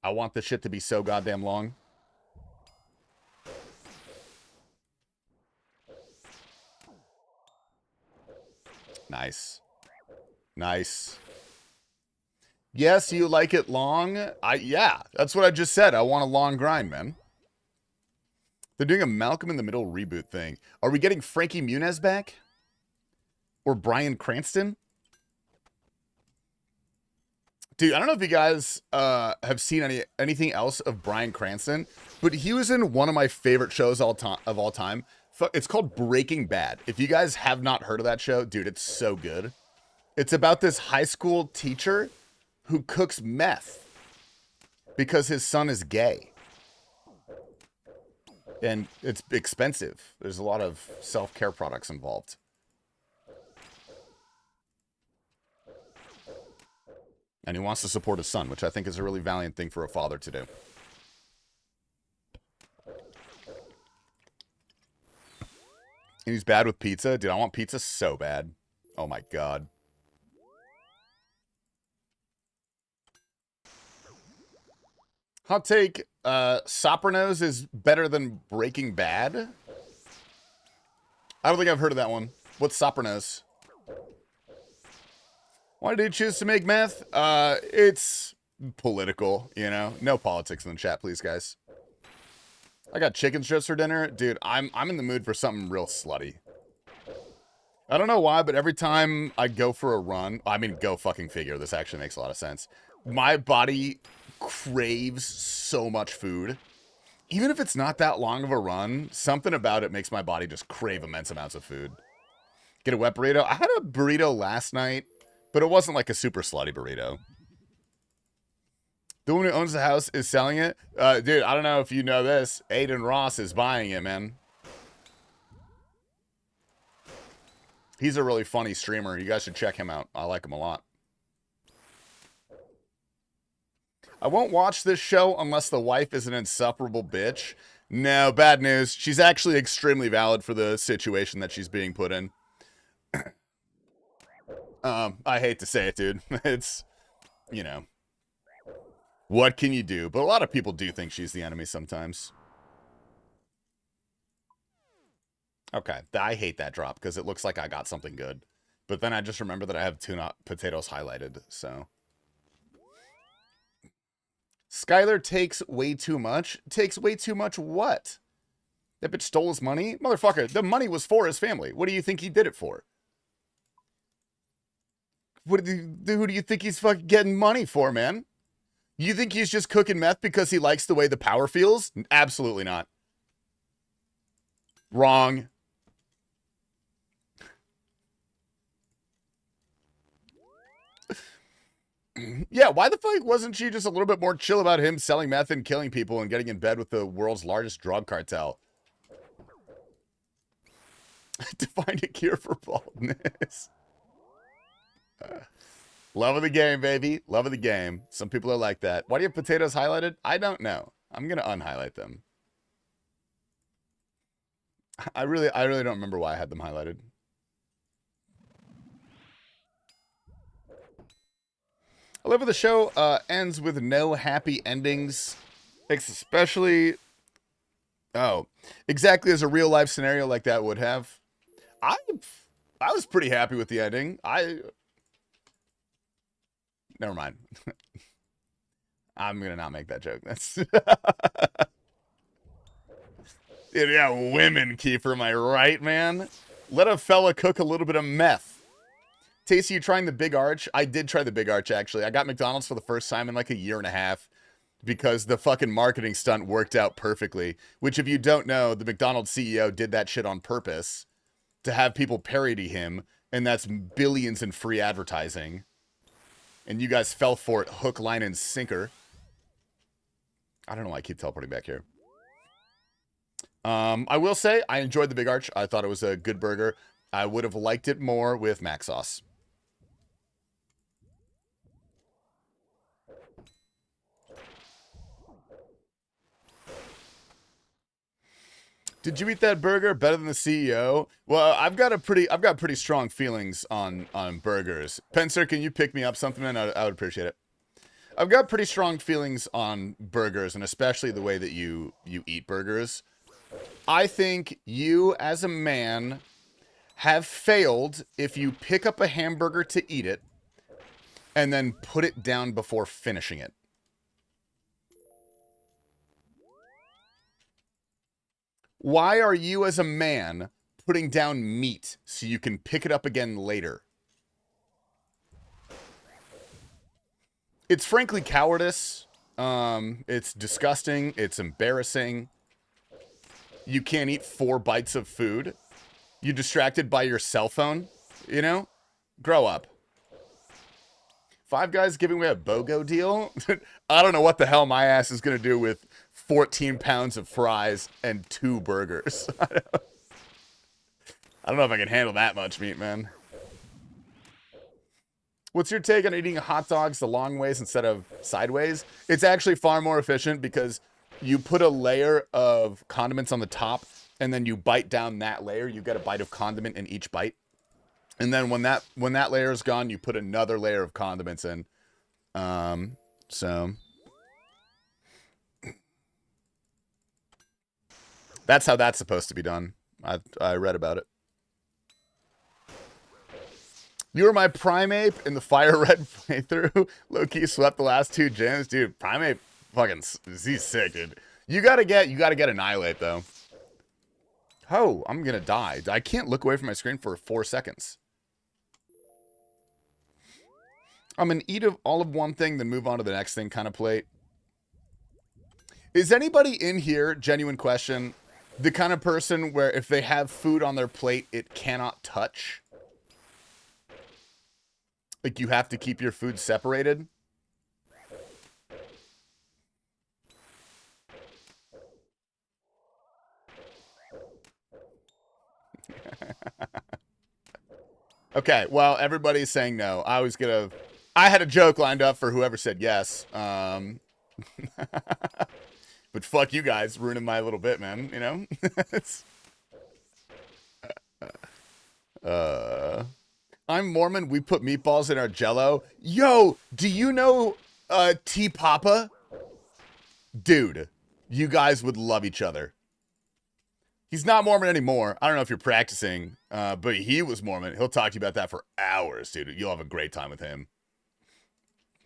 I want this shit to be so goddamn long. Nice. Nice. Yes, you like it long? Yeah, that's what I just said. I want a long grind, man. They're doing a Malcolm in the Middle reboot thing. Are we getting Frankie Muniz back? Or Bryan Cranston? Dude, I don't know if you guys have seen anything else of Bryan Cranston, but he was in one of my favorite shows of all time. It's called Breaking Bad. If you guys have not heard of that show, dude, it's so good. It's about this high school teacher who cooks meth because his son is gay. And it's expensive. There's a lot of self-care products involved. And he wants to support his son, which I think is a really valiant thing for a father to do. And he's bad with pizza. Dude, I want pizza so bad. Oh my god. Hot take, Sopranos is better than Breaking Bad? I don't think I've heard of that one. What's Sopranos? Why did you choose to make meth? It's political, you know? No politics in the chat, please, guys. I got chicken strips for dinner. Dude, I'm in the mood for something real slutty. I don't know why, but every time I go for a run, I mean, go fucking figure. This actually makes a lot of sense. My body craves so much food. Even if it's not that long of a run, something about it makes my body just crave immense amounts of food. Get a wet burrito. I had a burrito last night, but it wasn't like a super slutty burrito. The one who owns the house is selling it. Dude, I don't know if you know this. Aiden Ross is buying it, man. He's a really funny streamer. You guys should check him out. I like him a lot. I won't watch this show unless the wife is an insufferable bitch. No, bad news. She's actually extremely valid for the situation that she's being put in. I hate to say it, dude. It's, you know, what can you do? But a lot of people do think she's the enemy sometimes. Okay, I hate that drop because it looks like I got something good. But then I just remember that I have tuna potatoes highlighted, so. Skylar takes way too much. Takes way too much what? That bitch stole his money? Motherfucker, the money was for his family. What do you think he did it for? Who do you think he's fucking getting money for, man? You think he's just cooking meth because he likes the way the power feels? Absolutely not. Wrong. Yeah, why the fuck wasn't she just a little bit more chill about him selling meth and killing people and getting in bed with the world's largest drug cartel? To find a cure for baldness. Love of the game, baby. Love of the game. Some people are like that. Why do you have potatoes highlighted? I don't know. I'm going to unhighlight them. I really don't remember why I had them highlighted. I love how the show ends with no happy endings, especially, exactly as a real life scenario like that would have. I was pretty happy with the ending. Never mind. I'm gonna not make that joke. That's yeah, women, Kiefer, am I right, man? Let a fella cook a little bit of meth. Tasty, you trying the Big Arch? I did try the Big Arch, actually. I got McDonald's for the first time in like a year and a half because the fucking marketing stunt worked out perfectly. Which, if you don't know, the McDonald's CEO did that shit on purpose to have people parody him, and that's billions in free advertising. And you guys fell for it hook, line, and sinker. I don't know why I keep teleporting back here. I will say, I enjoyed the Big Arch. I thought it was a good burger. I would have liked it more with mac sauce. Did you eat that burger better than the CEO? Well, I've got pretty strong feelings on burgers. Pencer, can you pick me up something, man? I would appreciate it. I've got pretty strong feelings on burgers, and especially the way that you eat burgers. I think you, as a man, have failed if you pick up a hamburger to eat it and then put it down before finishing it. Why are you, as a man, putting down meat so you can pick it up again later? It's frankly cowardice. It's disgusting. It's embarrassing. You can't eat 4 bites of food. You're distracted by your cell phone. You know? Grow up. Five Guys giving away a BOGO deal? I don't know what the hell my ass is going to do with 14 pounds of fries and 2 burgers. I don't know if I can handle that much meat, man. What's your take on eating hot dogs the long ways instead of sideways? It's actually far more efficient because you put a layer of condiments on the top and then you bite down that layer. You get a bite of condiment in each bite. And then when that layer is gone, you put another layer of condiments in. So that's how that's supposed to be done. I read about it. You were my Primeape in the Fire Red playthrough. Low-key swept the last 2 gyms. Dude, Primeape fucking, he's sick, dude. You gotta get Annihilate, though. Oh, I'm gonna die. I can't look away from my screen for 4 seconds. I'm an eat of all of one thing, then move on to the next thing kind of plate. Is anybody in here, genuine question, the kind of person where if they have food on their plate, it cannot touch? Like, you have to keep your food separated? Okay, well, everybody's saying no. I had a joke lined up for whoever said yes. But fuck you guys, ruining my little bit, man, you know? I'm Mormon. We put meatballs in our Jello. Yo, do you know T Papa? Dude, you guys would love each other. He's not Mormon anymore. I don't know if you're practicing, but he was Mormon. He'll talk to you about that for hours, dude. You'll have a great time with him.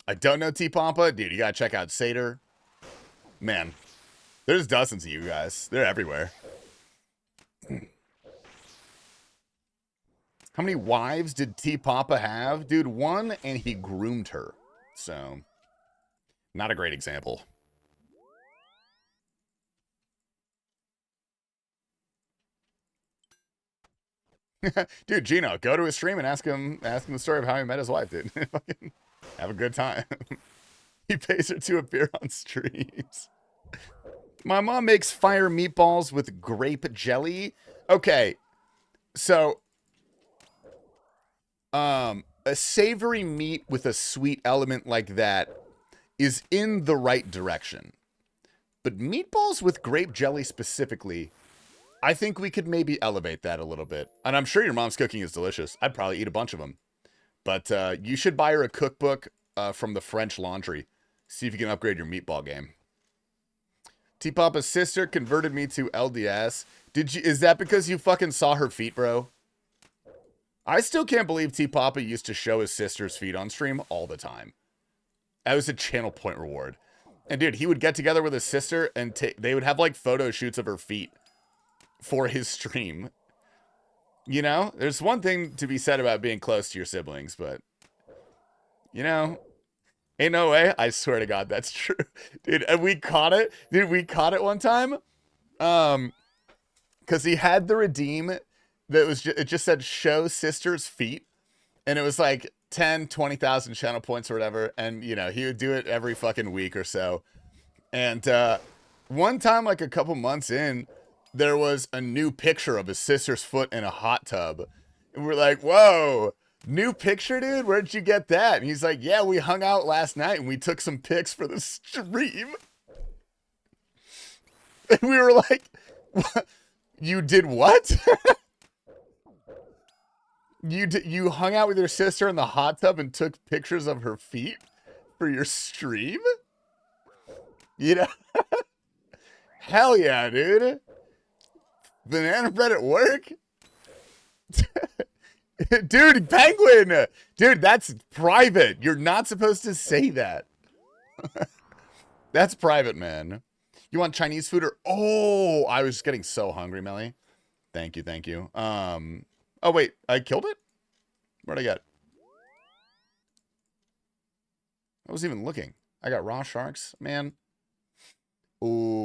I don't know T Papa. Dude, you gotta check out Seder. Man, there's dozens of you guys. They're everywhere. How many wives did T Papa have? Dude, 1, and he groomed her. So, not a great example. Dude, Gino, go to his stream and ask him the story of how he met his wife, dude. Have a good time. He pays her to appear on streams. My mom makes fire meatballs with grape jelly. Okay, so a savory meat with a sweet element like that is in the right direction. But meatballs with grape jelly specifically, I think we could maybe elevate that a little bit. And I'm sure your mom's cooking is delicious. I'd probably eat a bunch of them. But you should buy her a cookbook from the French Laundry. See if you can upgrade your meatball game. T-Papa's sister converted me to LDS. Is that because you fucking saw her feet, bro? I still can't believe T-Papa used to show his sister's feet on stream all the time. That was a channel point reward. And dude, he would get together with his sister and they would have like photo shoots of her feet for his stream. You know, there's one thing to be said about being close to your siblings, but you know, ain't no way. I swear to God, that's true. Dude, and we caught it. Dude, we caught it one time. Because he had the redeem that was it just said show sister's feet. And it was like 10, 20,000 channel points or whatever. And, you know, he would do it every fucking week or so. And one time, like a couple months in, there was a new picture of his sister's foot in a hot tub. And we're like, whoa, new picture, dude? Where'd you get that? And he's like, yeah, we hung out last night and we took some pics for the stream. And we were like, what? You did what? You hung out with your sister in the hot tub and took pictures of her feet for your stream? You know? Hell yeah, dude. Banana bread at work? Dude, Penguin! Dude, that's private. You're not supposed to say that. That's private, man. You want Chinese food or... Oh, I was getting so hungry, Melly. Thank you, thank you. Oh, wait. I killed it? Where'd I get I wasn't even looking. I got raw sharks, man. Ooh,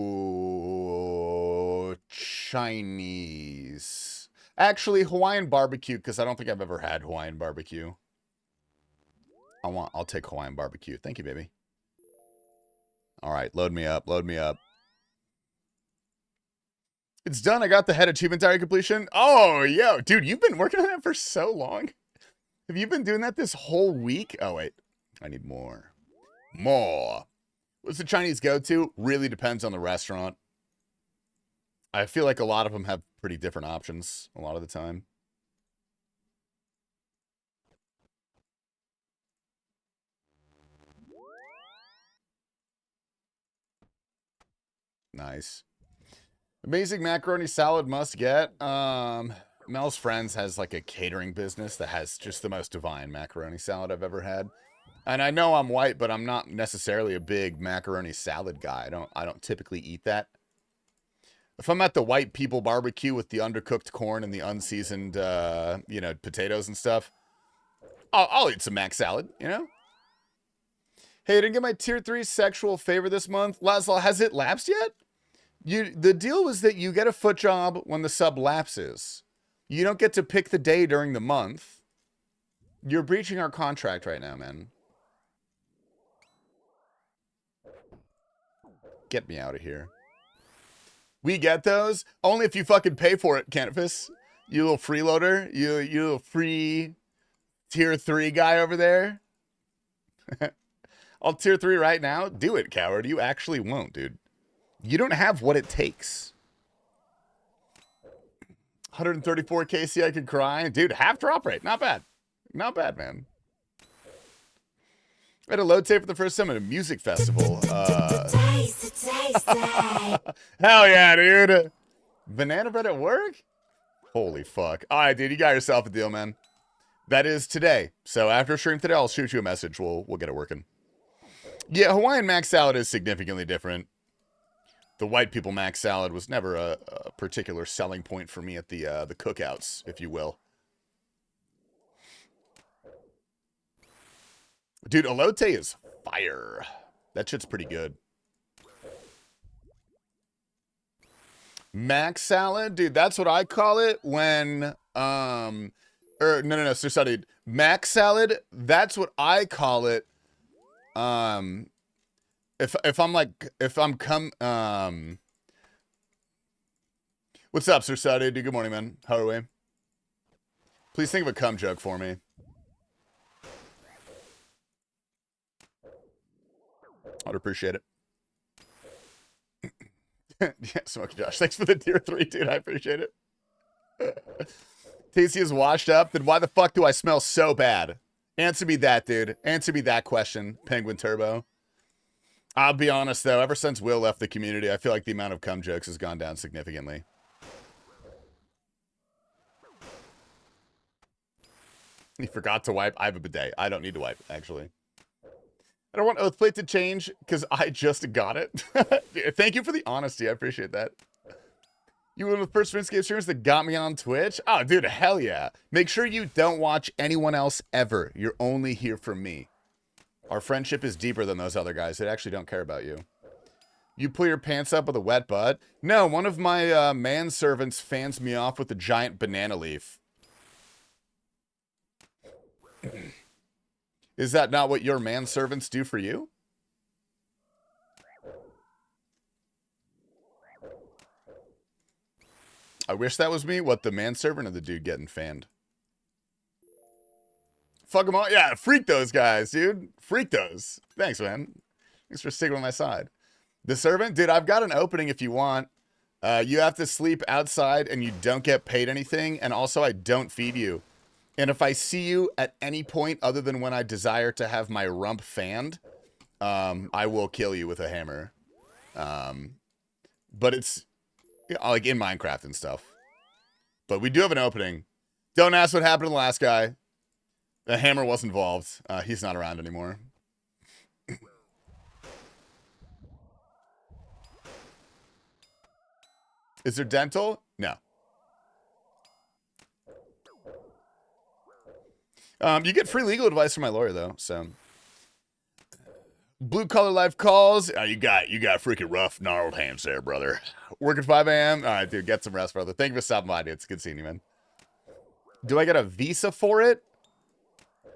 Chinese. Actually, Hawaiian barbecue, because I don't think I've ever had Hawaiian barbecue. I'll take Hawaiian barbecue. Thank you, baby. All right, load me up, load me up. It's done. I got the head achievement diary completion. Oh, yo, dude, you've been working on that for so long. Have you been doing that this whole week? Oh, wait. I need more. More. What's the Chinese go-to? Really depends on the restaurant. I feel like a lot of them have pretty different options a lot of the time. Nice. Amazing macaroni salad must get. Mel's Friends has like a catering business that has just the most divine macaroni salad I've ever had. And I know I'm white, but I'm not necessarily a big macaroni salad guy. I don't typically eat that. If I'm at the white people barbecue with the undercooked corn and the unseasoned, potatoes and stuff, I'll eat some mac salad, you know? Hey, I didn't get my tier 3 sexual favor this month. Laszlo, has it lapsed yet? The deal was that you get a foot job when the sub lapses. You don't get to pick the day during the month. You're breaching our contract right now, man. Get me out of here. We get those only if you fucking pay for it, Canvas. You little freeloader. You little free tier 3 guy over there. I'll tier 3 right now. Do it, coward. You actually won't, dude. You don't have what it takes. 134 KC, I could cry. Dude, half drop rate. Not bad. Not bad, man. I had a load tape for the first time at a music festival. Hell yeah, dude. Banana bread at work? Holy fuck. All right, dude, you got yourself a deal, man. That is today. So after stream today, I'll shoot you a message. We'll get it working. Yeah, Hawaiian mac salad is significantly different. The white people mac salad was never a particular selling point for me at the cookouts, if you will. Dude, elote is fire. That shit's pretty good. Mac salad, dude, that's what I call it when no, Sir Studied. Mac salad, that's what I call it. If I'm what's up, Sir Studied? Dude, good morning, man. How are we? Please think of a cum joke for me. I'd appreciate it. Yeah, Smokey Josh. Thanks for the tier 3, dude. I appreciate it. Tasty is washed up. Then why the fuck do I smell so bad? Answer me that, dude. Answer me that question, Penguin Turbo. I'll be honest, though. Ever since Will left the community, I feel like the amount of cum jokes has gone down significantly. He forgot to wipe. I have a bidet. I don't need to wipe, actually. I don't want Oathplate to change because I just got it. Thank you for the honesty. I appreciate that. You were one of the first RuneScape streamers that got me on Twitch? Oh, dude, hell yeah. Make sure you don't watch anyone else ever. You're only here for me. Our friendship is deeper than those other guys. They actually don't care about you. You pull your pants up with a wet butt? No, one of my manservants fans me off with a giant banana leaf. Is that not what your manservants do for you? I wish that was me. What, the manservant or the dude getting fanned? Fuck them all. Yeah, freak those guys, dude. Freak those. Thanks, man. Thanks for sticking on my side. The servant? Dude, I've got an opening if you want. You have to sleep outside and you don't get paid anything. And also, I don't feed you. And if I see you at any point other than when I desire to have my rump fanned, I will kill you with a hammer. But it's like in Minecraft and stuff. But we do have an opening. Don't ask what happened to the last guy. The hammer was involved. He's not around anymore. Is there dental? No. You get free legal advice from my lawyer, though, so. Blue collar life calls. Oh, you got freaking rough, gnarled hands there, brother. Working 5 a.m. All right, dude, get some rest, brother. Thank you for stopping by, dude. It's good seeing you, man. Do I get a Visa for it?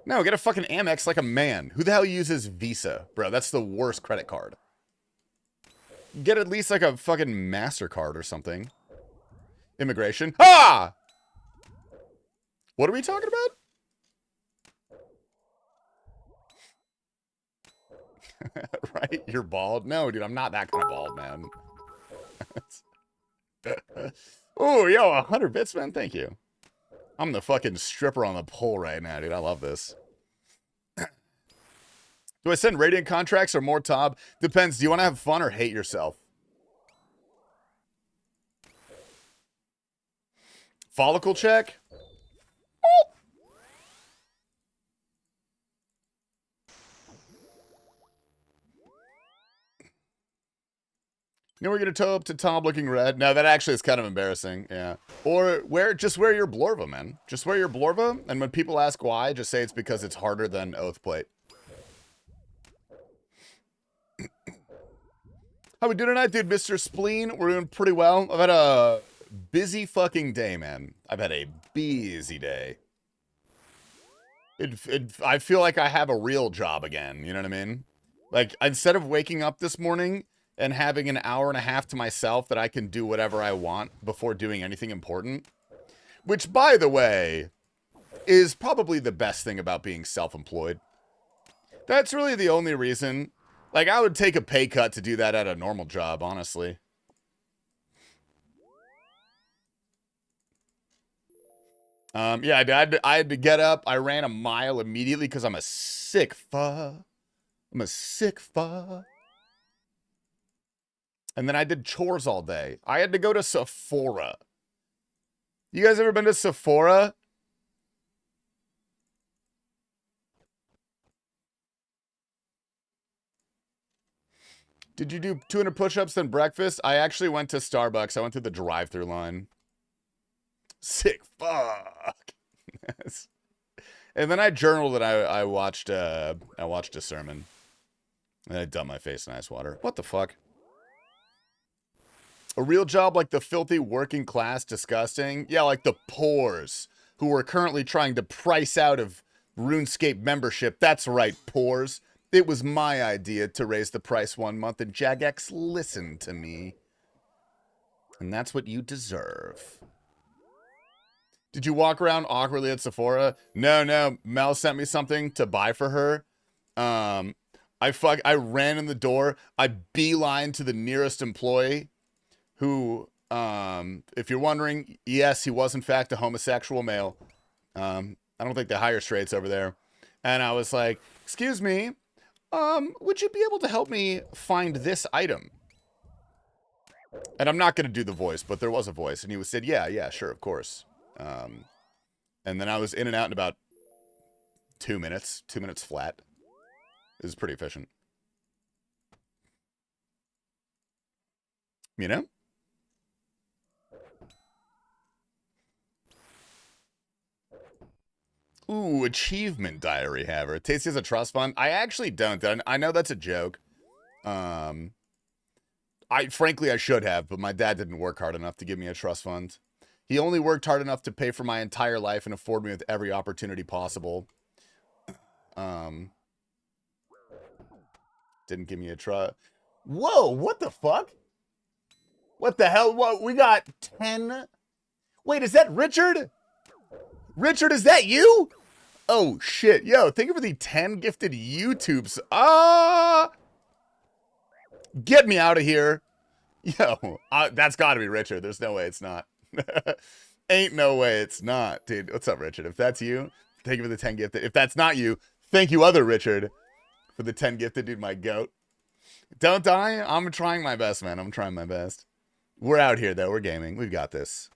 No, get a fucking Amex like a man. Who the hell uses Visa? Bro, that's the worst credit card. Get at least like a fucking MasterCard or something. Immigration. Ah! What are we talking about? Right? You're bald? No, dude, I'm not that kind of bald, man. Oh, yo, 100 bits, man. Thank you. I'm the fucking stripper on the pole right now, dude. I love this. Do I send Radiant contracts or more Tob? Depends. Do you want to have fun or hate yourself? Follicle check? You know we're gonna toe up to Tom looking red? No, that actually is kind of embarrassing. Yeah. Or just wear your Blorva, man. Just wear your Blorva, and when people ask why, just say it's because it's harder than Oathplate. How we doing tonight, dude? Mr. Spleen, we're doing pretty well. I've had a busy fucking day, man. I've had a busy day. I feel like I have a real job again. You know what I mean? Like, instead of waking up this morning and having an hour and a half to myself that I can do whatever I want before doing anything important, which, by the way, is probably the best thing about being self-employed. That's really the only reason. Like, I would take a pay cut to do that at a normal job, honestly. Yeah, I had to get up. I ran a mile immediately because I'm a sick fuck. I'm a sick fuck. And then I did chores all day. I had to go to Sephora. You guys ever been to Sephora? Did you do 200 push-ups then breakfast? I actually went to Starbucks. I went through the drive-thru line. Sick fuck. And then I journaled and I watched a sermon. And I dumped my face in ice water. What the fuck? A real job like the filthy working class disgusting? Yeah, like the poors who are currently trying to price out of RuneScape membership. That's right, poors. It was my idea to raise the price 1 month, and Jagex listened to me. And that's what you deserve. Did you walk around awkwardly at Sephora? No. Mel sent me something to buy for her. I ran in the door. I beeline to the nearest employee who, if you're wondering, yes, he was in fact a homosexual male. I don't think they hire straights over there. And I was like, excuse me, would you be able to help me find this item? And I'm not going to do the voice, but there was a voice. And he said, yeah, sure, of course. And then I was in and out in about 2 minutes flat. It was pretty efficient. You know? Ooh, achievement diary haver. Tasty has a trust fund. I actually don't. I know that's a joke. Frankly, I should have, but my dad didn't work hard enough to give me a trust fund. He only worked hard enough to pay for my entire life and afford me with every opportunity possible. Didn't give me a trust. Whoa, what the fuck? What the hell? What? We got 10. Wait, is that Richard? Richard, is that you? Oh, shit. Yo, thank you for the 10 gifted YouTubes. Get me out of here. Yo, that's got to be Richard. There's no way it's not. Ain't no way it's not. Dude, what's up, Richard? If that's you, thank you for the 10 gifted. If that's not you, thank you, other Richard, for the 10 gifted, dude, my goat. Don't die. I'm trying my best, man. I'm trying my best. We're out here, though. We're gaming. We've got this.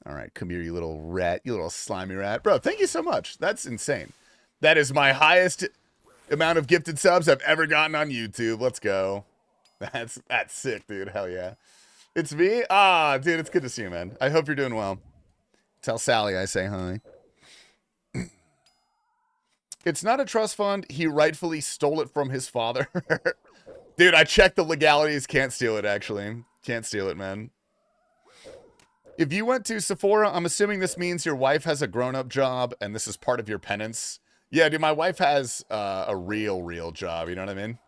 All right, come here, you little rat. You little slimy rat. Bro, thank you so much. That's insane. That is my highest amount of gifted subs I've ever gotten on YouTube. Let's go. That's sick, dude. Hell yeah. It's me? Dude, it's good to see you, man. I hope you're doing well. Tell Sally I say hi. It's not a trust fund. He rightfully stole it from his father. Dude, I checked the legalities. Can't steal it, actually. Can't steal it, man. If you went to Sephora, I'm assuming this means your wife has a grown-up job and this is part of your penance. Yeah, dude, my wife has a real job. You know what I mean?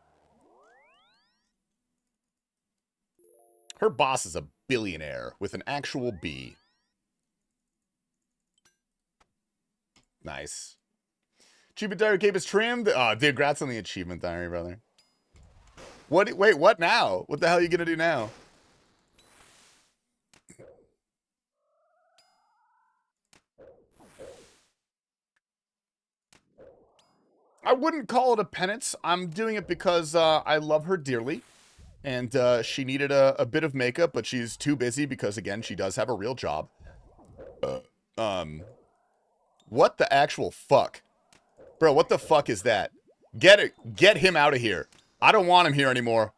Her boss is a billionaire with an actual B. Nice. Achievement diary cape is trimmed. Oh, dude, congrats on the achievement diary, brother. What? Wait, what now? What the hell are you gonna do now? I wouldn't call it a penance. I'm doing it because I love her dearly. And she needed a bit of makeup, but she's too busy because, again, she does have a real job. What the actual fuck? Bro, what the fuck is that? Get him out of here. I don't want him here anymore.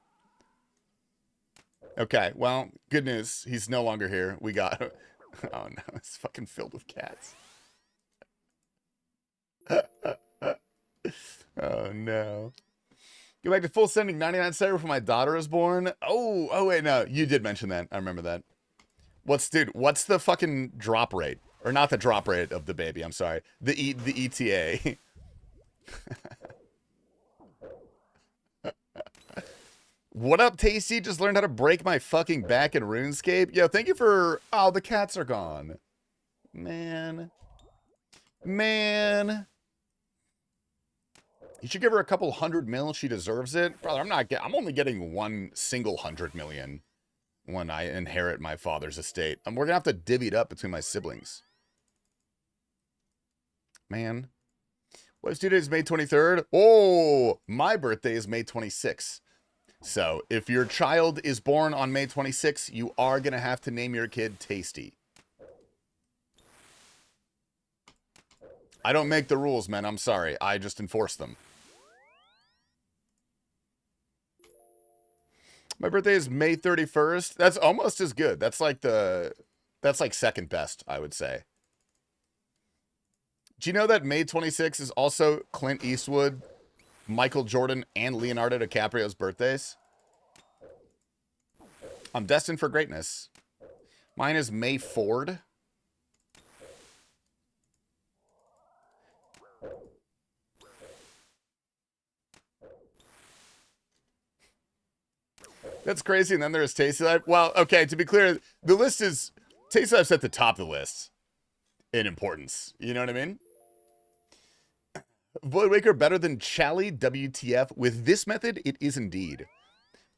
Okay, well, good news. He's no longer here. We got... Oh, no. It's fucking filled with cats. Oh, no. Go back to full sending 99 cyber when my daughter was born. Oh, wait, no. You did mention that. I remember that. What's the fucking drop rate? Or not the drop rate of the baby, I'm sorry. The ETA. What up, Tasty? Just learned how to break my fucking back in RuneScape. Yo, thank you for... Oh, the cats are gone. Man. You should give her a couple 100 mil. She deserves it. Brother, I'm only getting one single 100 million when I inherit my father's estate. And we're gonna have to divvy it up between my siblings. Man. Wife's due date is May 23rd. Oh, my birthday is May 26th. So, if your child is born on May 26th, you are going to have to name your kid Tasty. I don't make the rules, man. I'm sorry. I just enforce them. My birthday is May 31st. That's almost as good. That's like second best, I would say. Do you know that May 26th is also Clint Eastwood, Michael Jordan, and Leonardo DiCaprio's birthdays? I'm destined for greatness. Mine is May Ford. That's crazy. And then there's TastyLife. Well, okay, to be clear, the list is... TastyLife's at the top of the list in importance. You know what I mean? Voidwaker better than Chally WTF? With this method, it is indeed.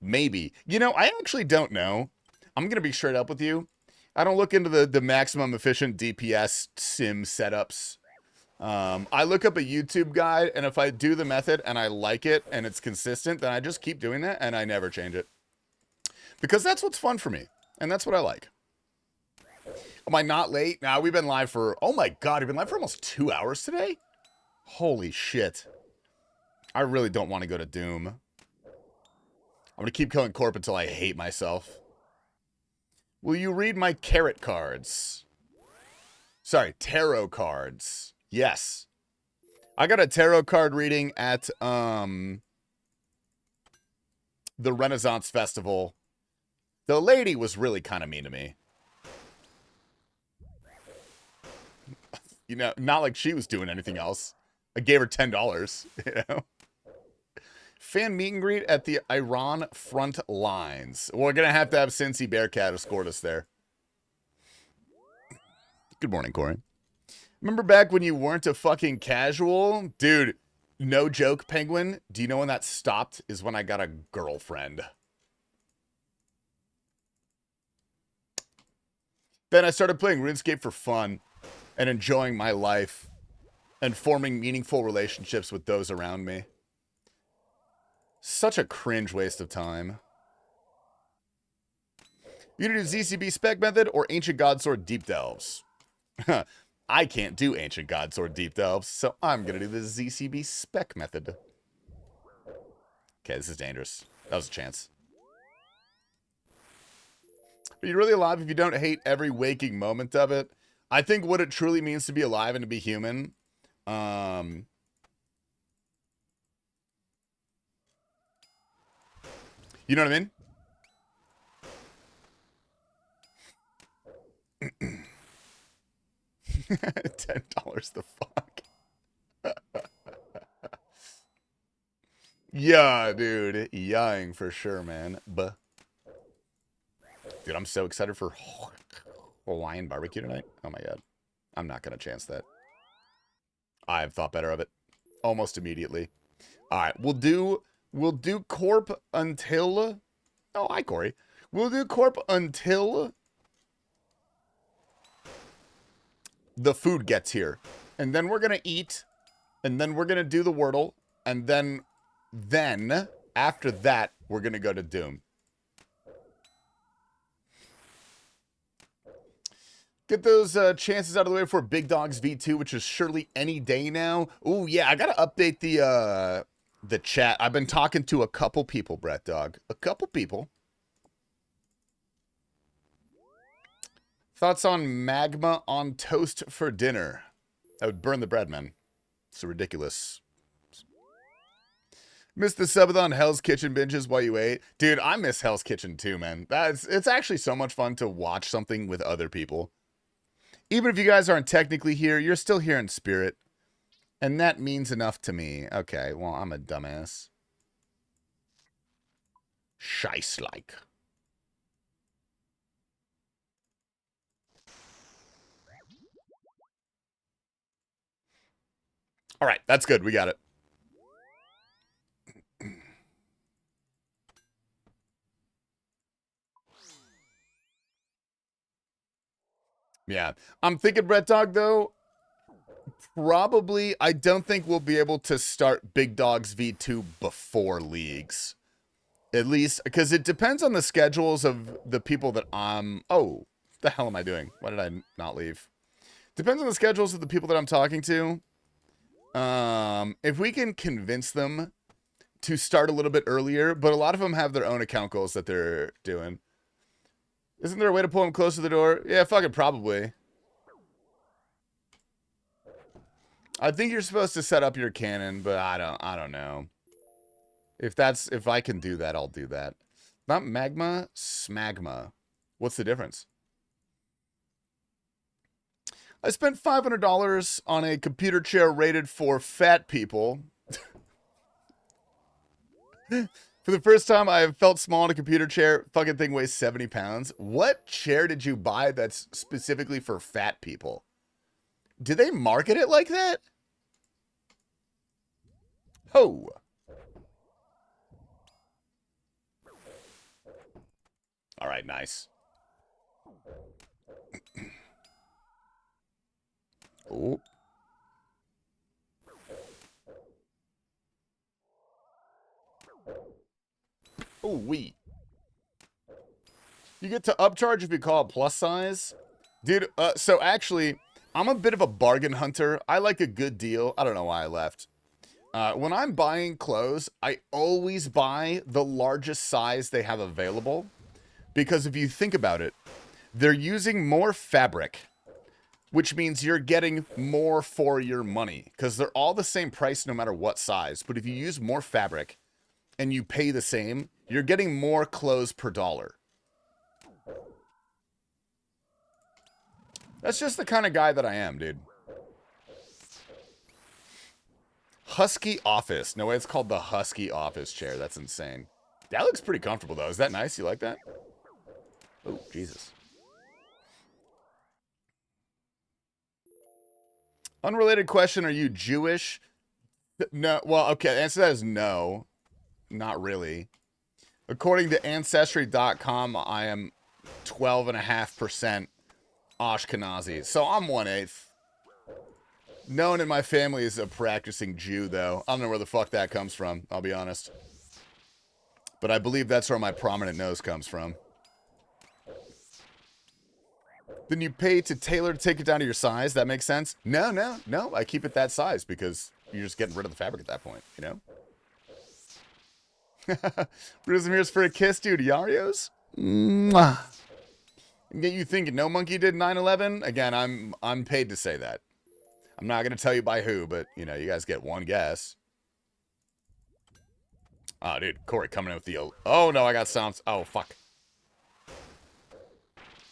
Maybe. You know, I actually don't know. I'm going to be straight up with you. I don't look into the maximum efficient DPS sim setups. I look up a YouTube guide, and if I do the method and I like it and it's consistent, then I just keep doing that and I never change it. Because that's what's fun for me. And that's what I like. Am I not late? Nah, we've been live for... Oh my god, we've been live for almost 2 hours today? Holy shit. I really don't want to go to Doom. I'm going to keep killing Corp until I hate myself. Will you read my carrot cards? Sorry, tarot cards. Yes. I got a tarot card reading at the Renaissance Festival. The lady was really kind of mean to me. You know, not like she was doing anything else. I gave her $10, you know? Fan meet and greet at the Iran front lines. We're going to have Cincy Bearcat escort us there. Good morning, Corey. Remember back when you weren't a fucking casual? Dude, no joke, Penguin. Do you know when that stopped? Is when I got a girlfriend. Then I started playing RuneScape for fun and enjoying my life and forming meaningful relationships with those around me. Such a cringe waste of time. You gonna do ZCB spec method or Ancient Godsword Deep Delves? I can't do Ancient Godsword Deep Delves, so I'm gonna do the ZCB spec method. Okay, this is dangerous. That was a chance. Are you really alive if you don't hate every waking moment of it? I think what it truly means to be alive and to be human, You know what I mean? $10 the fuck. Yeah, dude. Ying for sure, man. Buh. Dude, I'm so excited for Hawaiian barbecue tonight. Oh my god. I'm not gonna chance that. I've thought better of it. Almost immediately. Alright, we'll do Corp until... Oh, hi, Corey. We'll do Corp until the food gets here. And then we're gonna eat. And then we're gonna do the Wordle. And then, after that, we're gonna go to Doom. Get those chances out of the way for Big Dogs V2, which is surely any day now. Ooh, yeah, I gotta update the chat. I've been talking to a couple people, Brett Dog. A couple people. Thoughts on magma on toast for dinner? I would burn the bread, man. It's ridiculous. Miss the subathon Hell's Kitchen binges while you ate? Dude, I miss Hell's Kitchen too, man. It's actually so much fun to watch something with other people. Even if you guys aren't technically here, you're still here in spirit. And that means enough to me. Okay, well, I'm a dumbass. Scheisse-like. All right, that's good. We got it. Yeah. I'm thinking, Brett Dog, though, probably, I don't think we'll be able to start Big Dogs V2 before leagues. At least, because it depends on the schedules of the people that I'm... Oh, the hell am I doing? Why did I not leave? Depends on the schedules of the people that I'm talking to. If we can convince them to start a little bit earlier, but a lot of them have their own account goals that they're doing. Isn't there a way to pull them close to the door? Yeah, fucking probably. I think you're supposed to set up your cannon, but I don't know. If I can do that, I'll do that. Not magma, smagma. What's the difference? I spent $500 on a computer chair rated for fat people. For the first time, I have felt small in a computer chair. Fucking thing weighs 70 pounds. What chair did you buy that's specifically for fat people? Do they market it like that? Ho! All right, nice. Oh. Oh, wee. You get to upcharge if you call it plus size? Dude, so actually, I'm a bit of a bargain hunter. I like a good deal. I don't know why I left. When I'm buying clothes, I always buy the largest size they have available. Because if you think about it, they're using more fabric, which means you're getting more for your money. Because they're all the same price no matter what size. But if you use more fabric and you pay the same, you're getting more clothes per dollar. That's just the kind of guy that I am, dude. Husky office. No way, it's called the Husky office chair. That's insane. That looks pretty comfortable, though. Is that nice? You like that? Oh, Jesus. Unrelated question. Are you Jewish? No. Well, okay. The answer to that is no. Not really. According to Ancestry.com, I am 12.5% Ashkenazi. So I'm 1/8. No one in my family is a practicing Jew, though. I don't know where the fuck that comes from, I'll be honest. But I believe that's where my prominent nose comes from. Then you pay to tailor to take it down to your size? That makes sense? No. I keep it that size because you're just getting rid of the fabric at that point, you know? Prism here's for a kiss, dude. Yarios? Mwah. Get you thinking Gnomonkey did 9/11? Again, I'm paid to say that. I'm not going to tell you by who, but, you know, you guys get one guess. Oh, dude. Corey coming in with the... Oh, no, I got stomped. Oh, fuck.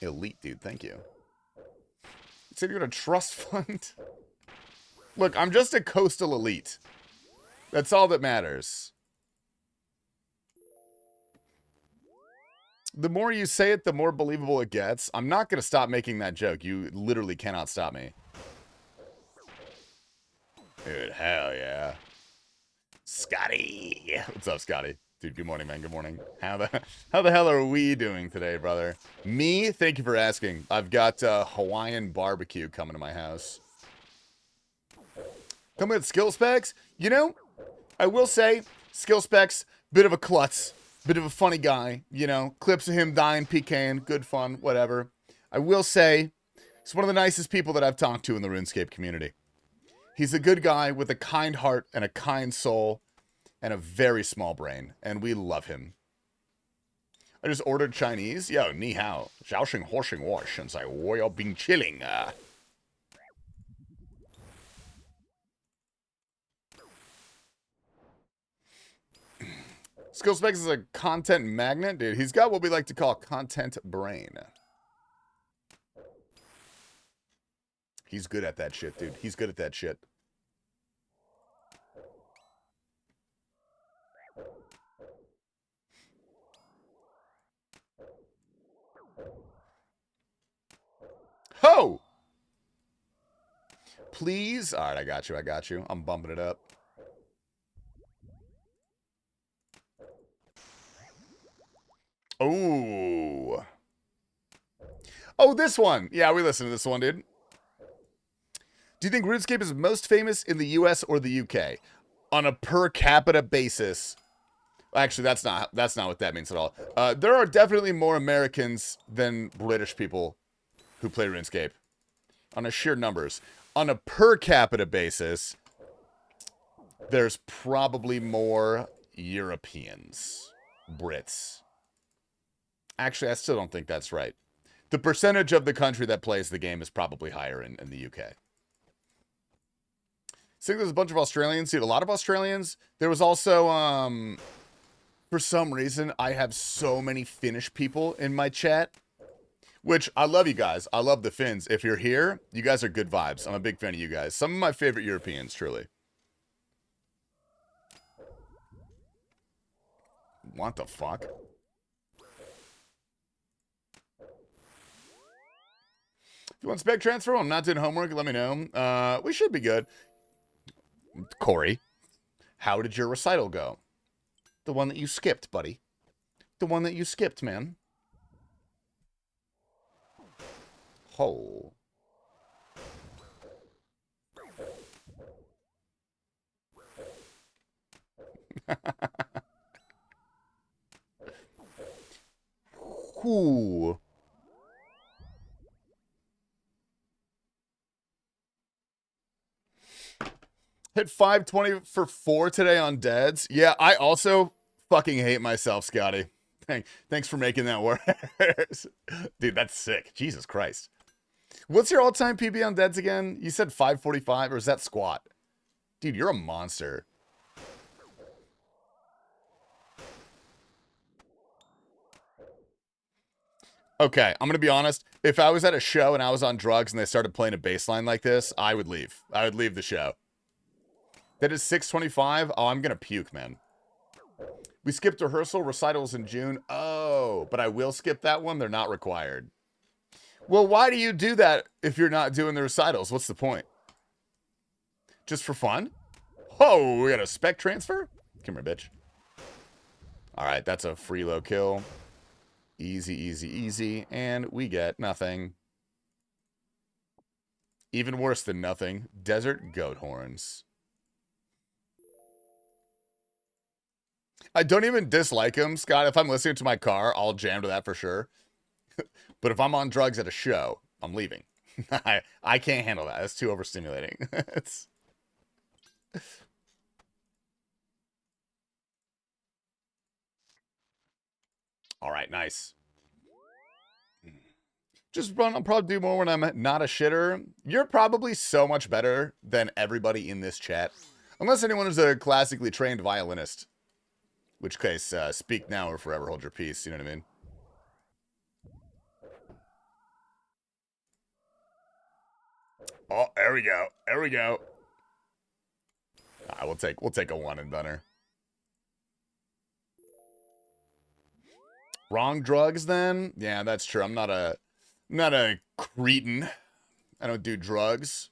Elite, dude. Thank you. You said you're in a trust fund? Look, I'm just a coastal elite. That's all that matters. The more you say it, the more believable it gets. I'm not going to stop making that joke. You literally cannot stop me. Dude, hell yeah. Scotty. What's up, Scotty? Dude, good morning, man. Good morning. How the hell are we doing today, brother? Me? Thank you for asking. I've got Hawaiian barbecue coming to my house. Coming with skill specs? You know, I will say, skill specs, bit of a klutz. Bit of a funny guy, you know. Clips of him dying, PKing, good fun, whatever. I will say, he's one of the nicest people that I've talked to in the RuneScape community. He's a good guy with a kind heart and a kind soul and a very small brain, and we love him. I just ordered Chinese. Yo, ni hao. Xiaoxing horsing wash. And say, woyo bing chilling. Skill Specs is a content magnet, dude. He's got what we like to call content brain. He's good at that shit, dude. He's good at that shit. Ho! Please? All right, I got you. I got you. I'm bumping it up. Oh. Oh, this one. Yeah, we listened to this one, dude. Do you think RuneScape is most famous in the US or the UK? On a per capita basis. Actually, that's not what that means at all. There are definitely more Americans than British people who play RuneScape. On a sheer numbers. On a per capita basis, there's probably more Europeans. Brits. Actually, I still don't think that's right. The percentage of the country that plays the game is probably higher in the UK. I think there's a bunch of Australians. Dude, a lot of Australians. There was also, for some reason, I have so many Finnish people in my chat. Which, I love you guys. I love the Finns. If you're here, you guys are good vibes. I'm a big fan of you guys. Some of my favorite Europeans, truly. What the fuck? If you want spec transfer, I'm not doing homework, let me know. We should be good. Corey, how did your recital go? The one that you skipped, buddy. The one that you skipped, man. Oh. Ooh. Hit 520 for 4 today on deads. Yeah, I also fucking hate myself, Scotty. Thanks for making that worse. Dude, that's sick. Jesus Christ. What's your all-time PB on deads again? You said 545, or is that squat? Dude, you're a monster. Okay, I'm going to be honest. If I was at a show and I was on drugs and they started playing a baseline like this, I would leave. I would leave the show. That is 625. Oh, I'm going to puke, man. We skipped rehearsal. Recitals in June. Oh, but I will skip that one. They're not required. Well, why do you do that if you're not doing the recitals? What's the point? Just for fun? Oh, we got a spec transfer? Come here, bitch. All right, that's a free low kill. Easy, easy, easy. And we get nothing. Even worse than nothing. Desert goat horns. I don't even dislike him, Scott. If I'm listening to my car, I'll jam to that for sure. But if I'm on drugs at a show, I'm leaving. I can't handle that. It's too overstimulating. It's... All right, nice. Just run. I'll probably do more when I'm not a shitter. You're probably so much better than everybody in this chat. Unless anyone is a classically trained violinist. Which case, speak now or forever hold your peace. You know what I mean? Oh, there we go. There we go. We'll take a one and doneer. Wrong drugs then? Yeah, that's true. I'm not a cretin. I don't do drugs.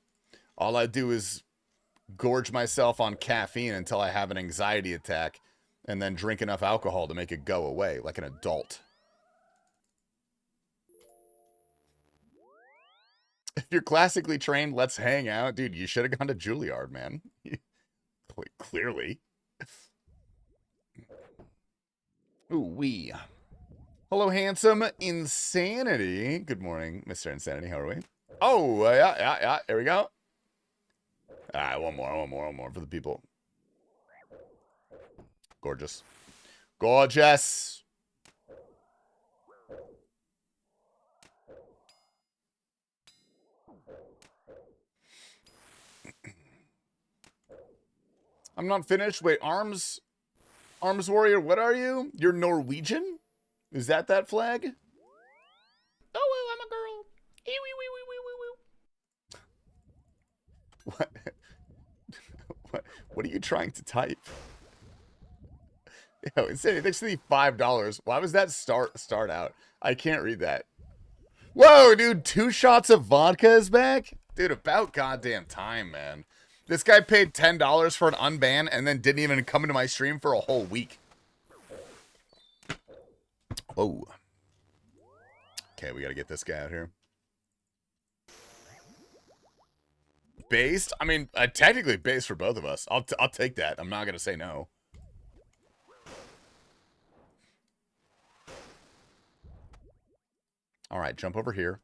All I do is gorge myself on caffeine until I have an anxiety attack and then drink enough alcohol to make it go away like an adult. If you're classically trained, let's hang out. Dude, you should have gone to Juilliard, man. Clearly. Ooh, wee. Hello, handsome Insanity. Good morning, Mr. Insanity. How are we? Oh, yeah. There we go. One more for the people. Gorgeous. Gorgeous. I'm not finished. Wait, Arms Warrior, what are you? You're Norwegian? Is that flag? Oh, I'm a girl. What are you trying to type? Yo, Insanity, thanks for the $5. Why was that start out? I can't read that. Whoa, dude, 2 shots of vodka is back? Dude, about goddamn time, man. This guy paid $10 for an unban and then didn't even come into my stream for a whole week. Whoa. Okay, we gotta get this guy out here. Based? I mean, technically based for both of us. I'll take that. I'm not gonna say no. All right, jump over here.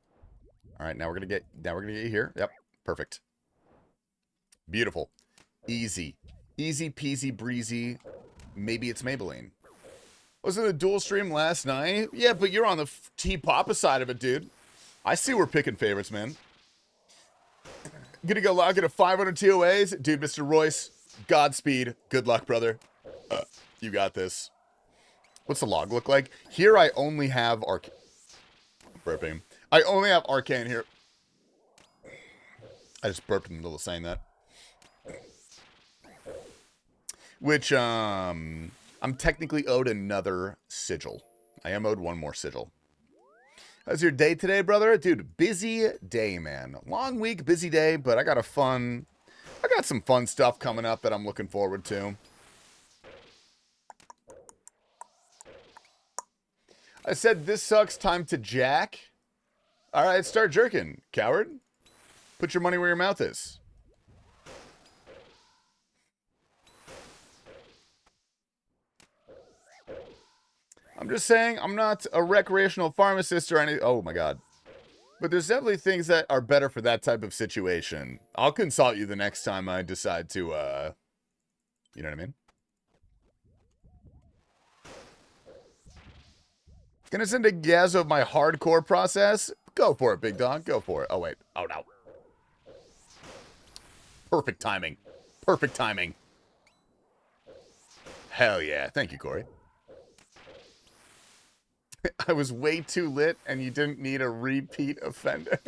All right, now we're gonna get you here. Yep, perfect. Beautiful. Easy. Easy peasy breezy. Maybe it's Maybelline. Was in the dual stream last night? Yeah, but you're on the T-Papa side of it, dude. I see we're picking favorites, man. Gonna go lock into 500 TOAs? Dude, Mr. Royce, Godspeed. Good luck, brother. You got this. What's the log look like? Here I only have burping. I only have Arcane here. I just burped in the middle of saying that. Which, I'm technically owed another sigil. I am owed one more sigil. How's your day today, brother? Dude, busy day, man. Long week, busy day, but I got some fun stuff coming up that I'm looking forward to. I said, this sucks, time to jack. All right, start jerking, coward. Put your money where your mouth is. I'm just saying, I'm not a recreational pharmacist or anything. Oh my god. But there's definitely things that are better for that type of situation. I'll consult you the next time I decide to, you know what I mean? Gonna send a Gazzo of my hardcore process? Go for it, big dog. Go for it. Oh, wait. Oh, no. Perfect timing. Perfect timing. Hell yeah. Thank you, Corey. I was way too lit, and you didn't need a repeat offender.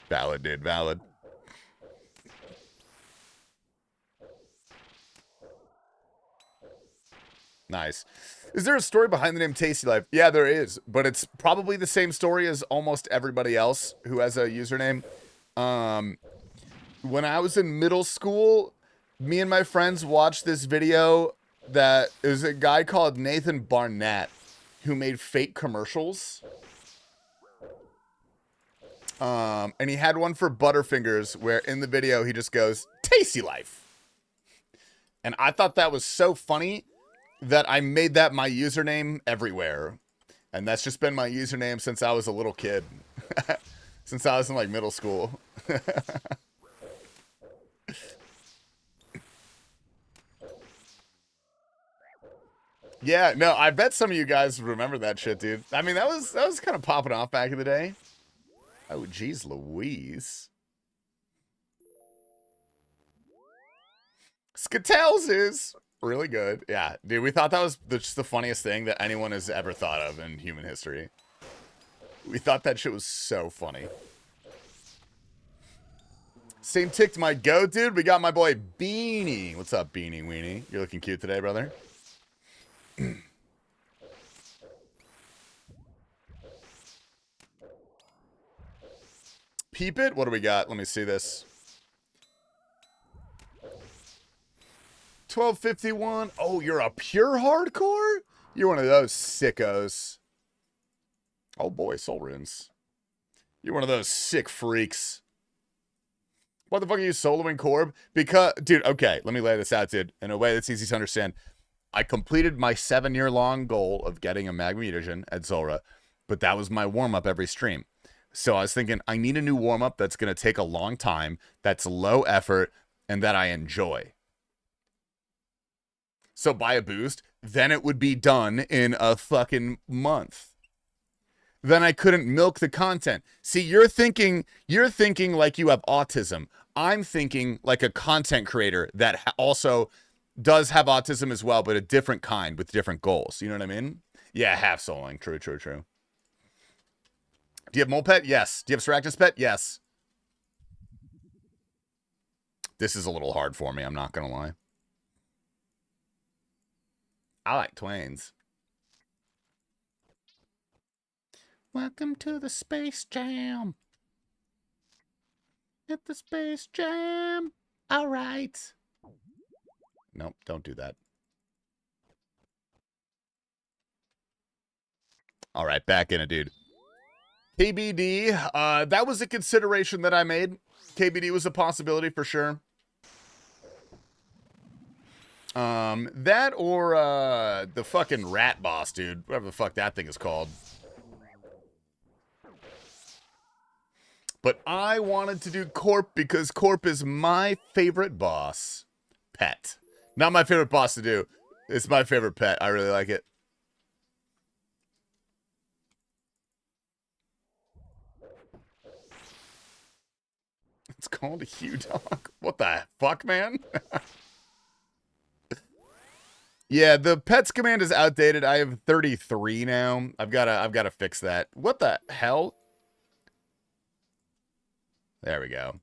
Valid, dude. Valid. Nice. Is there a story behind the name TastyLife? Yeah, there is, but it's probably the same story as almost everybody else who has a username. When I was in middle school, me and my friends watched this video that it was a guy called Nathan Barnett who made fake commercials. And he had one for Butterfingers where in the video he just goes, TastyLife. And I thought that was so funny that I made that my username everywhere. And that's just been my username since I was a little kid. Since I was in like middle school. Yeah, no, I bet some of you guys remember that shit, dude. I mean, that was kind of popping off back in the day. Oh, geez, Louise. Skattels is really good. Yeah, dude, we thought that was just the funniest thing that anyone has ever thought of in human history. We thought that shit was so funny. Same tick to my go, dude. We got my boy Beanie. What's up, Beanie Weenie? You're looking cute today, brother. Peep it. What do we got? Let me see this. 1251. Oh, you're a pure hardcore? You're one of those sickos. Oh boy, soul runes. You're one of those sick freaks. What the fuck are you soloing Corb? Because, dude, okay, let me lay this out, dude, in a way that's easy to understand. I completed my 7-year-long goal of getting a Magma Mutagen at Zulrah, but that was my warm-up every stream. So I was thinking, I need a new warm-up that's going to take a long time, that's low effort, and that I enjoy. So buy a boost, then it would be done in a fucking month. Then I couldn't milk the content. See, you're thinking like you have autism. I'm thinking like a content creator that also does have autism as well, but a different kind with different goals. You know what I mean? Yeah, half souling. True. Do you have Mole Pet? Yes. Do you have Saractus Pet? Yes. This is a little hard for me, I'm not going to lie. I like Twains. Welcome to the Space Jam. At the Space Jam. All right. Nope, don't do that. All right, back in it, dude. KBD, that was a consideration that I made. KBD was a possibility for sure. That or the fucking rat boss, dude. Whatever the fuck that thing is called. But I wanted to do Corp because Corp is my favorite boss pet. Not my favorite boss to do. It's my favorite pet. I really like it. It's called a Hugh Dog. What the fuck, man? Yeah, the pets command is outdated. I have 33 now. I've gotta fix that. What the hell? There we go.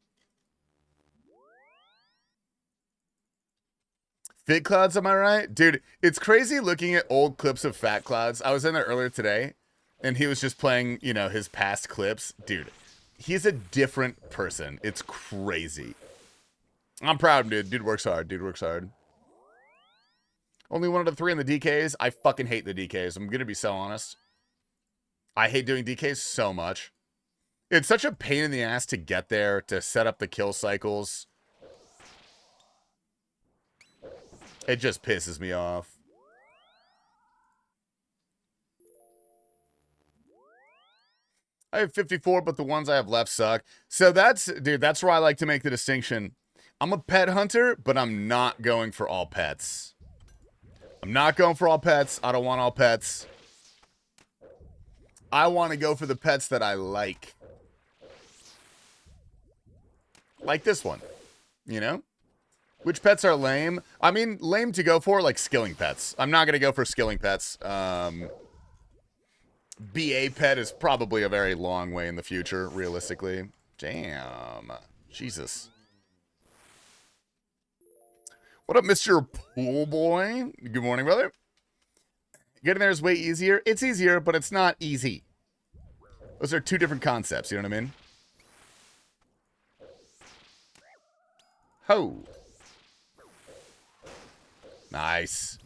Fit Clouds, am I right? Dude, it's crazy looking at old clips of Fat Clouds. I was in there earlier today, and he was just playing, you know, his past clips. Dude, he's a different person. It's crazy. I'm proud of him, dude. Dude works hard. Only 1 out of 3 on the DKs. I fucking hate the DKs. I'm gonna be so honest. I hate doing DKs so much. It's such a pain in the ass to get there, to set up the kill cycles. It just pisses me off. I have 54, but the ones I have left suck. So dude, that's where I like to make the distinction. I'm a pet hunter, but I'm not going for all pets. I'm not going for all pets. I don't want all pets. I want to go for the pets that I like. Like this one, you know? Which pets are lame? I mean, lame to go for, like skilling pets. I'm not going to go for skilling pets. BA pet is probably a very long way in the future, realistically. Damn. Jesus. What up, Mr. Pool Boy? Good morning, brother. Getting there is way easier. It's easier, but it's not easy. Those are 2 different concepts, you know what I mean? Ho. Nice.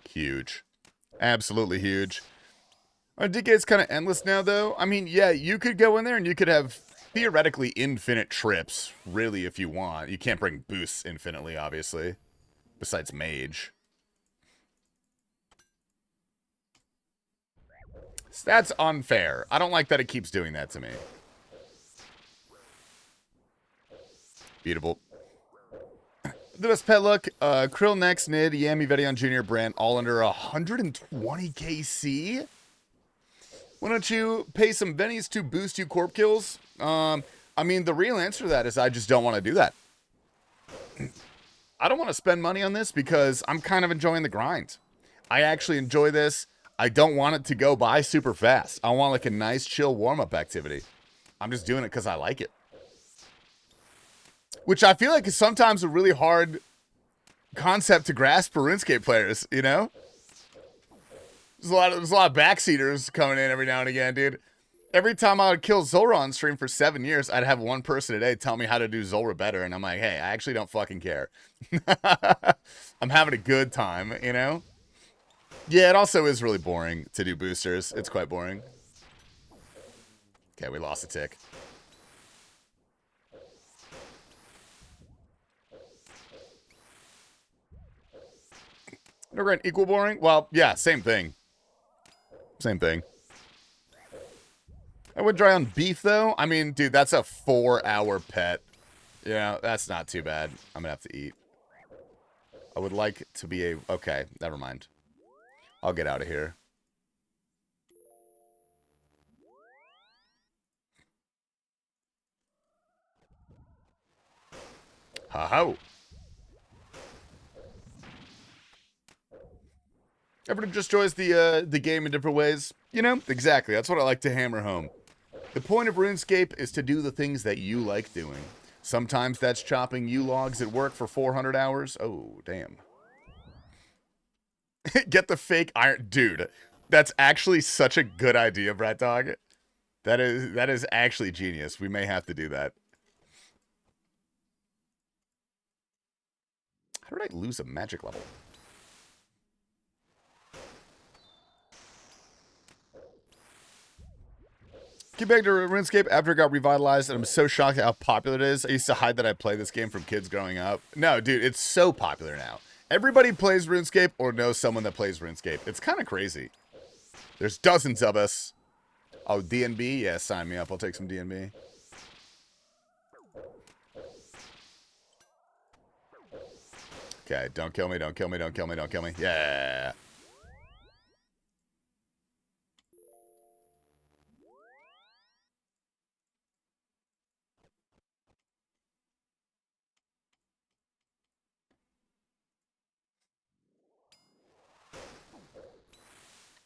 Huge. Absolutely huge. Our DK is kind of endless now, though. I mean, yeah, you could go in there and you could have theoretically infinite trips, really, if you want. You can't bring boosts infinitely, obviously. Besides Mage. So that's unfair. I don't like that it keeps doing that to me. Beatable. The best pet look, Krill Next, Nid, Yami, Vedion Jr., Brand, all under 120 KC. Why don't you pay some bennies to boost you corp kills? I mean, the real answer to that is I just don't want to do that. I don't want to spend money on this because I'm kind of enjoying the grind. I actually enjoy this. I don't want it to go by super fast. I want like a nice chill warm-up activity. I'm just doing it because I like it. Which I feel like is sometimes a really hard concept to grasp for RuneScape players, you know? There's a lot of backseaters coming in every now and again, dude. Every time I would kill Zulrah on stream for 7 years, I'd have one person a day tell me how to do Zulrah better, and I'm like, hey, I actually don't fucking care. I'm having a good time, you know? Yeah, it also is really boring to do boosters. It's quite boring. Okay, we lost a tick. Never an equal boring? Well, yeah, same thing. Same thing. I would try on beef, though. I mean, dude, that's a 4-hour pet. Yeah, that's not too bad. I'm gonna have to eat. I would like to be a... Okay, never mind. I'll get out of here. Ha-ho! Everyone just enjoys the game in different ways. You know? Exactly. That's what I like to hammer home. The point of RuneScape is to do the things that you like doing. Sometimes that's chopping logs at work for 400 hours. Oh, damn. Get the fake iron. Dude, that's actually such a good idea, Brat Dog. That is actually genius. We may have to do that. How did I lose a magic level? Get back to RuneScape after it got revitalized, and I'm so shocked at how popular it is. I used to hide that I played this game from kids growing up. No, dude, it's so popular now. Everybody plays RuneScape or knows someone that plays RuneScape. It's kind of crazy. There's dozens of us. Oh, DNB? Yeah, sign me up. I'll take some DNB. Okay, don't kill me, don't kill me, don't kill me, don't kill me. Yeah.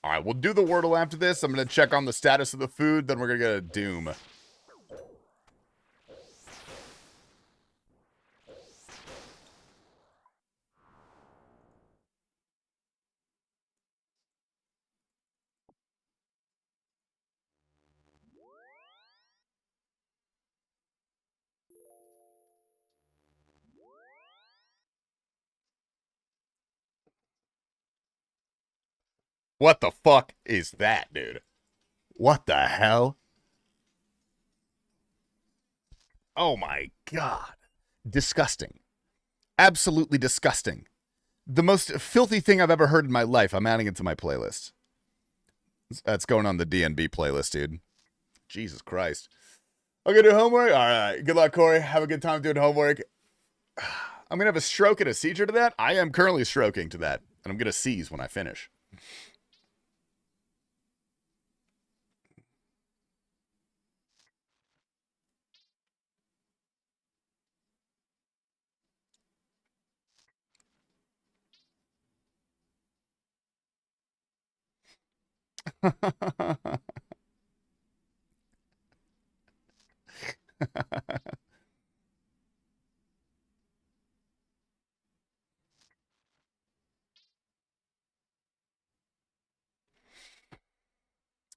All right, we'll do the Wordle after this. I'm going to check on the status of the food. Then we're going to get a Doom. What the fuck is that, dude? What the hell? Oh my god. Disgusting. Absolutely disgusting. The most filthy thing I've ever heard in my life. I'm adding it to my playlist. That's going on the DNB playlist, dude. Jesus Christ. I'm gonna do homework? Alright. Good luck, Corey. Have a good time doing homework. I'm gonna have a stroke and a seizure to that. I am currently stroking to that. And I'm gonna seize when I finish.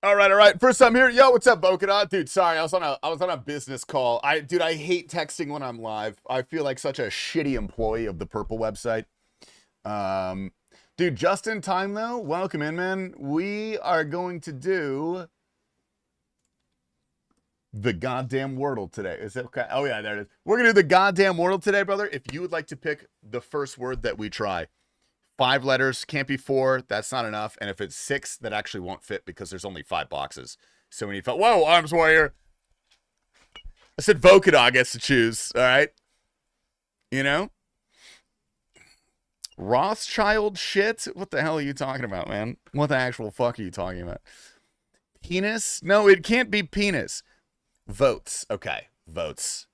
All right. First time here. Yo, what's up, Bokanot? Dude, sorry, I was on a business call. I hate texting when I'm live. I feel like such a shitty employee of the Purple website. Dude, just in time though. Welcome in, man. We are going to do the goddamn Wordle today. Is it okay? Oh yeah, there it is. We're gonna do the goddamn Wordle today, brother. If you would like to pick the first word that we try. 5 letters, can't be 4, that's not enough. And if it's 6, that actually won't fit because there's only 5 boxes. So we need 5. Whoa, Arms Warrior. I said Vokodog gets to choose, all right? You know? Rothschild shit? What the hell are you talking about, man? What the actual fuck are you talking about? Penis? No, it can't be penis. Votes. Okay, votes.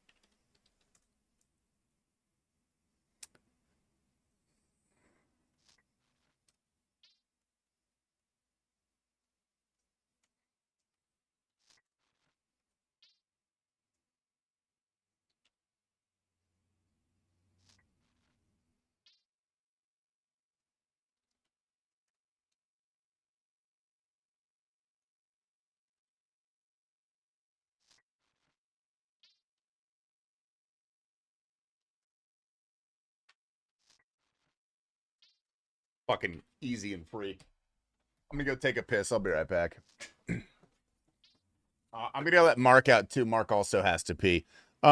Fucking easy and free. I'm gonna go take a piss. I'll be right back. I'm gonna let Mark out too. Mark also has to pee. You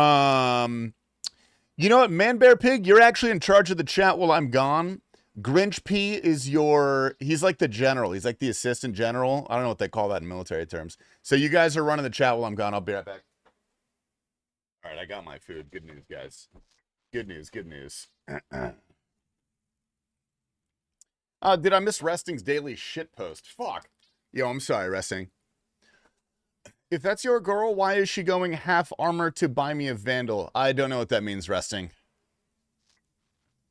know what, Man Bear Pig, you're actually in charge of the chat while I'm gone. Grinch P is he's like the general. He's like the assistant general. I don't know what they call that in military terms. So you guys are running the chat while I'm gone. I'll be right back. All right, I got my food. Good news, guys. Good news, good news. Did I miss Resting's daily shit post? Fuck. Yo, I'm sorry, Resting. If that's your girl, why is she going half armor to buy me a Vandal? I don't know what that means, Resting.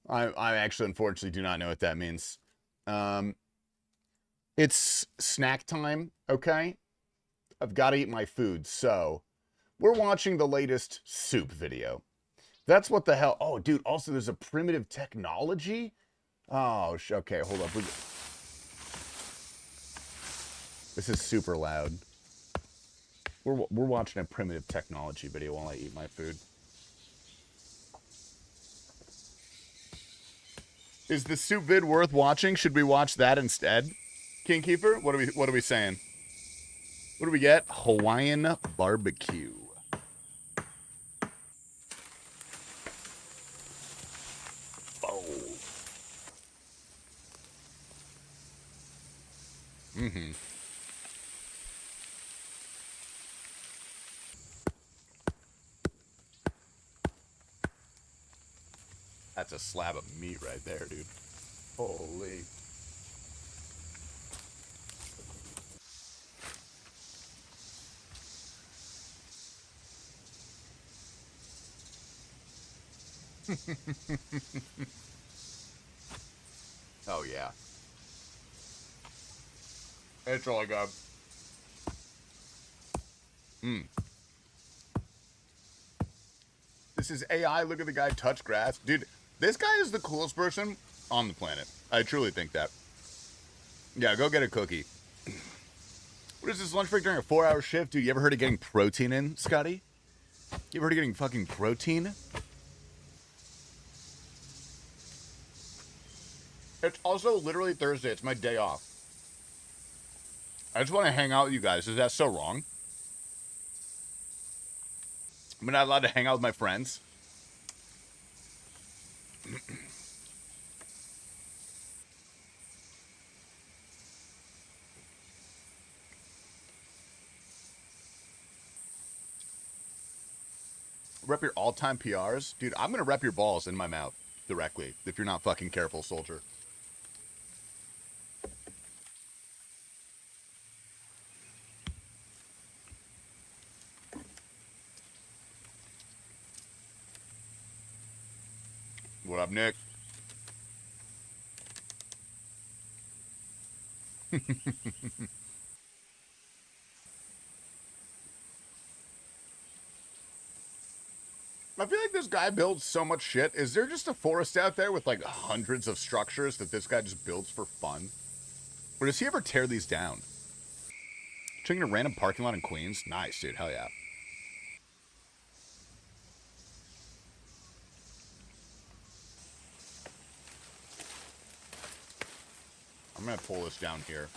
I actually, unfortunately, do not know what that means. It's snack time, okay? I've got to eat my food, so we're watching the latest soup video. That's what the hell. Oh, dude, also there's a primitive technology. Oh, okay, hold up. This is super loud. We're watching a primitive technology video while I eat my food. Is the soup vid worth watching? Should we watch that instead? Kingkeeper, what are we saying? What do we get? Hawaiian barbecue. Oh. Mm-hmm. That's a slab of meat right there, dude. Holy. Oh, yeah. That's all I got. This is AI. Look at the guy touch grass. Dude, this guy is the coolest person on the planet. I truly think that. Yeah, go get a cookie. What is this lunch break during a 4-hour shift? Dude, you ever heard of getting protein in, Scotty? You ever heard of getting fucking protein? It's also literally Thursday. It's my day off. I just want to hang out with you guys. Is that so wrong? I'm not allowed to hang out with my friends. Rep your all-time PRs? Dude, I'm going to rep your balls in my mouth directly if you're not fucking careful, soldier. What up, Nick? I feel like this guy builds so much shit. Is there just a forest out there with like hundreds of structures that this guy just builds for fun? Or does he ever tear these down? Checking a random parking lot in Queens? Nice, dude. Hell yeah. I'm going to pull this down here.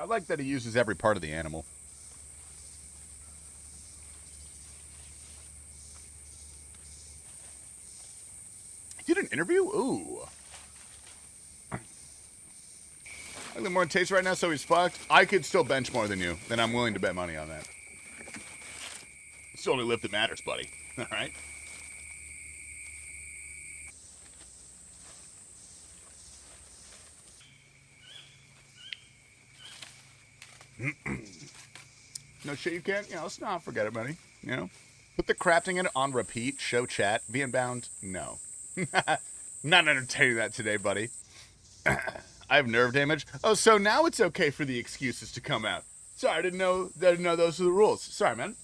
I like that he uses every part of the animal. He did an interview? Ooh. I think more in taste right now, so he's fucked. I could still bench more than you, and I'm willing to bet money on that. It's the only lift that matters, buddy. All right? No shit, you can't. You know, let's not forget it, buddy. You know? Put the crafting in on repeat, show chat, be inbound. No. Not entertaining that today, buddy. I have nerve damage. Oh, so now it's okay for the excuses to come out. Sorry, I didn't know those were the rules. Sorry, man.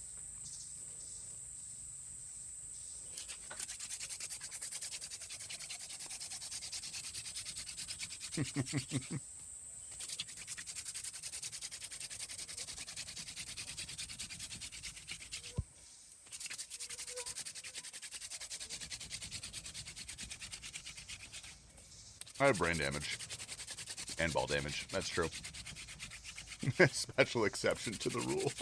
I have brain damage. And ball damage. That's true. Special exception to the rule.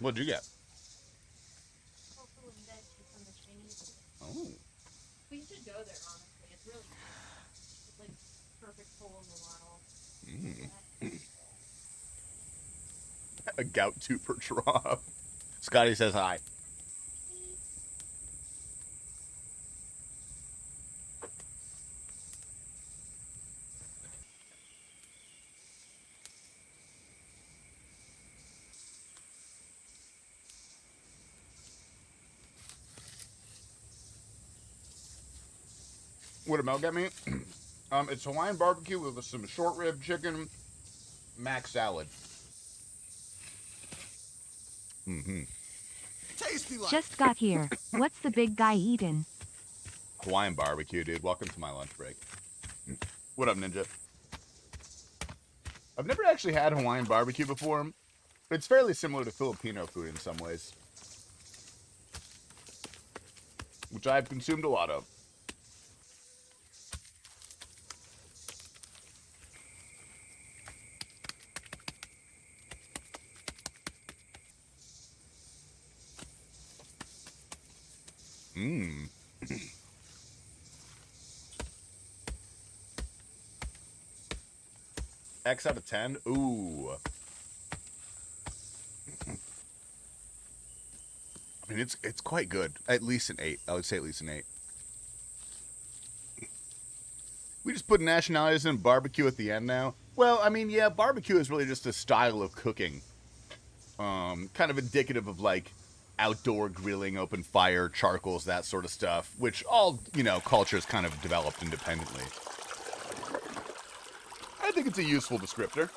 What'd you get? Oh. We should go there, honestly. It's really nice. It's like perfect hole in the wall. A gout 2 per drop. Scotty says hi. What did Mel get me? It's Hawaiian barbecue with some short rib chicken, mac salad. TastyLife. Just got here. What's the big guy eating? Hawaiian barbecue, dude. Welcome to my lunch break. What up, Ninja? I've never actually had Hawaiian barbecue before. It's fairly similar to Filipino food in some ways, which I've consumed a lot of. X out of 10? Ooh. I mean, it's quite good. At least an 8. I would say at least an 8. We just put nationalities in barbecue at the end now. Well, I mean, yeah, barbecue is really just a style of cooking. Kind of indicative of, like, outdoor grilling, open fire, charcoals, that sort of stuff, which all, you know, cultures kind of developed independently. I think it's a useful descriptor.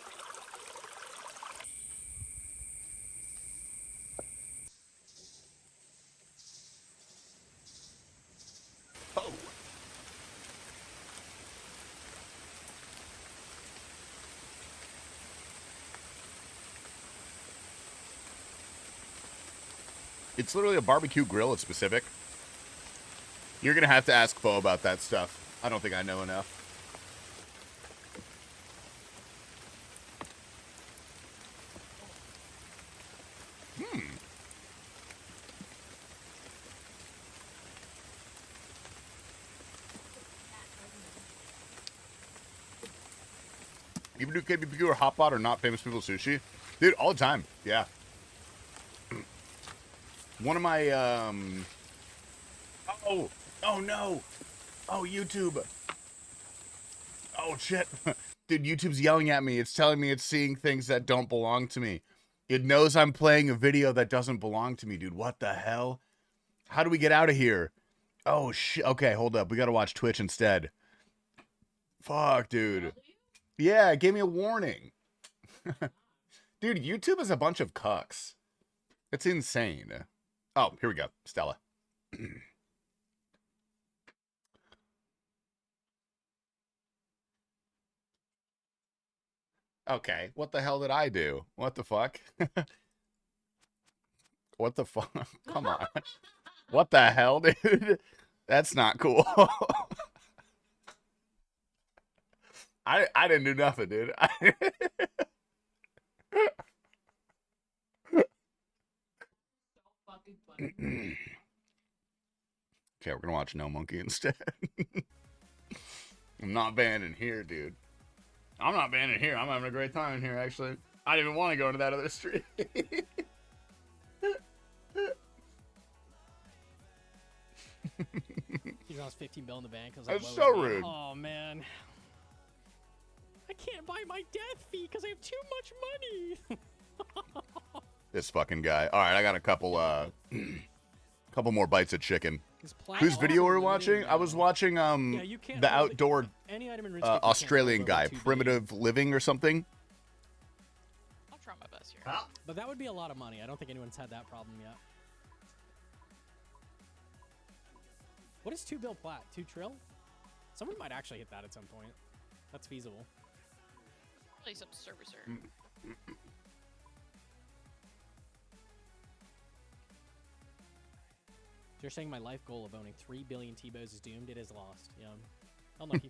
Oh. It's literally a barbecue grill. It's specific. You're going to have to ask Bo about that stuff. I don't think I know enough. Even do KBBQ or Hotpot or not famous people sushi? Dude, all the time. Yeah. One of my, Oh no! Oh, YouTube! Oh, shit. Dude, YouTube's yelling at me. It's telling me it's seeing things that don't belong to me. It knows I'm playing a video that doesn't belong to me, dude. What the hell? How do we get out of here? Oh, shit. Okay, hold up. We gotta watch Twitch instead. Fuck, dude. Yeah, it gave me a warning. Dude, YouTube is a bunch of cucks. It's insane. Oh, here we go. Stella. Okay, what the hell did I do? What the fuck? What the fuck? Come on. What the hell, dude? That's not cool. I didn't do nothing, dude. Fucking funny. Okay, we're gonna watch Gnomonkey instead. I'm not banned in here, dude. I'm not banned in here. I'm having a great time in here, actually. I didn't even want to go into that other street. He lost 15 bill in the bank. I was That's like, so woe is me. rude. Oh man, I can't buy my death fee because I have too much money. This fucking guy. All right, I got a couple more bites of chicken. Whose video were we watching? I was watching you can't the hold outdoor any item in RuneScape you can't Australian hold over guy, 2 billion. Primitive Living or something. I'll try my best here. But that would be a lot of money. I don't think anyone's had that problem yet. What is 2 bill plat? 2 trill? Someone might actually hit that at some point. That's feasible. Probably some servicer. You're saying my life goal of owning 3 billion T-bows is doomed? It is lost. Yeah. Unlucky.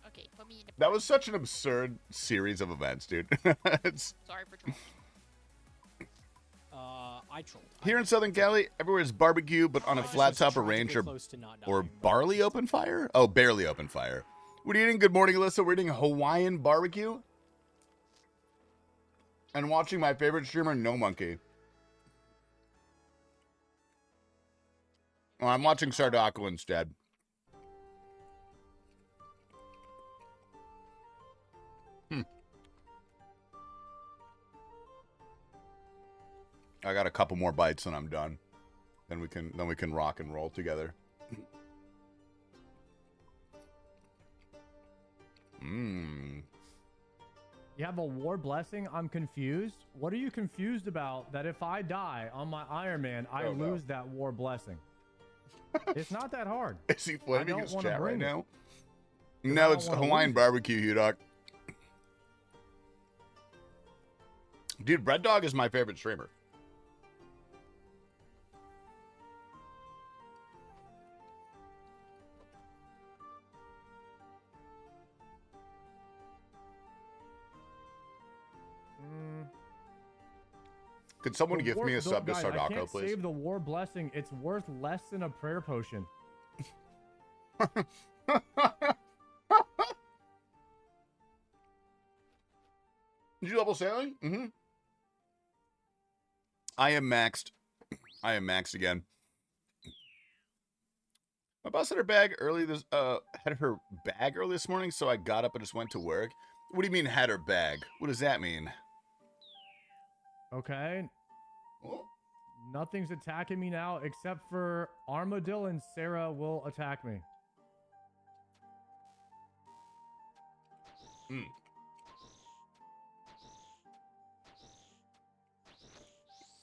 Okay, put me in the... That was such an absurd series of events, dude. It's, Sorry for trolling. I trolled. here in Southern Cali, everywhere is barbecue, but on a I just flat was top, a trying to range, get or close to not or dying, but- barley open fire? Oh, barely open fire. What are you eating? Good morning, Alyssa. We're eating Hawaiian barbecue and watching my favorite streamer, Gnomonkey. Oh, I'm watching Sardaco instead. I got a couple more bites and I'm done. Then we can rock and roll together. Mmm. You have a war blessing? I'm confused. What are you confused about that if I die on my Iron Man, I Oh, no. lose that war blessing? It's not that hard. Is he flaming don't his wanna chat right bring it. now? 'Cause I No, don't it's wanna Hawaiian lose it. barbecue, Hugh Doc. Dude, Bread Dog is my favorite streamer. Could someone The give war- me a the- sub to guys, I Sardaco, can't please? save the war blessing. It's worth less than a prayer potion. Did you level sailing? Mm-hmm. I am maxed. I am maxed again. My boss had her bag early this morning, so I got up and just went to work. What do you mean had her bag? What does that mean? Okay. Oh. Nothing's attacking me now except for Armadillo and Sarah will attack me. Mm.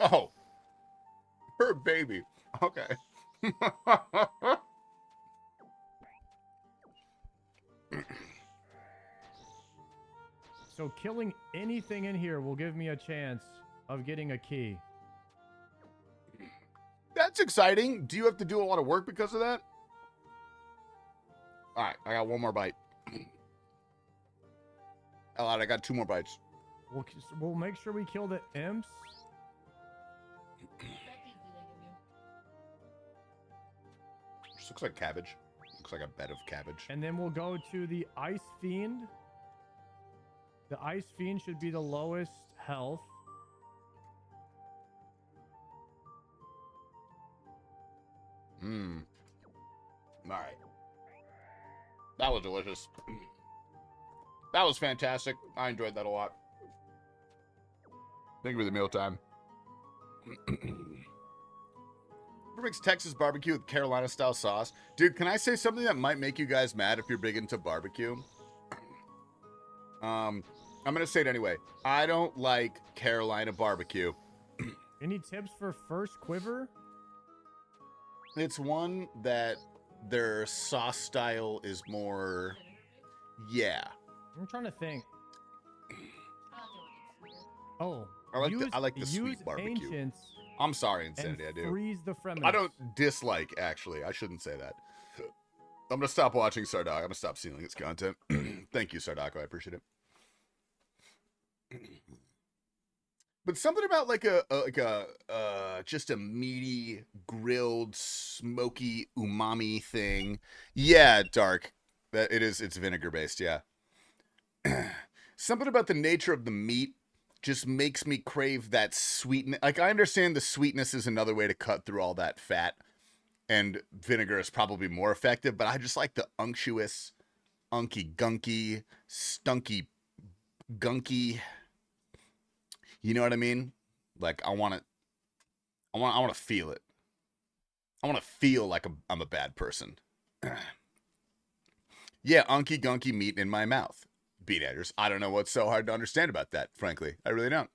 Oh. Her baby. Okay. So killing anything in here will give me a chance of getting a key. That's exciting. Do you have to do a lot of work because of that? All right, I got one more bite. All right, I got 2 more bites. We'll make sure we kill the imps. What cookies did I give you? This looks like cabbage. Looks like a bed of cabbage. And then we'll go to the Ice Fiend. The Ice Fiend should be the lowest health. Mmm. All right. That was delicious. That was fantastic. I enjoyed that a lot. Thank you for the mealtime. Who makes Texas barbecue with Carolina style sauce? Dude, can I say something that might make you guys mad if you're big into barbecue? I'm gonna say it anyway. I don't like Carolina barbecue. Any tips for first quiver? It's one that their sauce style is more, yeah. I'm trying to think. I'll do it. Oh, I like the use sweet barbecue. Ancients I'm sorry, and Insanity, I do. freeze the Fremen. I don't dislike, actually. I shouldn't say that. I'm gonna stop watching Sardak. I'm gonna stop stealing its content. Thank you, Sardako. I appreciate it. But something about like a just a meaty, grilled, smoky umami thing. Yeah, Dark. That it is. It's vinegar based. Yeah. Something about the nature of the meat just makes me crave that sweetness. Like, I understand the sweetness is another way to cut through all that fat, and vinegar is probably more effective, but I just like the unctuous, unky gunky, stunky gunky. You know what I mean? Like, I want to feel it. I want to feel like I'm a bad person. Yeah, unky gunky meat in my mouth. Beat Eaters. I don't know what's so hard to understand about that, frankly. I really don't.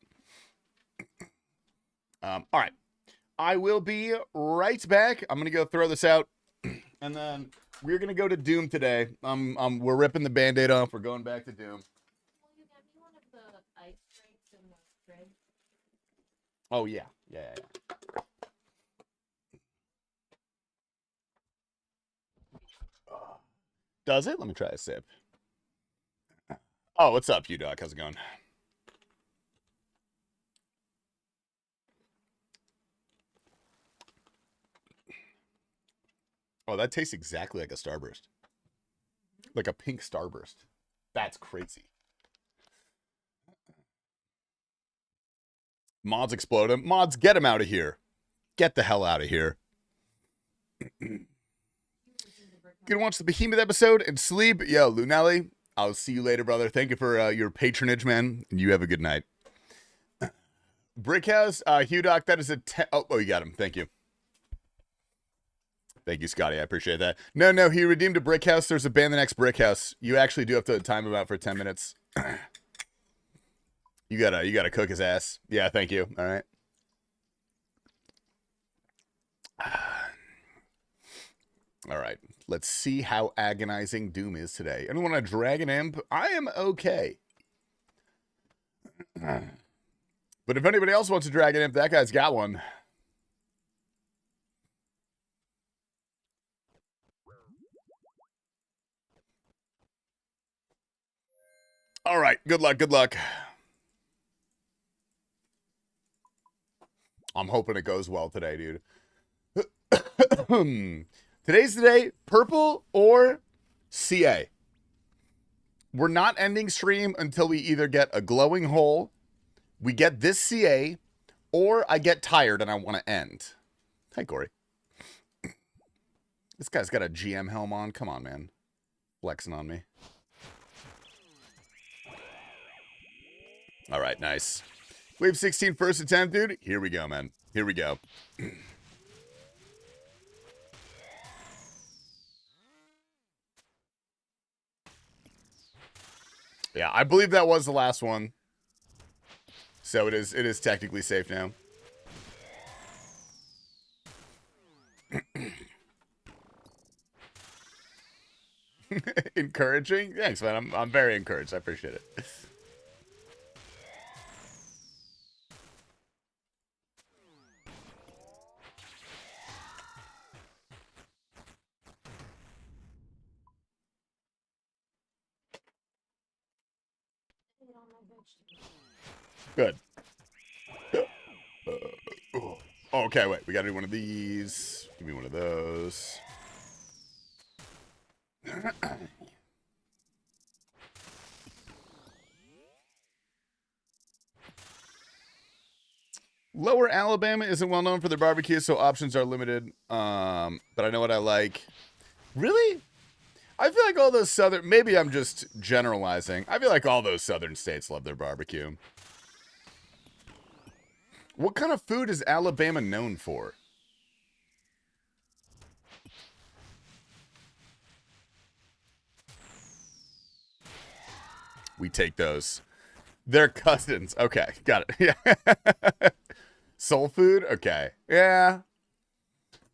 All right. I will be right back. I'm going to go throw this out. And then we're going to go to Doom today. We're ripping the Band-Aid off. We're going back to Doom. Will you get me one of the ice drinks in the fridge? Oh, yeah. Yeah. Does it? Let me try a sip. Oh, what's up, you dog? How's it going? Oh, that tastes exactly like a Starburst. Like a pink Starburst. That's crazy. Mods explode him. Mods, get him out of here. Get the hell out of here. Gonna watch the Behemoth episode and sleep. Yo, Lunelli, I'll see you later, brother. Thank you for your patronage, man. And you have a good night. Brickhouse, Hugh Doc, that is a oh, you got him. Thank you. Thank you, Scotty. I appreciate that. No, he redeemed a Brickhouse. There's a ban the next Brickhouse. You actually do have to time him out for 10 minutes. You gotta cook his ass. Yeah, thank you. All right. All right. Let's see how agonizing Doom is today. Anyone want a Dragon Imp? I am okay. But if anybody else wants a Dragon Imp, that guy's got one. All right. Good luck. I'm hoping it goes well today, dude. Today's the day, purple or CA. We're not ending stream until we either get a glowing hole, we get this CA, or I get tired and I want to end. Hi, Corey. This guy's got a GM helm on. Come on, man. Flexing on me. All right, nice. Wave 16 first attempt, dude. Here we go, man. Here we go. Yeah, I believe that was the last one. So it is technically safe now. Encouraging? Thanks, man. I'm very encouraged. I appreciate it. Good. Okay, wait. We gotta do one of these. Give me one of those. Lower Alabama isn't well known for their barbecue, so options are limited. But I know what I like. Really? I feel like all those southern... Maybe I'm just generalizing. I feel like all those southern states love their barbecue. What kind of food is Alabama known for? We take those. They're cousins. Okay, got it. Yeah. Soul food? Okay. Yeah.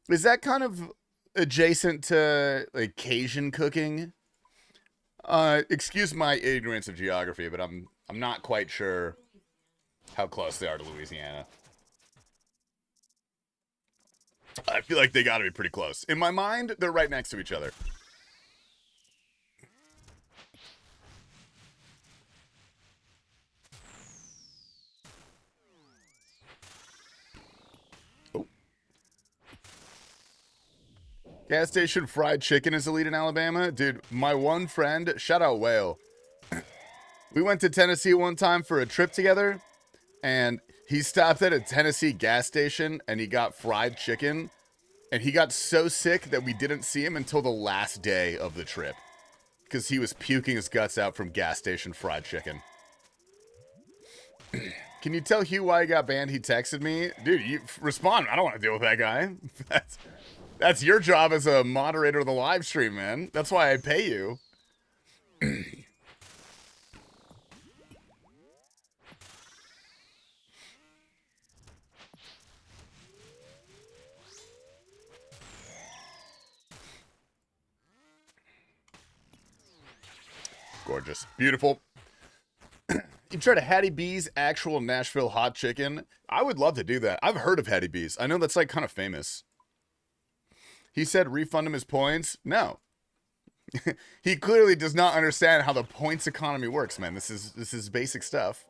Is that kind of adjacent to like Cajun cooking? Excuse my ignorance of geography, but I'm not quite sure how close they are to Louisiana. I feel like they gotta be pretty close. In my mind, they're right next to each other. Oh. Gas station fried chicken is elite in Alabama? Dude, my one friend, shout out Whale. We went to Tennessee one time for a trip together, and he stopped at a Tennessee gas station, and he got fried chicken. And he got so sick that we didn't see him until the last day of the trip. Because he was puking his guts out from gas station fried chicken. Can you tell Hugh why he got banned? He texted me. Dude, you respond. I don't want to deal with that guy. That's your job as a moderator of the live stream, man. That's why I pay you. Gorgeous. Beautiful. You tried a Hattie B's actual Nashville hot chicken? I would love to do that. I've heard of Hattie B's. I know that's like kind of famous. He said refund him his points. No. He clearly does not understand how the points economy works, man. This is basic stuff.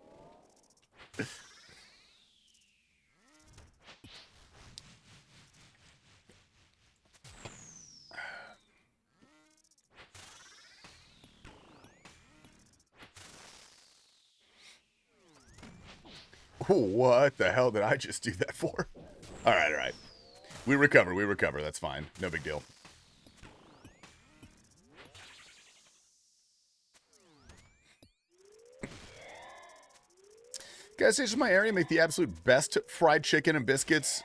What the hell did I just do that for? All right, all right. We recover. That's fine. No big deal. Gas stations in my area make the absolute best fried chicken and biscuits.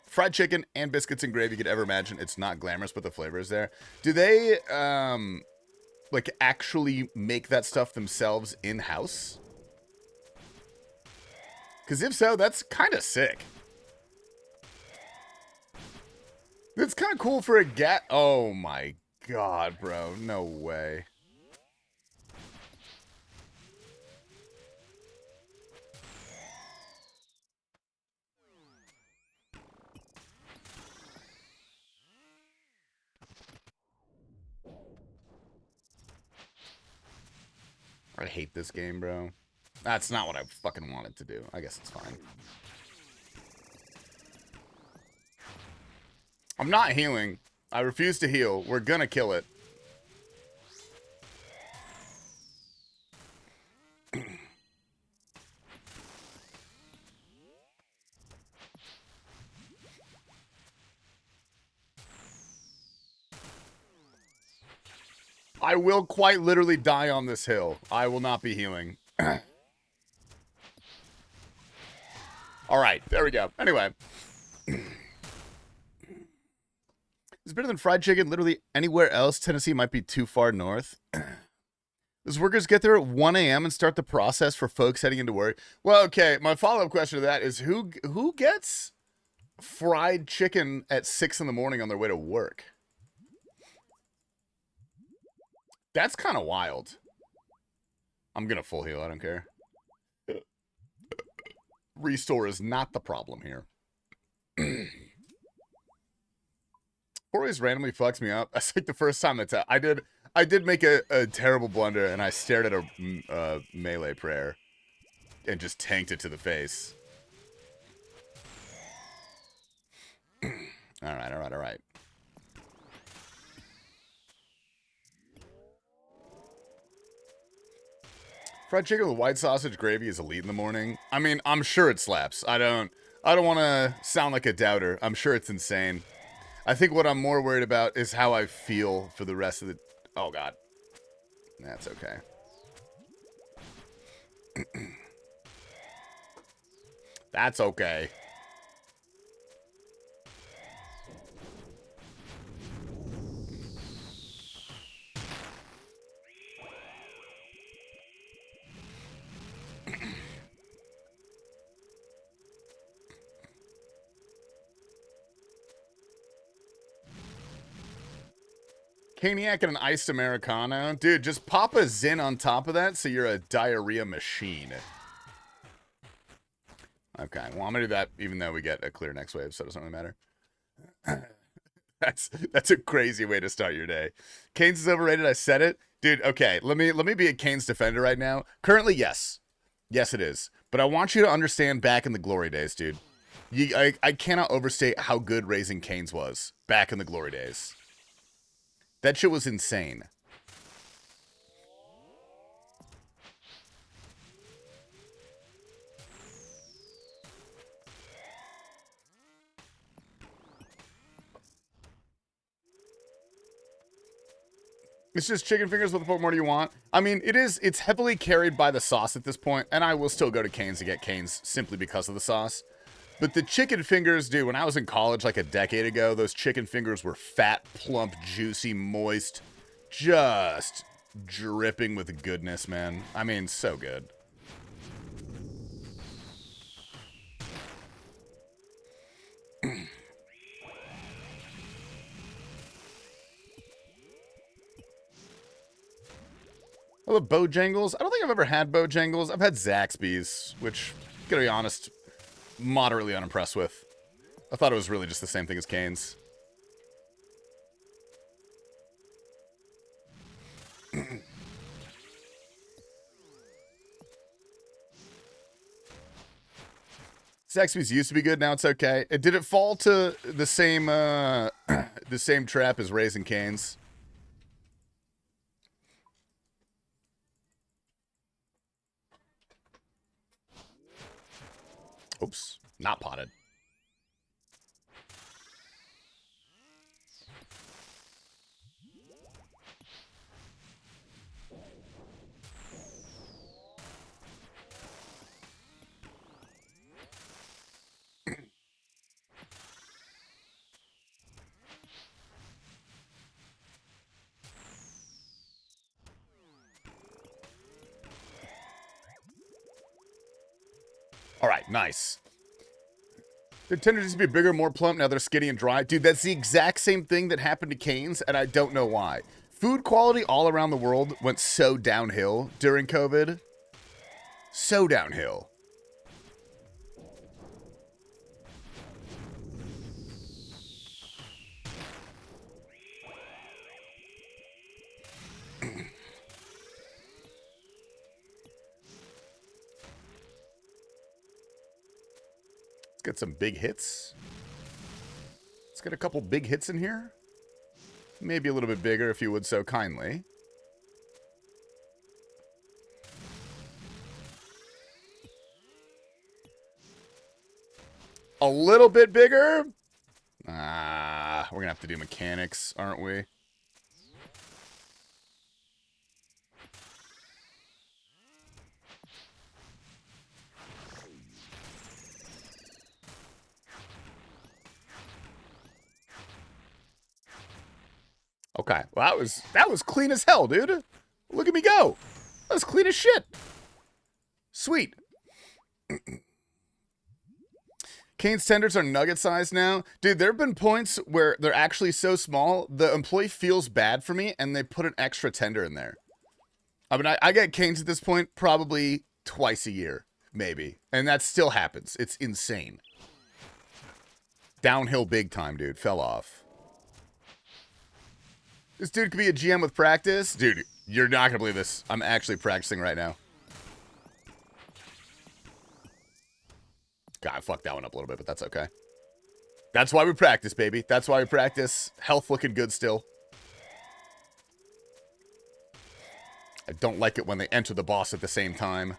Fried chicken and biscuits and gravy you could ever imagine. It's not glamorous, but the flavor is there. Do they, like, actually make that stuff themselves in-house? Because if so, that's kind of sick. It's kind of cool for a Oh my god, bro. No way. I hate this game, bro. That's not what I fucking wanted to do. I guess it's fine. I'm not healing. I refuse to heal. We're gonna kill it. I will quite literally die on this hill. I will not be healing. All right, there we go. Anyway. It's better than fried chicken literally anywhere else. Tennessee might be too far north. Does workers get there at 1 a.m. and start the process for folks heading into work? Well, okay, my follow-up question to that is who gets fried chicken at 6 in the morning on their way to work? That's kind of wild. I'm going to full heal. I don't care. Restore is not the problem here. Always randomly fucks me up. That's like the first time that's I did make a terrible blunder, and I stared at a melee prayer and just tanked it to the face. All right. Fried chicken with white sausage gravy is elite in the morning. I mean, I'm sure it slaps. I don't want to sound like a doubter. I'm sure it's insane. I think what I'm more worried about is how I feel for the rest of the... Oh, God. That's okay. That's okay. Caniac and an iced Americano. Dude, just pop a Zin on top of that so you're a diarrhea machine. Okay, well, I'm going to do that even though we get a clear next wave, so it doesn't really matter. That's a crazy way to start your day. Canes is overrated. I said it. Dude, okay, let me be a Canes defender right now. Currently, yes. Yes, it is. But I want you to understand back in the glory days, dude. I cannot overstate how good Raising Canes was back in the glory days. That shit was insane. It's just chicken fingers. What the fuck more do you want? I mean, it's heavily carried by the sauce at this point, and I will still go to Cane's to get Cane's simply because of the sauce. But the chicken fingers, dude, when I was in college like a decade ago, those chicken fingers were fat, plump, juicy, moist, just dripping with goodness, man. I mean, so good. I love Bojangles. I don't think I've ever had Bojangles. I've had Zaxby's, which, gotta be honest, moderately unimpressed with. I thought it was really just the same thing as Cane's. Zaxby's used to be good, now it's okay. Did it fall to the same the same trap as Raising Cane's? Oops, not potted. All right, nice. Their tenders used to be bigger, more plump. Now they're skinny and dry. Dude, that's the exact same thing that happened to Cane's, and I don't know why. Food quality all around the world went so downhill during COVID. So downhill. Let's get some big hits. Let's get a couple big hits in here. Maybe a little bit bigger if you would so kindly. A little bit bigger? Ah, we're gonna have to do mechanics, aren't we? Okay, well, that was clean as hell, dude. Look at me go. That was clean as shit. Sweet. Cane's tenders are nugget sized now. Dude, there have been points where they're actually so small, the employee feels bad for me, and they put an extra tender in there. I mean, I get Cane's at this point probably twice a year, maybe. And that still happens. It's insane. Downhill big time, dude. Fell off. This dude could be a GM with practice. Dude, you're not going to believe this. I'm actually practicing right now. God, I fucked that one up a little bit, but that's okay. That's why we practice, baby. That's why we practice. Health looking good still. I don't like it when they enter the boss at the same time.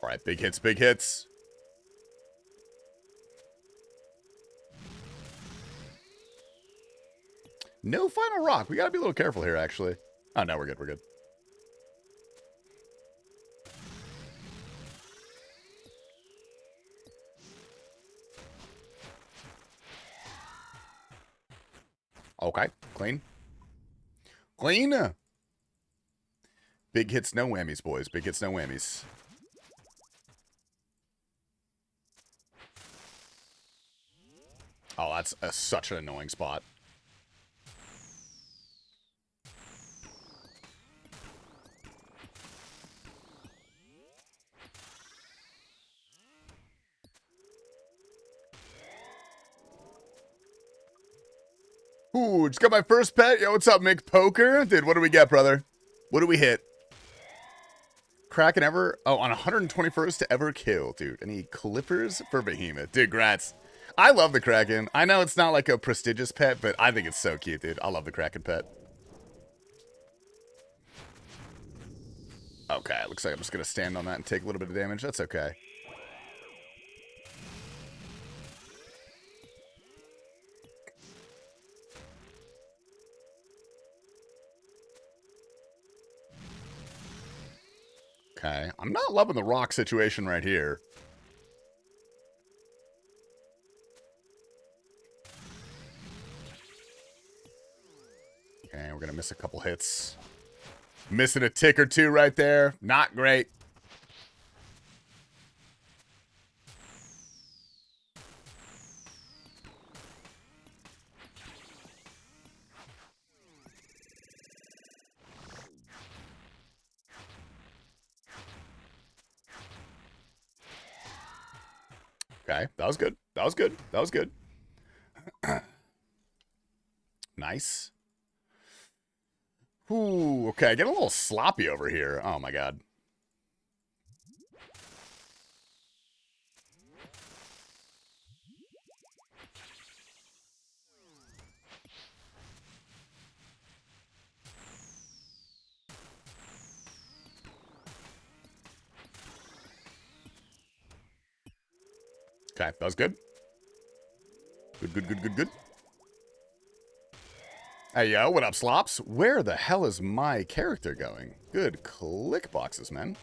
All right, big hits, big hits. No final rock. We got to be a little careful here, actually. Oh, no, we're good, we're good. Okay, clean. Clean. Big hits, no whammies, boys. Big hits, no whammies. Oh, that's such an annoying spot. Ooh, just got my first pet. Yo, what's up, Mick Poker? Dude, what do we get, brother? What do we hit? Kraken ever? Oh, on 121st to ever kill, dude. Any clippers for Behemoth? Dude, grats. I love the Kraken. I know it's not like a prestigious pet, but I think it's so cute, dude. I love the Kraken pet. Okay, looks like I'm just going to stand on that and take a little bit of damage. That's okay. Okay, I'm not loving the rock situation right here. Okay, we're going to miss a couple hits. Missing a tick or two right there. Not great. Okay, that was good. That was good. That was good. Nice. Ooh, okay, getting a little sloppy over here. Oh my god. Okay, that was good. Good, good, good, good, good. Hey, yo, what up, Slops? Where the hell is my character going? Good click boxes, man.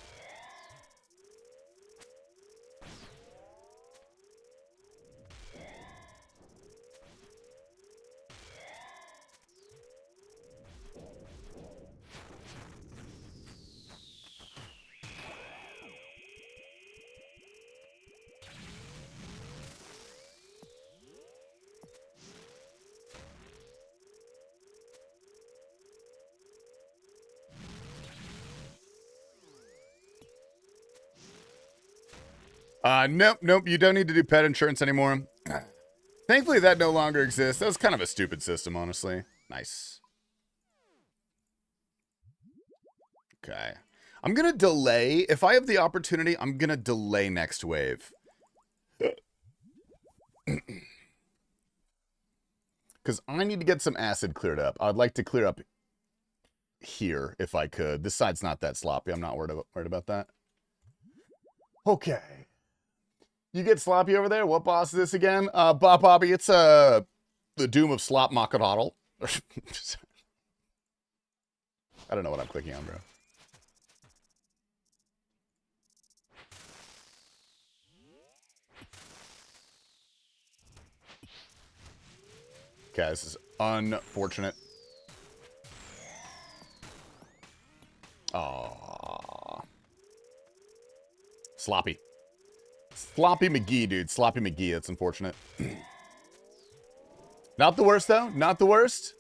Nope, you don't need to do pet insurance anymore. Thankfully, that no longer exists. That was kind of a stupid system, honestly. Nice. Okay. I'm going to delay. If I have the opportunity, I'm going to delay next wave. Because I need to get some acid cleared up. I'd like to clear up here, if I could. This side's not that sloppy. I'm not worried about that. Okay. You get sloppy over there? What boss is this again? Bobby, it's the Doom of Slop Mokhaiotl. I don't know what I'm clicking on, bro. Okay, this is unfortunate. Aww. Sloppy. Sloppy McGee, dude. Sloppy McGee. That's unfortunate. Not the worst, though. Not the worst.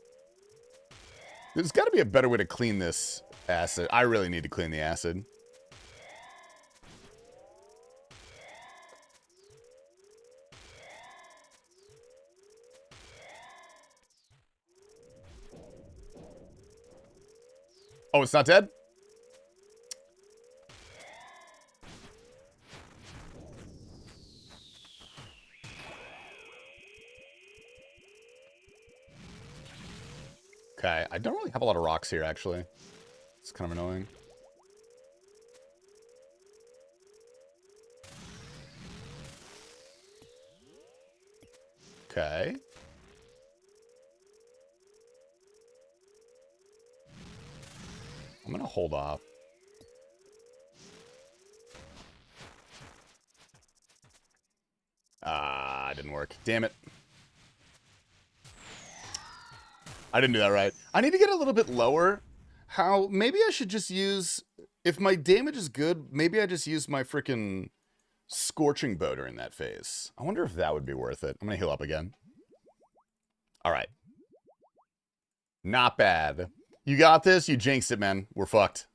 There's got to be a better way to clean this acid. I really need to clean the acid. Oh, it's not dead? Okay, I don't really have a lot of rocks here, actually. It's kind of annoying. Okay. I'm going to hold off. Ah, didn't work. Damn it. I didn't do that right. I need to get a little bit lower. How? Maybe I should just use... If my damage is good, maybe I just use my freaking Scorching Bow during that phase. I wonder if that would be worth it. I'm going to heal up again. All right. Not bad. You got this. You jinxed it, man. We're fucked.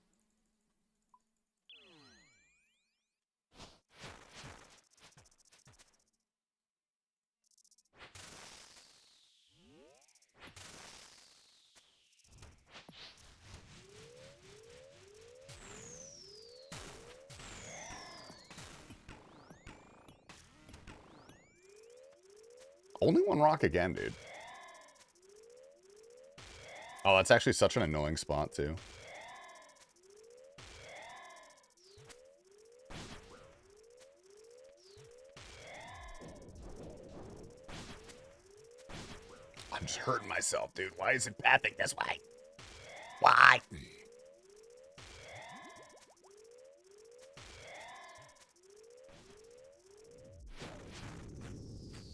Only one rock again, dude. Oh, that's actually such an annoying spot, too. I'm just hurting myself, dude. Why is it pathing this way? Why?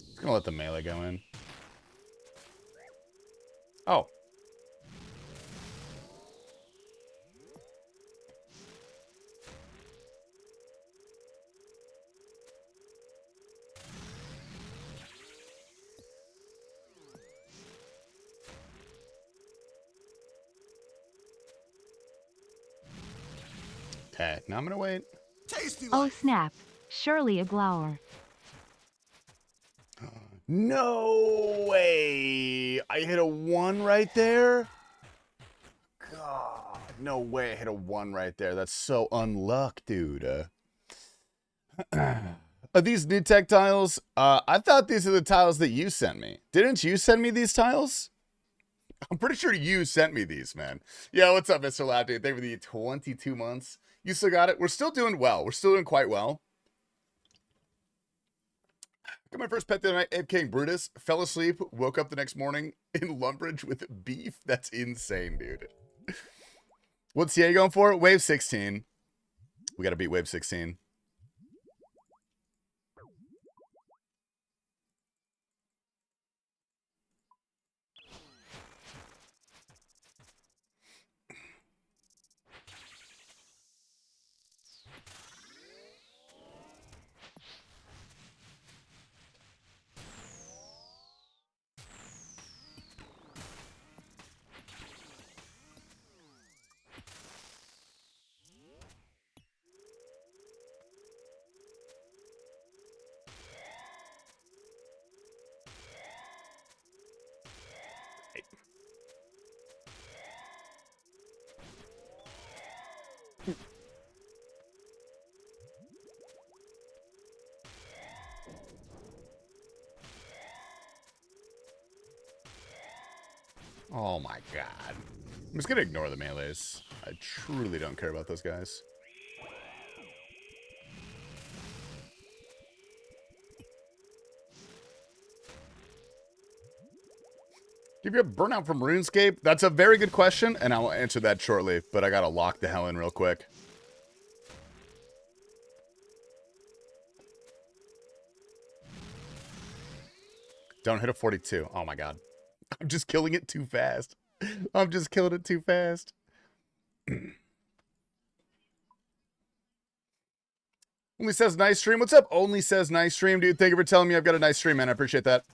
Just gonna let the melee go in. Oh. Okay, now I'm gonna wait. Oh snap. Surely a glower. No way! I hit a 1 right there? God, no way I hit a 1 right there. That's so unluck, dude. Are these new tech tiles? I thought these are the tiles that you sent me. Didn't you send me these tiles? I'm pretty sure you sent me these, man. Yeah, what's up, Mr. Lab, dude? Thank you for the 22 months. You still got it? We're still doing well. We're still doing quite well. Got my first pet the other night, Ed King Brutus. Fell asleep, woke up the next morning in Lumbridge with beef. That's insane, dude. What's CA going for? Wave 16. We got to beat Wave 16. Oh my god. I'm just gonna ignore the melees. I truly don't care about those guys. Give you a burnout from RuneScape? That's a very good question, and I'll answer that shortly, but I gotta lock the hell in real quick. Don't hit a 42. Oh my god. I'm just killing it too fast. I'm just killing it too fast. Only says nice stream. What's up? Only says nice stream, dude. Thank you for telling me I've got a nice stream, man. I appreciate that.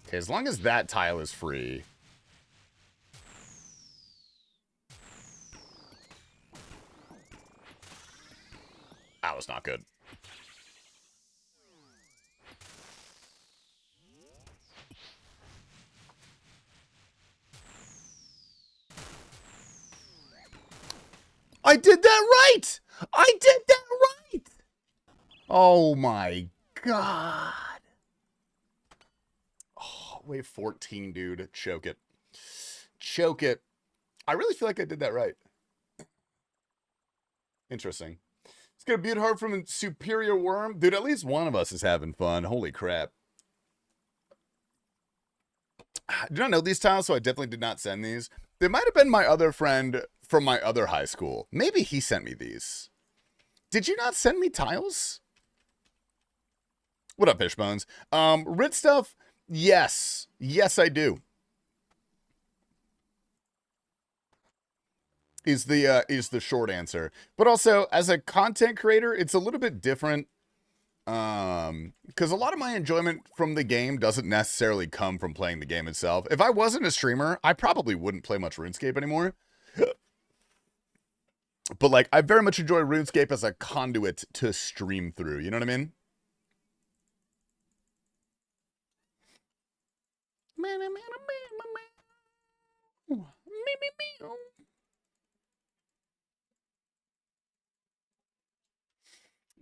Okay, as long as that tile is free. That was not good. I did that right! I did that right! Oh my god. Oh, wave 14, dude. Choke it. Choke it. I really feel like I did that right. Interesting. Let's get a beaut heart from a superior worm. Dude, at least one of us is having fun. Holy crap. I do not know these tiles, so I definitely did not send these. They might have been my other friend from my other high school. Maybe he sent me these. Did you not send me tiles? What up, Fishbones? Rit stuff? Yes. Yes, I do. Is the short answer. But also, as a content creator, it's a little bit different. Because a lot of my enjoyment from the game doesn't necessarily come from playing the game itself. If I wasn't a streamer, I probably wouldn't play much RuneScape anymore. But, like, I very much enjoy RuneScape as a conduit to stream through. You know what I mean?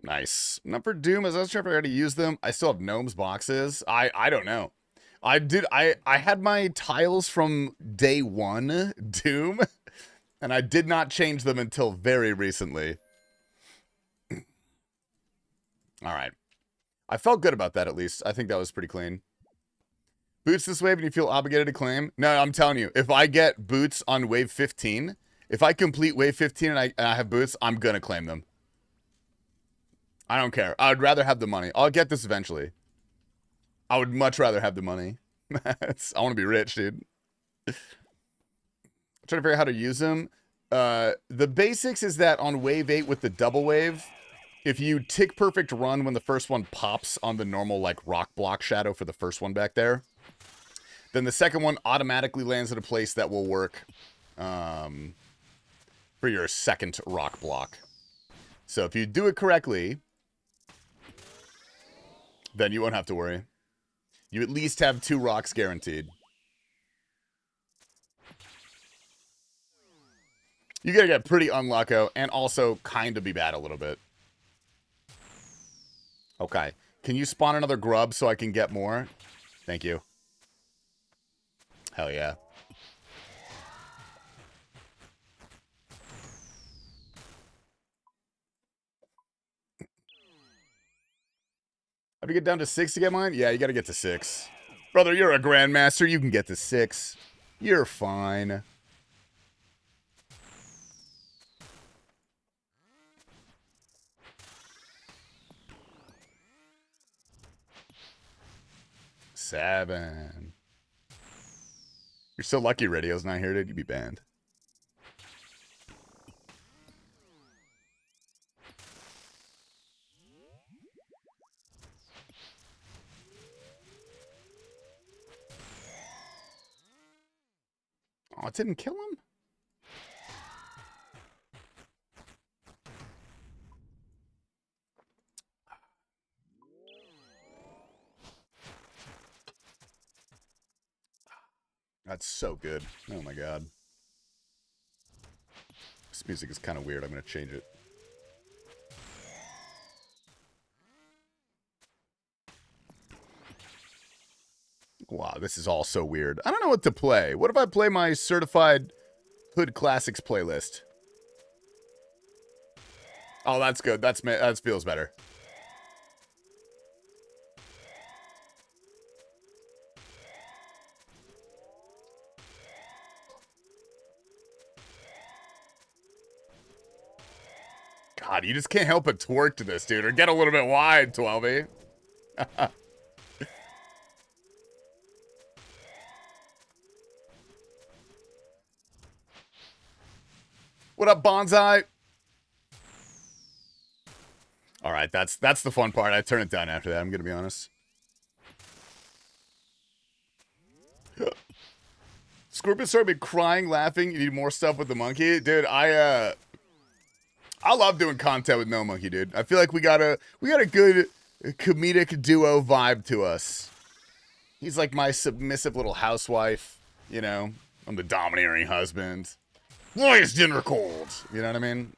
Nice. Not for Doom, as I was trying to figure out how to use them. I still have Gnome's boxes. I don't know. I had my tiles from day one, Doom, and I did not change them until very recently. All right. I felt good about that, at least. I think that was pretty clean. Boots this wave and you feel obligated to claim? No, I'm telling you, if I get boots on wave 15, if I complete wave 15 and I have boots, I'm going to claim them. I don't care. I would rather have the money. I'll get this eventually. I would much rather have the money. I want to be rich, dude. I'm trying to figure out how to use them. The basics is that on wave 8 with the double wave, if you tick perfect run when the first one pops on the normal like rock block shadow for the first one back there, then the second one automatically lands in a place that will work for your second rock block. So if you do it correctly, then you won't have to worry. You at least have 2 rocks guaranteed. You gotta get pretty unlucko and also kind of be bad a little bit. Okay. Can you spawn another grub so I can get more? Thank you. Hell yeah. Have to get down to 6 to get mine? Yeah, you gotta get to 6. Brother, you're a grandmaster. You can get to 6. You're fine. Seven. You're so lucky Radio's not here, dude. You'd be banned. Oh, it didn't kill him? That's so good. Oh my god. This music is kind of weird. I'm going to change it. Wow, this is all so weird. I don't know what to play. What if I play my Certified Hood Classics playlist? Oh, that's good. That feels better. God, you just can't help but twerk to this, dude. Or get a little bit wide, 12E. What up, Bonsai? All right, that's the fun part. I turn it down after that, I'm going to be honest. Scorpion started crying, laughing. You need more stuff with the monkey? Dude, I love doing content with Gnomonkey, dude. I feel like we got a good comedic duo vibe to us. He's like my submissive little housewife, you know. I'm the domineering husband. Why is dinner cold? You know what I mean?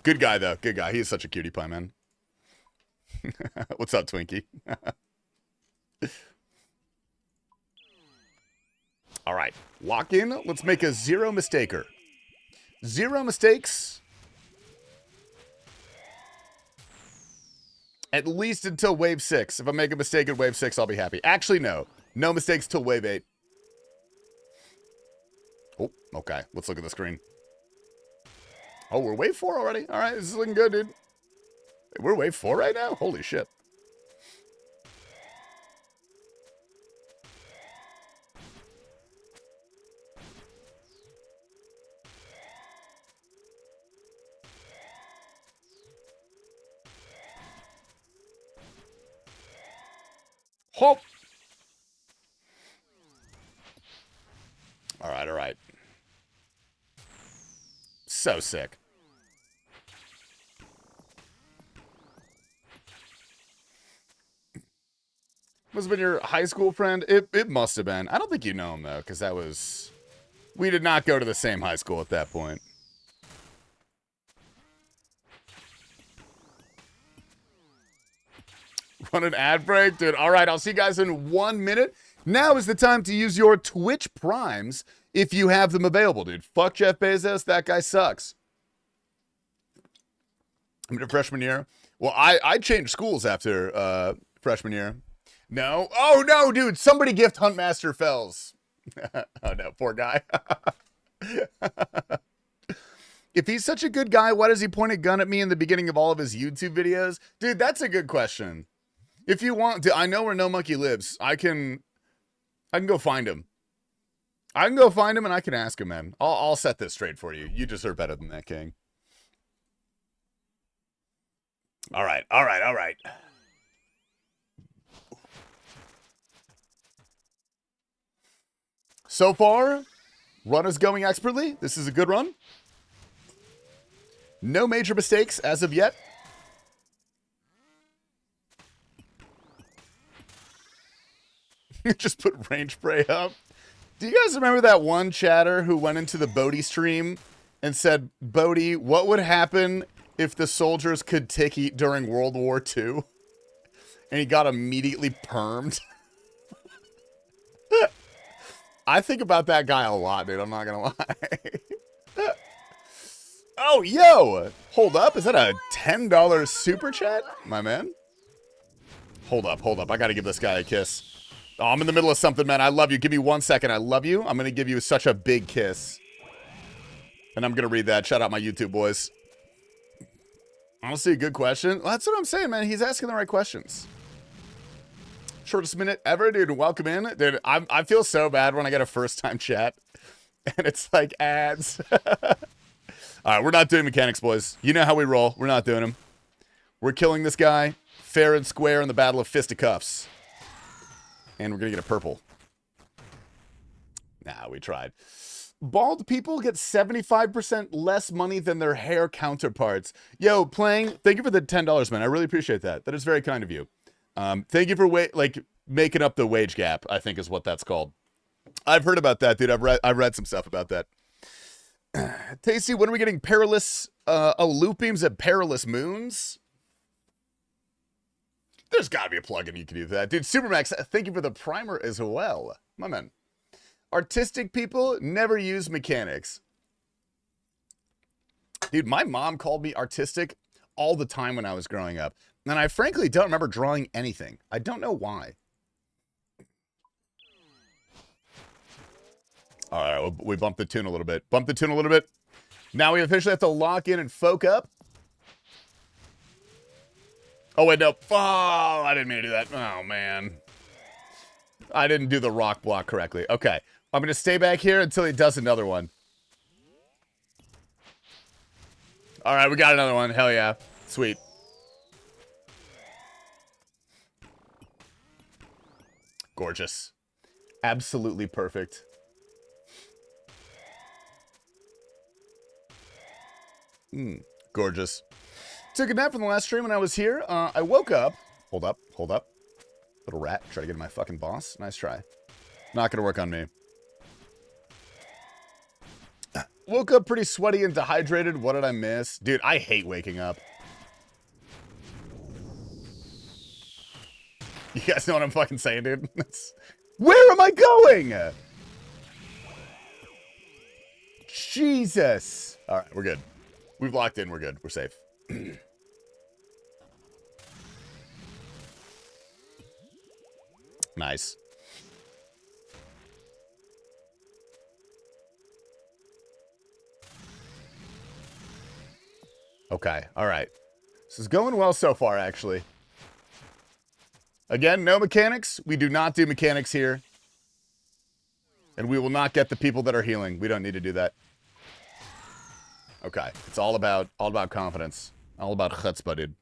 Good guy, though. Good guy. He is such a cutie pie, man. What's up, Twinkie? All right. Lock in. Let's make a 0 mistaker. 0 mistakes. At least until wave 6. If I make a mistake at wave 6, I'll be happy. Actually, no. No mistakes till wave 8. Oh, okay. Let's look at the screen. Oh, we're wave 4 already? All right, this is looking good, dude. We're wave 4 right now? Holy shit. Hop. All right, all right. So sick. Must have been your high school friend? It must have been. I don't think you know him, though, because that was... We did not go to the same high school at that point. Run an ad break? Dude, all right, I'll see you guys in 1 minute. Now is the time to use your Twitch Primes if you have them available, dude. Fuck Jeff Bezos. That guy sucks. I'm in a freshman year. Well, I changed schools after freshman year. No. Oh, no, dude. Somebody gift Huntmaster Fells. Oh, no. Poor guy. If he's such a good guy, why does he point a gun at me in the beginning of all of his YouTube videos? Dude, that's a good question. If you want to, I know where Gnomonkey lives. I can go find him. I can go find him and I can ask him, man. I'll set this straight for you. You deserve better than that, King. All right, all right, all right. So far, run is going expertly. This is a good run. No major mistakes as of yet. Just put range spray up. Do you guys remember that one chatter who went into the Bodhi stream and said, Bodhi, what would happen if the soldiers could tick-eat during World War II? And he got immediately permed. I think about that guy a lot, dude. I'm not gonna lie. Oh, yo! Hold up. Is that a $10 super chat? My man? Hold up, hold up. I gotta give this guy a kiss. Oh, I'm in the middle of something, man. I love you. Give me 1 second. I love you. I'm gonna give you such a big kiss. And I'm gonna read that. Shout out my YouTube boys. Honestly, a good question. Well, that's what I'm saying, man. He's asking the right questions. Shortest minute ever, dude. Welcome in. Dude, I feel so bad when I get a first-time chat. And it's like ads. All right, we're not doing mechanics, boys. You know how we roll. We're not doing them. We're killing this guy fair and square in the Battle of Fisticuffs. And we're going to get a purple. Nah, we tried. Bald people get 75% less money than their hair counterparts. Yo, playing, thank you for the $10, man. I really appreciate that. That is very kind of you. Thank you for making up the wage gap, I think is what that's called. I've heard about that, dude. I've read some stuff about that. Tasty, when are we getting perilous loopings at perilous moons? There's got to be a plugin you can do that. Dude, Supermax, thank you for the primer as well. My man. Artistic people never use mechanics. Dude, my mom called me artistic all the time when I was growing up. And I frankly don't remember drawing anything. I don't know why. All right, we bumped the tune a little bit. Bump the tune a little bit. Now we officially have to lock in and folk up. Oh, wait, no. Oh, I didn't mean to do that. Oh, man. I didn't do the rock block correctly. Okay. I'm going to stay back here until he does another one. All right, we got another one. Hell yeah. Sweet. Gorgeous. Absolutely perfect. Gorgeous. Took a nap from the last stream when I was here. I woke up. Hold up. Hold up. Little rat. Try to get to my fucking boss. Nice try. Not going to work on me. Woke up pretty sweaty and dehydrated. What did I miss? Dude, I hate waking up. You guys know what I'm fucking saying, dude? Where am I going? Jesus. All right, we're good. We've locked in. We're good. We're safe. Nice. Okay. All right. This is going well so far, actually. Again, no mechanics. We do not do mechanics here. And we will not get the people that are healing. We don't need to do that. Okay. It's all about confidence. All about chutzpah, dude.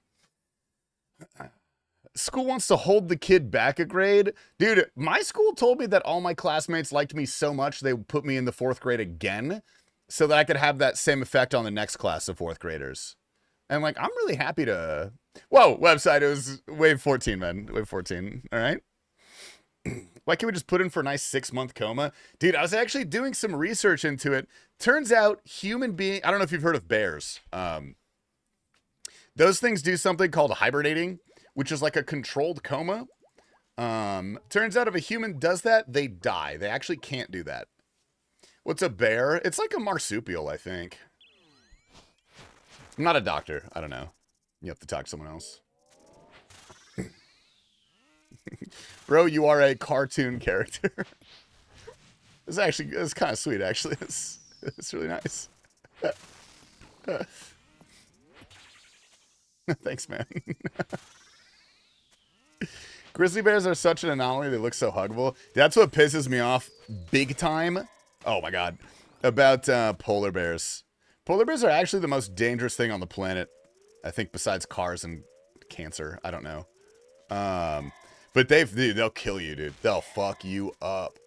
school wants to hold the kid back a grade. Dude, my school told me that all my classmates liked me so much they put me in the 4th grade again so that I could have that same effect on the next class of 4th graders. And like, I'm really happy to... Whoa, website, it was wave 14, man. Wave 14, all right? Why can't we just put in for a nice 6-month coma? Dude, I was actually doing some research into it. Turns out human being... I don't know if you've heard of bears. Those things do something called hibernating, which is like a controlled coma. Turns out if a human does that, they die. They actually can't do that. What's a bear? It's like a marsupial, I think. I'm not a doctor. I don't know. You have to talk to someone else. Bro, you are a cartoon character. It's kind of sweet, actually. It's really nice. Thanks, man. Grizzly bears are such an anomaly. They look so huggable. That's what pisses me off big time. Oh, my God. About polar bears. Polar bears are actually the most dangerous thing on the planet. I think besides cars and cancer. I don't know. But they'll kill you, dude. They'll fuck you up.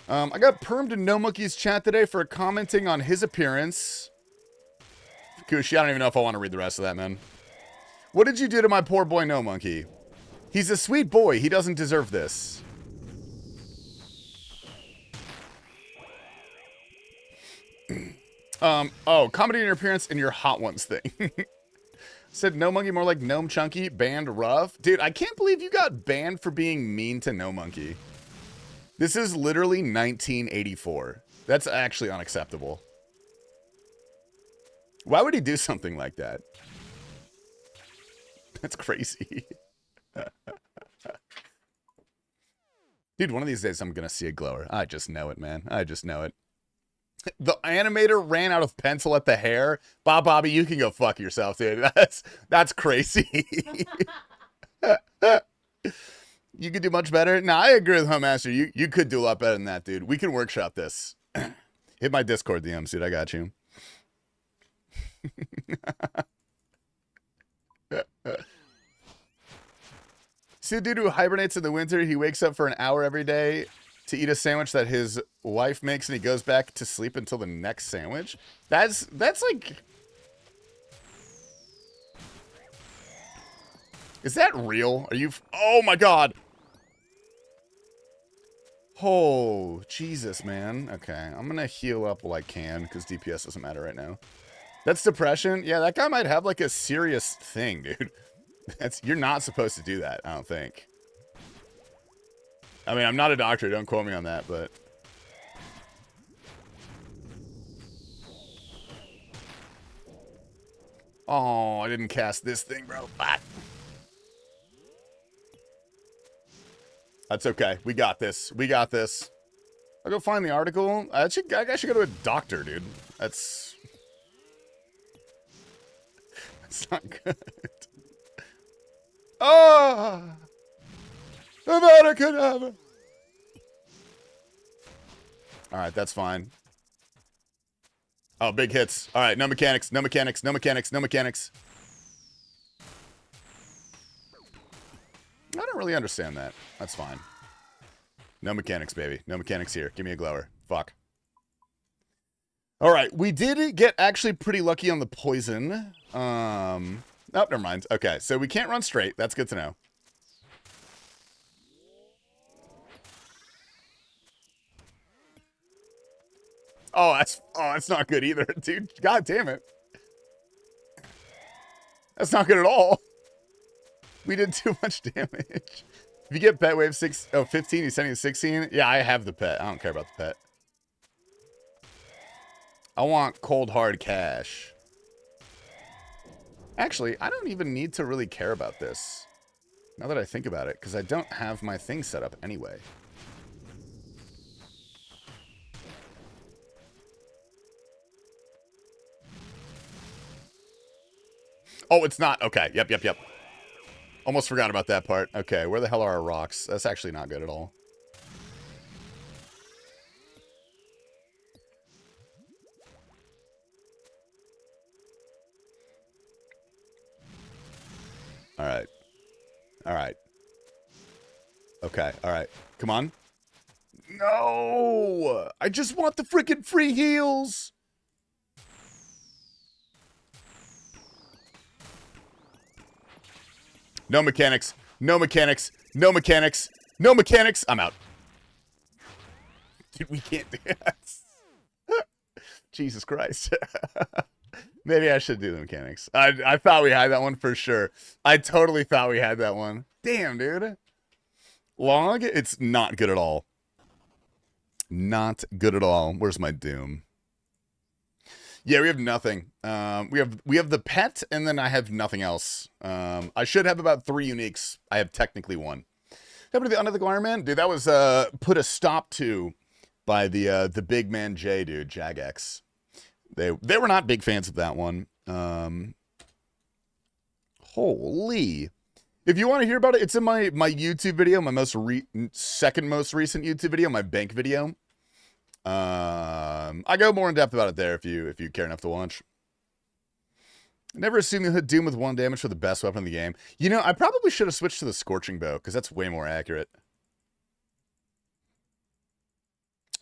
I got permed in Gnomonkey's chat today for commenting on his appearance. Kushi, I don't even know if I want to read the rest of that, man. What did you do to my poor boy Gnomonkey? He's a sweet boy. He doesn't deserve this. Oh, commenting on your appearance in your Hot Ones thing. Said Gnomonkey more like Gnome Chunky, banned rough. Dude, I can't believe you got banned for being mean to Gnomonkey. This is literally 1984. That's actually unacceptable. Why would he do something like that? That's crazy. Dude, one of these days I'm going to see a glower. I just know it, man. I just know it. The animator ran out of pencil at the hair. Bobby, you can go fuck yourself, dude. That's crazy. You could do much better. No, I agree with Homemaster. You could do a lot better than that, dude. We can workshop this. Hit my Discord DMs, dude. I got you. See a dude who hibernates in the winter. He wakes up for an hour every day to eat a sandwich that his wife makes, and he goes back to sleep until the next sandwich. That's like... Is that real? Are you... Oh my God. Oh, Jesus, man. Okay, I'm gonna heal up while I can, because DPS doesn't matter right now. That's depression? Yeah, that guy might have like a serious thing, dude. You're not supposed to do that, I don't think. I mean, I'm not a doctor, don't quote me on that, but... Oh, I didn't cast this thing, bro. Ah. That's okay. We got this. We got this. I'll go find the article. I should go to a doctor, dude. That's not good. Oh! All right, that's fine. Oh, big hits. All right, no mechanics, no mechanics, no mechanics, no mechanics. I don't really understand that. That's fine. No mechanics, baby. No mechanics here. Give me a glower. Fuck. All right, we did get actually pretty lucky on the poison. Oh, never mind. Okay, so we can't run straight. That's good to know. Oh, that's not good either, dude. God damn it. That's not good at all. We did too much damage. If you get pet wave 15, he's sending a 16. Yeah, I have the pet. I don't care about the pet. I want cold hard cash. Actually, I don't even need to really care about this. Now that I think about it, because I don't have my thing set up anyway. Oh, it's not. Okay. Yep. Almost forgot about that part. Okay, where the hell are our rocks? That's actually not good at all. All right. All right. Okay. All right. Come on. No! I just want the freaking free heals! No mechanics. No mechanics. No mechanics. No mechanics. I'm out. Dude, we can't do that. Jesus Christ. Maybe I should do the mechanics. I thought we had that one for sure. I totally thought we had that one. Damn, dude. Log, it's not good at all. Not good at all. Where's my Doom? Yeah, we have nothing. We have the pet, and then I have nothing else. I should have about 3 uniques. I have technically 1. Happened to the Unethical Iron Man? Dude, that was put a stop to by the big man J, dude, Jagex. They were not big fans of that one. Holy. If you want to hear about it, it's in my YouTube video, my second most recent YouTube video, my bank video. I go more in depth about it there if you care enough to watch. Never assume you hit Doom with 1 damage for the best weapon in the game. You know, I probably should have switched to the Scorching Bow, because that's way more accurate.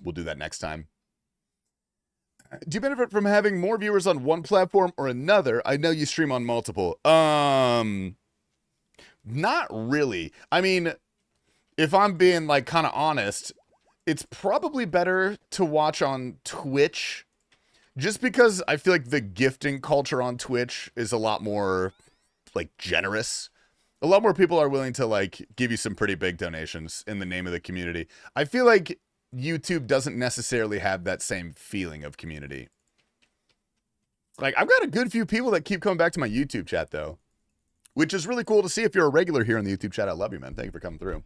We'll do that next time. Do you benefit from having more viewers on one platform or another? I know you stream on multiple. Not really. I mean, if I'm being like kind of honest, it's probably better to watch on Twitch, just because I feel like the gifting culture on Twitch is a lot more like generous. A lot more people are willing to like give you some pretty big donations in the name of the community. I feel like YouTube doesn't necessarily have that same feeling of community. Like, I've got a good few people that keep coming back to my YouTube chat though, which is really cool to see. If you're a regular here in the YouTube chat, I love you, man. Thank you for coming through.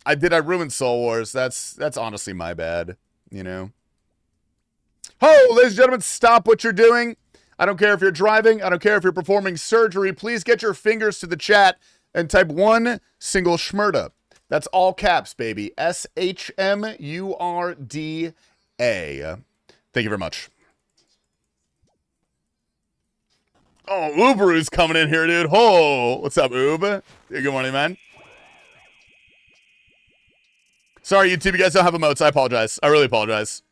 I ruined Soul Wars. That's honestly my bad, you know. Oh, ladies and gentlemen, stop what you're doing. I don't care if you're driving. I don't care if you're performing surgery. Please get your fingers to the chat and type 1 single schmurda. That's all caps, baby. SHMURDA. Thank you very much. Oh, Uber is coming in here, dude. Oh, what's up, Uber? Good morning, man. Sorry, YouTube, you guys don't have emotes. I apologize. I really apologize.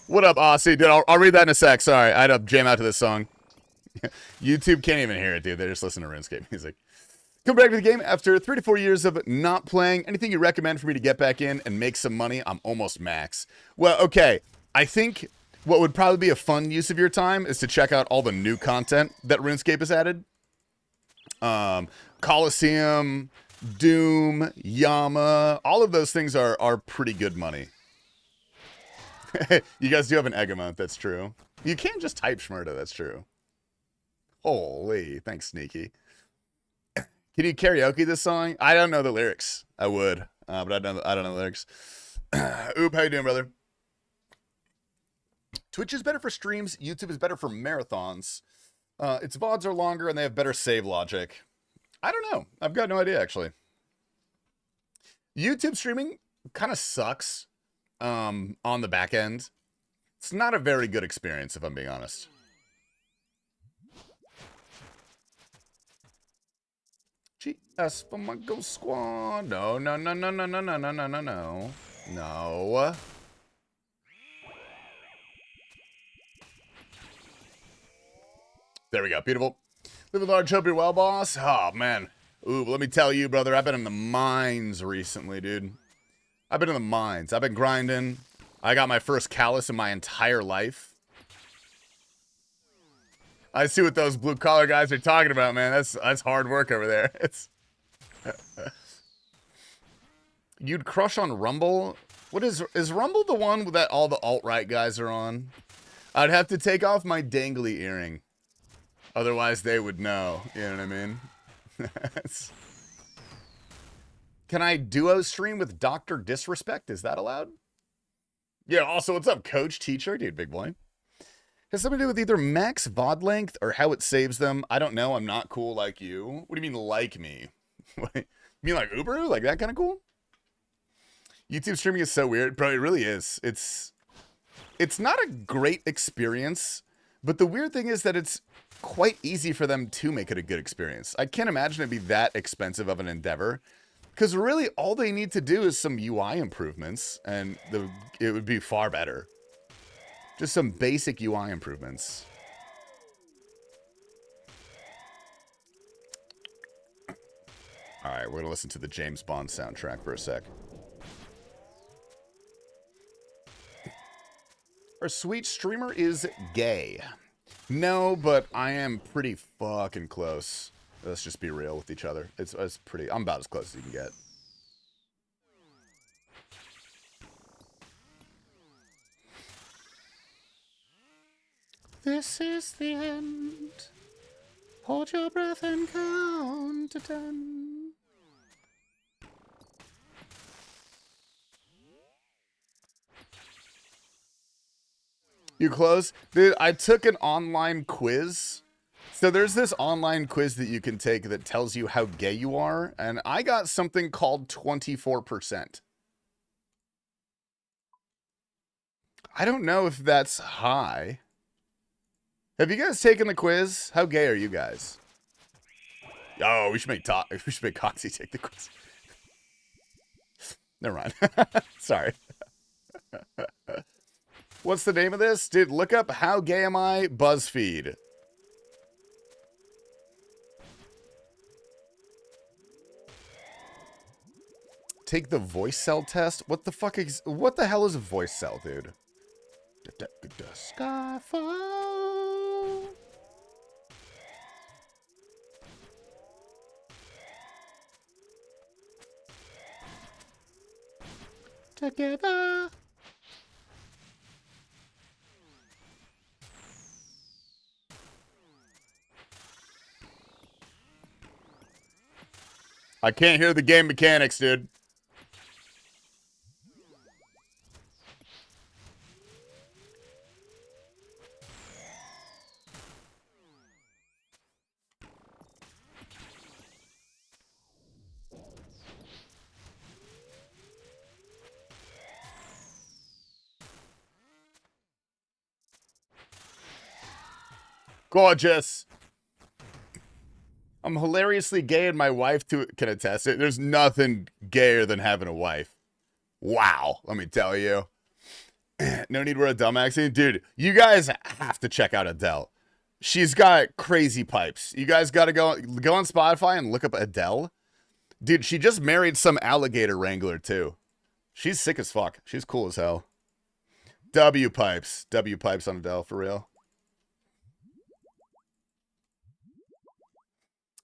What up, Aussie? Dude, I'll read that in a sec. Sorry, I had to jam out to this song. YouTube can't even hear it, dude. They just listen to RuneScape music. Come back to the game after 3 to 4 years of not playing. Anything you recommend for me to get back in and make some money? I'm almost max. Well, okay. I think what would probably be a fun use of your time is to check out all the new content that RuneScape has added. Coliseum, Doom, Yama, all of those things are pretty good money. You guys do have an egg amount, that's true. You can't just type Schmurda, that's true. Holy, thanks, Sneaky. Can you karaoke this song? I don't know the lyrics. I would, but I don't know the lyrics. Oop, how you doing, brother? Twitch is better for streams. YouTube is better for marathons. Its VODs are longer and they have better save logic. I don't know. I've got no idea, actually. YouTube streaming kind of sucks on the back end. It's not a very good experience, if I'm being honest. GS for my ghost squad. No. No. There we go. Beautiful. Live with large, hope you're well, boss. Oh, man. Ooh, but let me tell you, brother, I've been in the mines recently, dude. I've been in the mines. I've been grinding. I got my first callus in my entire life. I see what those blue-collar guys are talking about, man. That's hard work over there. It's You'd crush on Rumble? What is Rumble the one that all the alt-right guys are on? I'd have to take off my dangly earring. Otherwise, they would know. You know what I mean? Can I duo stream with Dr. Disrespect? Is that allowed? Yeah, also, what's up, coach, teacher? Dude, big boy. Has something to do with either max VOD length or how it saves them? I don't know. I'm not cool like you. What do you mean, like me? You mean like Uber? Like that kind of cool? YouTube streaming is so weird. Bro, it really is. It's not a great experience, but the weird thing is that it's quite easy for them to make it a good experience. I can't imagine it'd be that expensive of an endeavor, because really all they need to do is some UI improvements, and it would be far better. Just some basic UI improvements. All right, we're going to listen to the James Bond soundtrack for a sec. Our sweet streamer is gay. No, but I am pretty fucking close. Let's just be real with each other. It's pretty... I'm about as close as you can get. This is the end. Hold your breath and count to 10. You close? Dude, I took an online quiz. So there's this online quiz that you can take that tells you how gay you are, and I got something called 24%. I don't know if that's high. Have you guys taken the quiz? How gay are you guys? Oh, we should make Coxie take the quiz. Never mind. Sorry. What's the name of this? Dude, look up How Gay Am I? BuzzFeed. Take the voice cell test? What the hell is a voice cell, dude? Skyfall. Together. I can't hear the game mechanics, dude. Gorgeous. I'm hilariously gay and my wife can attest it. There's nothing gayer than having a wife. Wow, let me tell you. No need for a dumb accent. Dude, you guys have to check out Adele. She's got crazy pipes. You guys got to go on Spotify and look up Adele. Dude, she just married some alligator wrangler too. She's sick as fuck. She's cool as hell. W pipes on Adele, for real.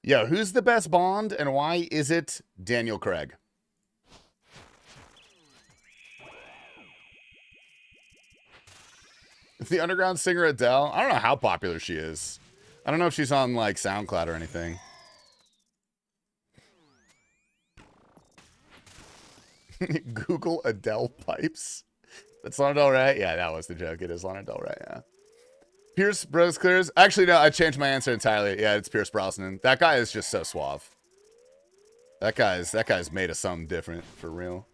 Yo, who's the best Bond and why is it Daniel Craig? The underground singer Adele? I don't know how popular she is. I don't know if she's on like SoundCloud or anything. Google Adele pipes. That's Lana Del Rey? Yeah, that was the joke. It is Lana Del Rey, yeah. Pierce Bros clears. Actually, no, I changed my answer entirely. Yeah, it's Pierce Brosnan. That guy is just so suave. That guy's made of something different, for real.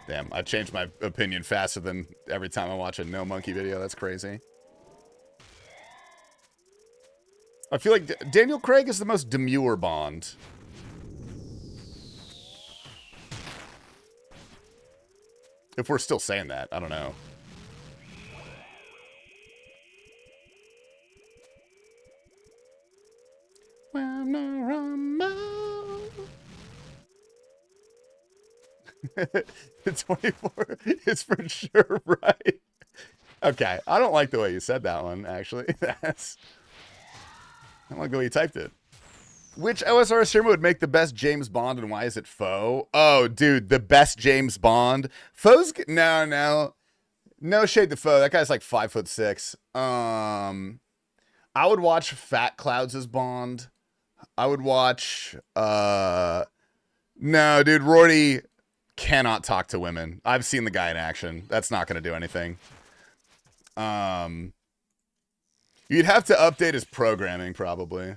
Damn, I changed my opinion faster than every time I watch a Gnomonkey video. That's crazy. I feel like Daniel Craig is the most demure Bond. If we're still saying that, I don't know. The 24 is for sure right. Okay, I don't like the way you said that one, actually. I don't like the way you typed it. Which OSR streamer would make the best James Bond and why is it Foe? Oh, dude, the best James Bond. Foe's... No shade to Foe. That guy's like 5'6". I would watch Fat Clouds as Bond. I would watch... No, dude, Rorty cannot talk to women. I've seen the guy in action. That's not going to do anything. You'd have to update his programming, probably.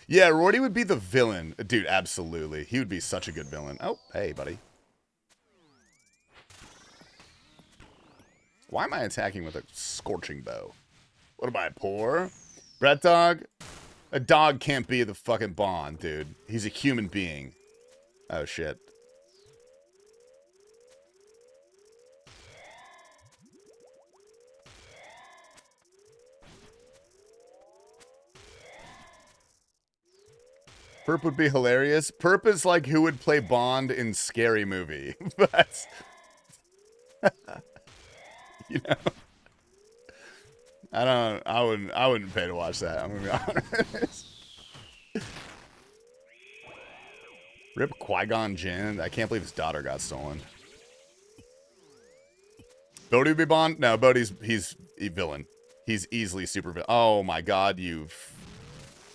Yeah, Rorty would be the villain. Dude, absolutely. He would be such a good villain. Oh, hey, buddy. Why am I attacking with a scorching bow? What am I, poor? Brat dog? A dog can't be the fucking Bond, dude. He's a human being. Oh, shit. Perp would be hilarious. Perp is like who would play Bond in Scary Movie. That's... you know? I wouldn't pay to watch that. I'm gonna be honest. Rip Qui-Gon Jinn. I can't believe his daughter got stolen. Bodhi would be Bond? No, he's a villain. He's easily super villain. Oh my god, you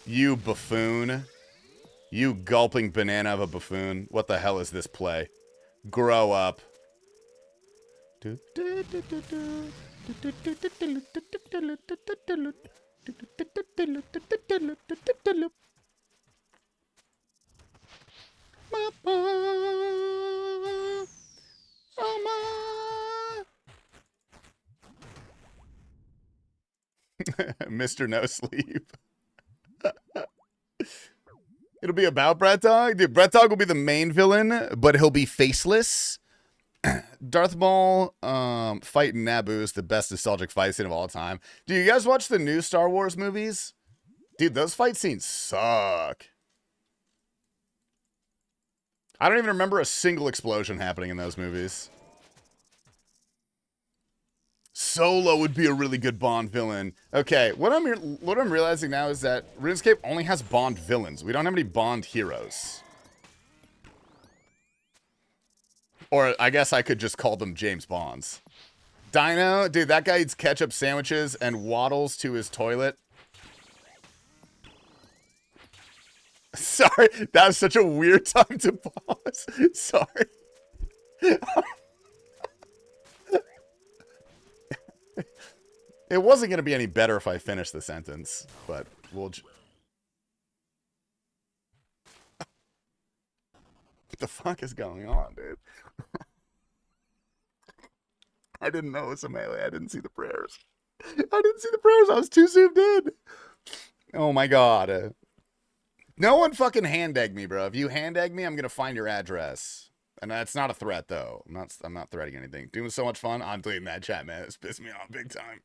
buffoon. You gulping banana of a buffoon. What the hell is this play? Grow up. Mr. No Sleep. It'll be about Brat Dog. Dude, Brat Dog will be the main villain, but he'll be faceless. Darth Maul fighting Naboo is the best nostalgic fight scene of all time. Do you guys watch the new Star Wars movies? Dude, those fight scenes suck. I don't even remember a single explosion happening in those movies. Solo would be a really good Bond villain. Okay, what I'm realizing now is that RuneScape only has Bond villains. We don't have any Bond heroes. Or I guess I could just call them James Bonds. Dino, dude, that guy eats ketchup sandwiches and waddles to his toilet. Sorry, that was such a weird time to pause. Sorry. It wasn't going to be any better if I finished the sentence, but we'll... What the fuck is going on, dude? I didn't know it was a melee. I didn't see the prayers. I was too zoomed in. Oh my god. No one fucking hand-egg me, bro. If you hand-egg me, I'm going to find your address. And that's not a threat, though. I'm not threatening anything. Doing so much fun. I'm deleting that chat, man. It's pissed me off big time.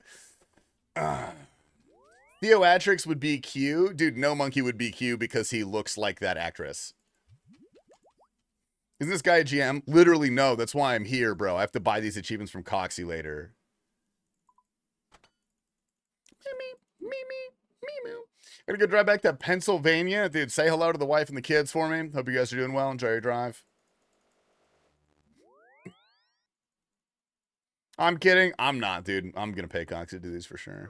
Theoatrix would be Q. Dude, Gnomonkey would be Q because he looks like that actress. Isn't this guy a GM? Literally, no. That's why I'm here, bro. I have to buy these achievements from Coxie later. I'm gonna go drive back to Pennsylvania. Dude, say hello to the wife and the kids for me. Hope you guys are doing well. Enjoy your drive. I'm kidding. I'm not, dude. I'm gonna pay Coxie to do these for sure.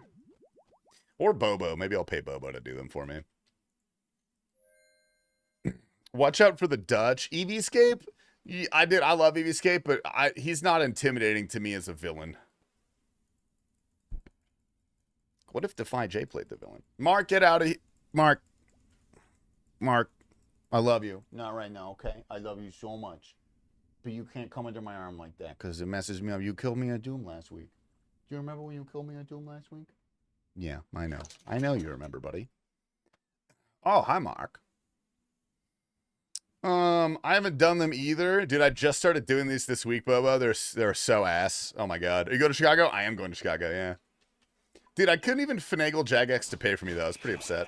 Or Bobo. Maybe I'll pay Bobo to do them for me. Watch out for the Dutch. Eevescape? I love Eevescape, but he's not intimidating to me as a villain. What if Defy J played the villain? Mark, get out of here. Mark, I love you. Not right now, okay? I love you so much. But you can't come under my arm like that because it messes me up. You killed me at Doom last week. Do you remember when you killed me at Doom last week? Yeah, I know. I know you remember, buddy. Oh, hi, Mark. I haven't done them either. Dude, I just started doing these this week, Bobo. They're so ass. Oh, my God. Are you going to Chicago? I am going to Chicago, yeah. Dude, I couldn't even finagle Jagex to pay for me, though. I was pretty upset.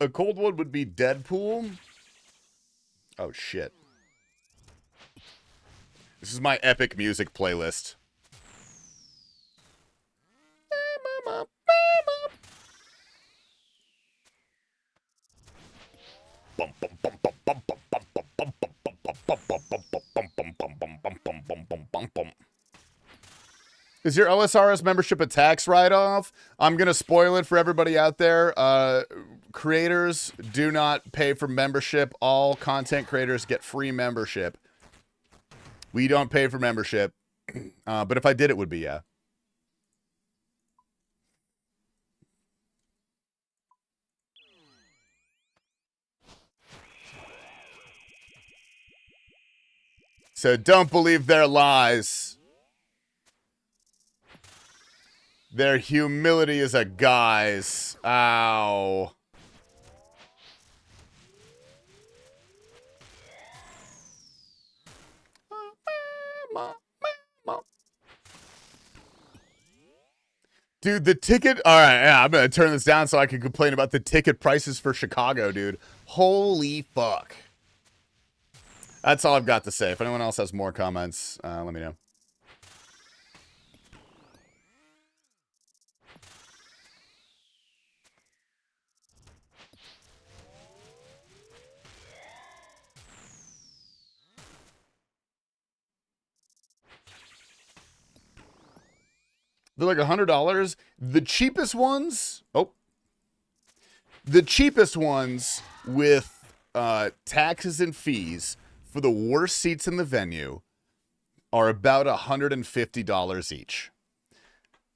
A cold one would be Deadpool. Oh, shit. This is my epic music playlist. Is your OSRS membership a tax write-off? I'm going to spoil it for everybody out there. Creators do not pay for membership. All content creators get free membership. We don't pay for membership. But if I did, it would be, yeah. So don't believe their lies. Their humility is a guise. Ow. Dude, the ticket... All right, yeah, I'm going to turn this down so I can complain about the ticket prices for Chicago, dude. Holy fuck. That's all I've got to say. If anyone else has more comments, let me know. They're like $100. The cheapest ones... Oh. The cheapest ones with taxes and fees for the worst seats in the venue are about $150 each.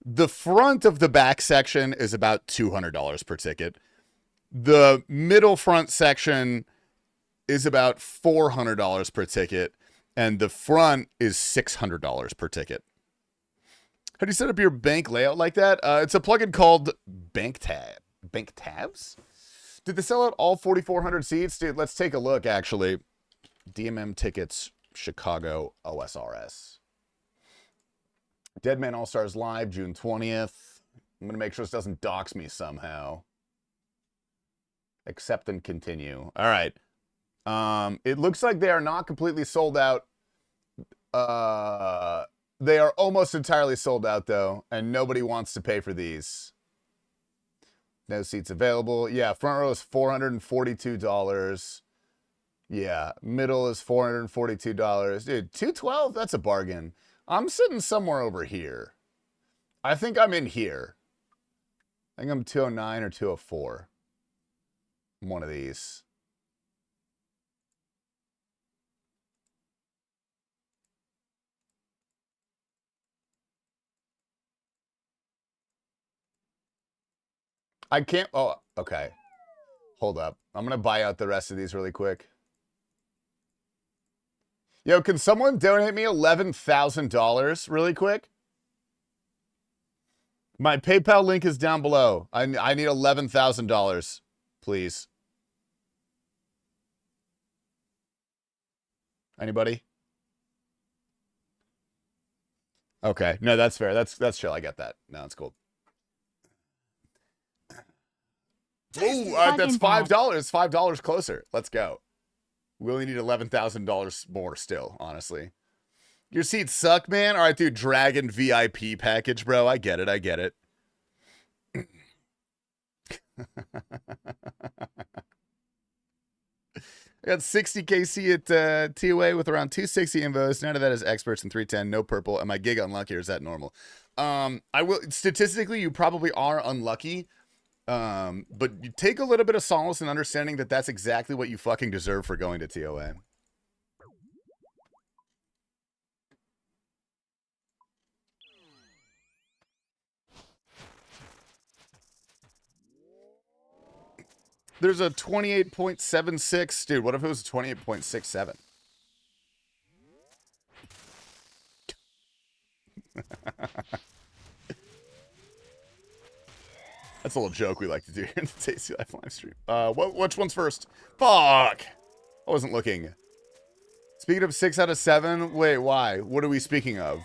The front of the back section is about $200 per ticket. The middle front section is about $400 per ticket. And the front is $600 per ticket. How do you set up your bank layout like that? It's a plugin called Bank Tabs? Did they sell out all 4,400 seats? Dude, let's take a look, actually. DMM Tickets, Chicago, OSRS. Deadman All-Stars Live, June 20th. I'm going to make sure this doesn't dox me somehow. Accept and continue. All right. It looks like they are not completely sold out. They are almost entirely sold out, though, and nobody wants to pay for these. No seats available. Yeah, front row is $442. Yeah, middle is $442. Dude, $212? That's a bargain. I'm sitting somewhere over here. I think I'm in here. I think I'm 209 or 204. One of these. I can't... Oh, okay. Hold up. I'm going to buy out the rest of these really quick. Yo, can someone donate me $11,000 really quick? My PayPal link is down below. I need $11,000, please. Anybody? Okay. No, that's fair. That's chill. I get that. No, it's cool. Ooh, that's $5. $5 closer. Let's go. We only need $11,000 more still, honestly. Your seats suck, man. All right, dude. Dragon VIP package, bro. I get it. I get it. I got 60 KC at TOA with around 260 invos. None of that is experts in 310. No purple. Am I gig unlucky or is that normal? I will statistically, you probably are unlucky. But you take a little bit of solace in understanding that that's exactly what you fucking deserve for going to TOA. There's a 28.76. Dude, what if it was 28.67? That's a little joke we like to do here in the TastyLife live stream. Which one's first? Fuck! I wasn't looking. Speaking of 6 out of 7, wait, why? What are we speaking of?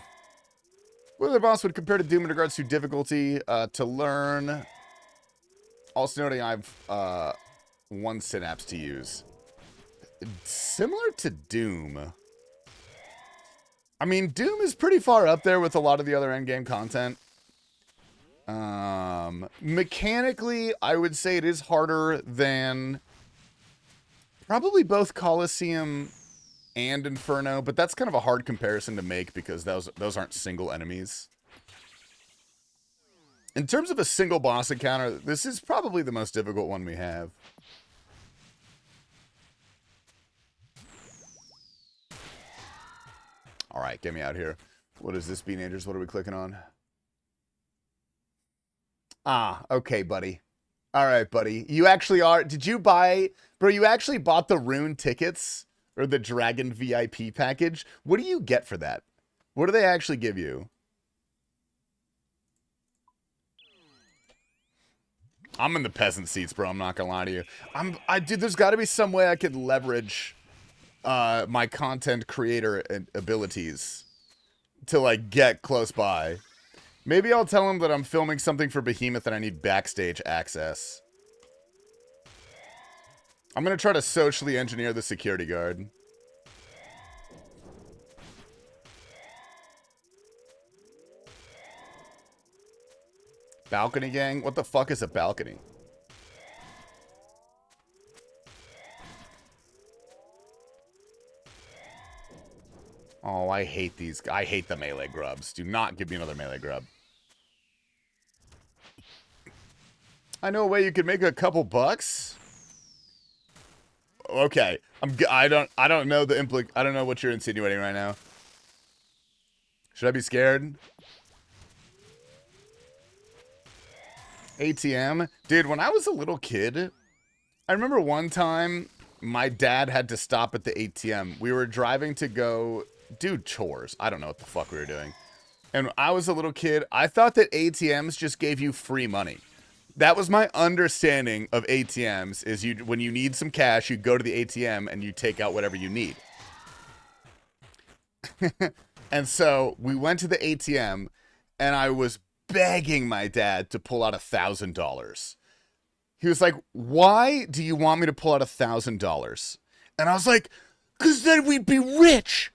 What other boss would compare to Doom in regards to difficulty to learn? Also noting I've one synapse to use. Similar to Doom. I mean, Doom is pretty far up there with a lot of the other endgame content. Mechanically, I would say it is harder than probably both Colosseum and Inferno, but that's kind of a hard comparison to make because those aren't single enemies. In terms of a single boss encounter, this is probably the most difficult one we have. All right, get me out here. What is this, Beanagers? What are we clicking on? Ah, okay, buddy. All right, buddy. You actually are... Did you buy... Bro, you actually bought the Rune tickets or the Dragon VIP package. What do you get for that? What do they actually give you? I'm in the peasant seats, bro. I'm not gonna lie to you. Dude, there's got to be some way I could leverage my content creator abilities to like get close by. Maybe I'll tell him that I'm filming something for Behemoth and I need backstage access. I'm gonna try to socially engineer the security guard. Balcony gang? What the fuck is a balcony? Oh, I hate these. I hate the melee grubs. Do not give me another melee grub. I know a way you could make a couple bucks. Okay, I don't know the I don't know what you're insinuating right now. Should I be scared? ATM? Dude, when I was a little kid, I remember one time my dad had to stop at the ATM. We were driving to go do chores. I don't know what the fuck we were doing. And when I was a little kid, I thought that ATMs just gave you free money. That was my understanding of ATMs, is when you need some cash, you go to the ATM and you take out whatever you need. And so we went to the ATM and I was begging my dad to pull out $1,000. He was like, why do you want me to pull out $1,000? And I was like, because then we'd be rich.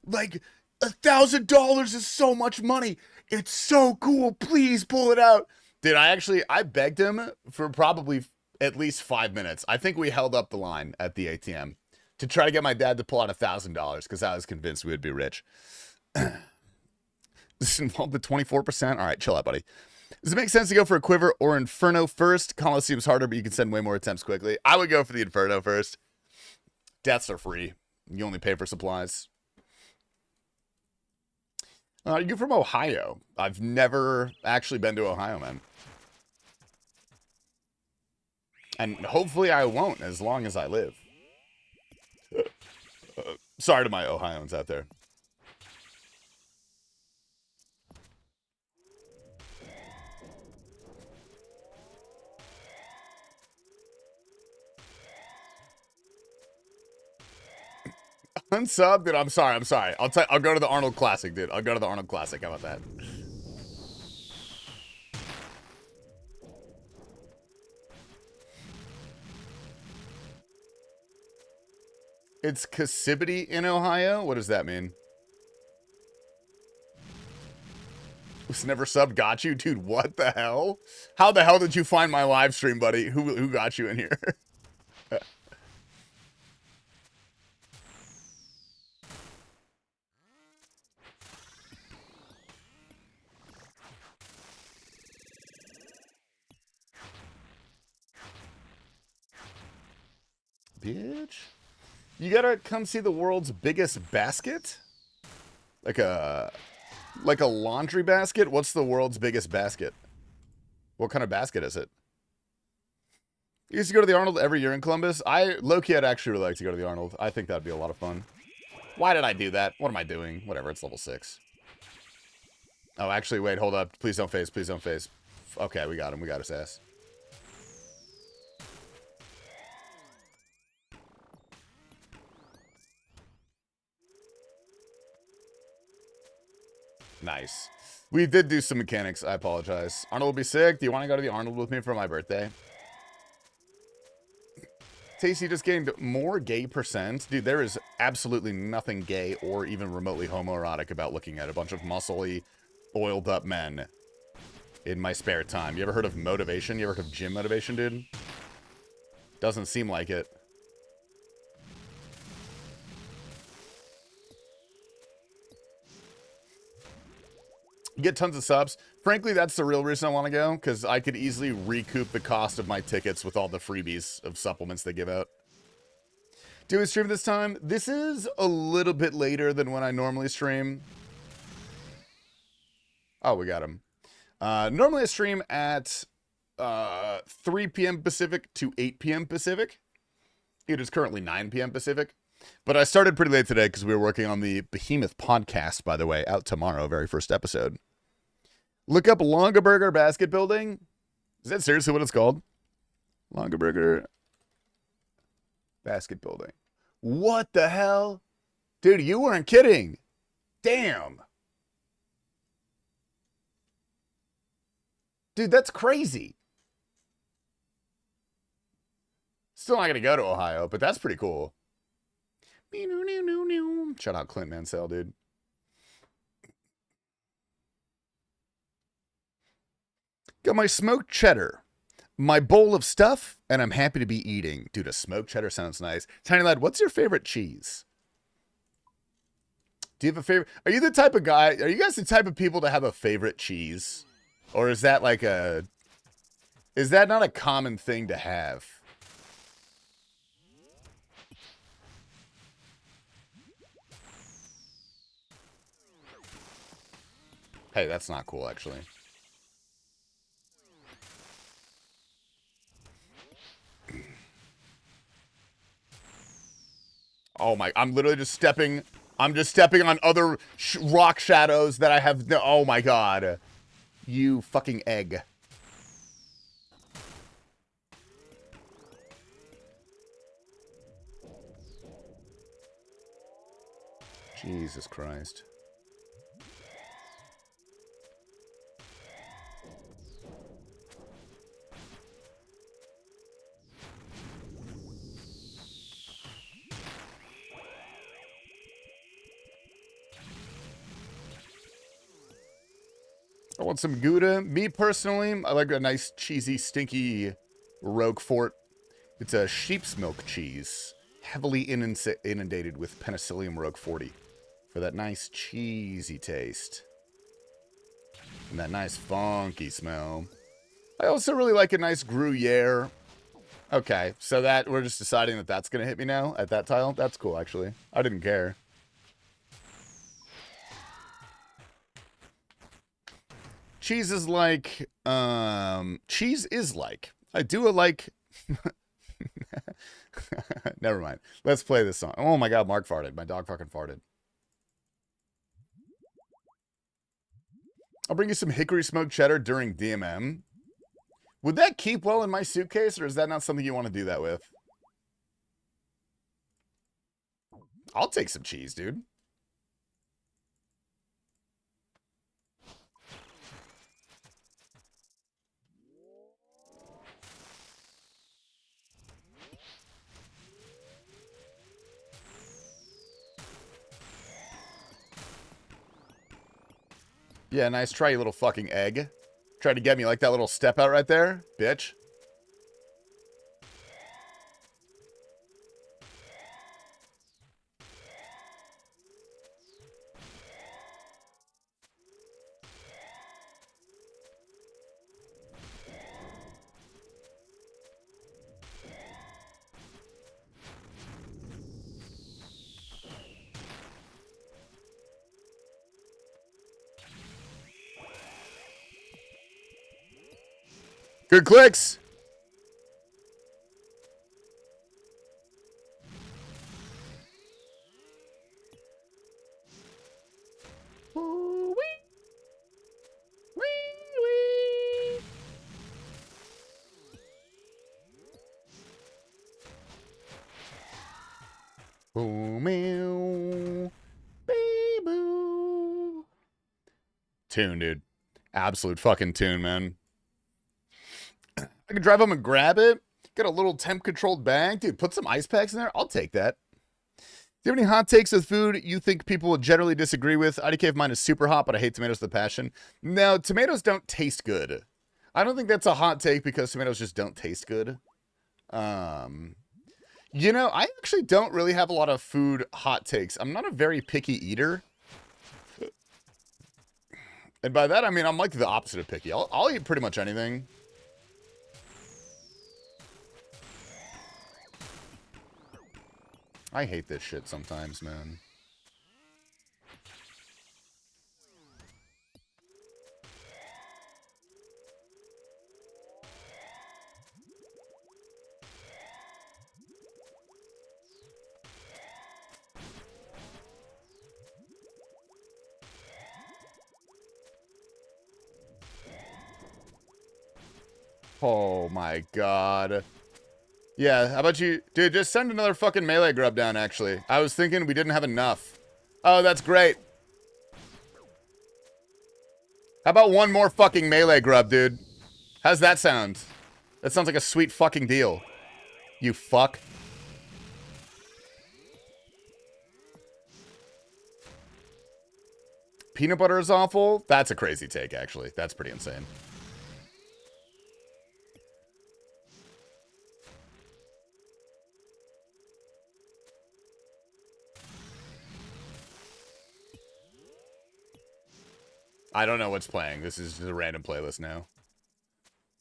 Like, $1,000 is so much money. It's so cool. Please pull it out. Dude, I begged him for probably at least 5 minutes. I think we held up the line at the ATM to try to get my dad to pull out $1,000 because I was convinced we would be rich. This involved the 24%. All right, chill out, buddy. Does it make sense to go for a Quiver or Inferno first? Colosseum's harder, but you can send way more attempts quickly. I would go for the Inferno first. Deaths are free. You only pay for supplies. You're from Ohio. I've never actually been to Ohio, man. And hopefully I won't as long as I live. Sorry to my Ohioans out there. Unsub, dude. I'm sorry. I'll go to the Arnold Classic, dude. I'll go to the Arnold Classic. How about that? It's Cassibity in Ohio? What does that mean? Was never sub got you? Dude, what the hell? How the hell did you find my live stream, buddy? Who got you in here? Bitch. You gotta come see the world's biggest basket? Like a laundry basket? What's the world's biggest basket? What kind of basket is it? You used to go to the Arnold every year in Columbus? Low-key, I'd actually really like to go to the Arnold. I think that'd be a lot of fun. Why did I do that? What am I doing? Whatever, it's level 6. Oh, actually, wait, hold up. Please don't phase, please don't phase. Okay, we got him. We got his ass. Nice. We did do some mechanics. I apologize. Arnold will be sick. Do you want to go to the Arnold with me for my birthday? Tasty just gained more gay percent. Dude, there is absolutely nothing gay or even remotely homoerotic about looking at a bunch of muscly, oiled up men in my spare time. You ever heard of motivation? You ever heard of gym motivation, dude? Doesn't seem like it. You get tons of subs. Frankly, that's the real reason I want to go, because I could easily recoup the cost of my tickets with all the freebies of supplements they give out. Do we stream this time? This is a little bit later than when I normally stream. Oh, we got him. Normally I stream at 3 p.m. Pacific to 8 p.m. Pacific. It is currently 9 p.m. Pacific. But I started pretty late today because we were working on the Behemoth podcast, by the way, out tomorrow, very first episode. Look up Longaburger Basket Building. Is that seriously what it's called? Longaburger Basket Building. What the hell? Dude, you weren't kidding. Damn. Dude, that's crazy. Still not going to go to Ohio, but that's pretty cool. Shout out Clint Mansell, dude. Got my smoked cheddar, my bowl of stuff, and I'm happy to be eating. Dude, a smoked cheddar sounds nice. Tiny Lad, what's your favorite cheese? Do you have a favorite? Are you the type of guy, are you guys the type of people to have a favorite cheese? Or is that like a, is that not a common thing to have? Hey, that's not cool, actually. Oh my, I'm literally just stepping, I'm just stepping on other rock shadows that I have, no, oh my god. You fucking egg. Jesus Christ. I want some Gouda. Me personally, I like a nice cheesy, stinky Roquefort. It's a sheep's milk cheese, heavily inundated with Penicillium Roqueforti for that nice cheesy taste and that nice funky smell. I also really like a nice Gruyere. Okay, so that we're just deciding that that's gonna hit me now at that tile. That's cool, actually. I didn't care. Cheese is like, cheese is like, I do like, never mind. Let's play this song. Oh my god, Mark farted. My dog fucking farted. I'll bring you some hickory smoked cheddar during DMM. Would that keep well in my suitcase, or is that not something you want to do that with? I'll take some cheese, dude. Yeah, nice try, you little fucking egg. Tried to get me like that little step out right there, bitch. Good clicks. Ooh, wee. Wee, wee. Boo, meow. Bee, boo. Tune, dude. Absolute fucking tune, man. I can drive home and grab it. Get a little temp-controlled bag. Dude, put some ice packs in there. I'll take that. Do you have any hot takes with food you think people would generally disagree with? IDK of mine is super hot, but I hate tomatoes with a passion. No, tomatoes don't taste good. I don't think that's a hot take because tomatoes just don't taste good. You know, I actually don't really have a lot of food hot takes. I'm not a very picky eater. And by that, I mean, I'm like the opposite of picky. I'll eat pretty much anything. I hate this shit sometimes, man. Oh my god. Yeah, how about you? Dude, just send another fucking melee grub down, actually. I was thinking we didn't have enough. Oh, that's great. How about one more fucking melee grub, dude? How's that sound? That sounds like a sweet fucking deal. You fuck. Peanut butter is awful? That's a crazy take, actually. That's pretty insane. I don't know what's playing. This is just a random playlist now.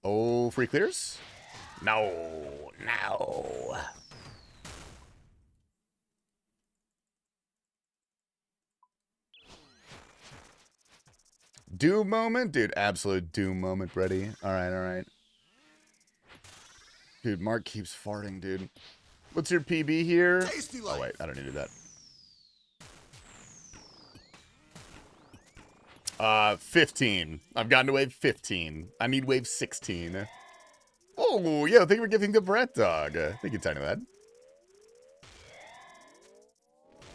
Oh, free clears? No. No. Doom moment? Dude, absolute doom moment, Brady. Alright, alright. Dude, Mark keeps farting, dude. What's your PB here? TastyLife. Oh, wait, I don't need to do that. 15. I've gotten to wave 15. I need wave 16. Oh, yeah, thank you for giving the Brett dog. Thank you, Tiny Lad.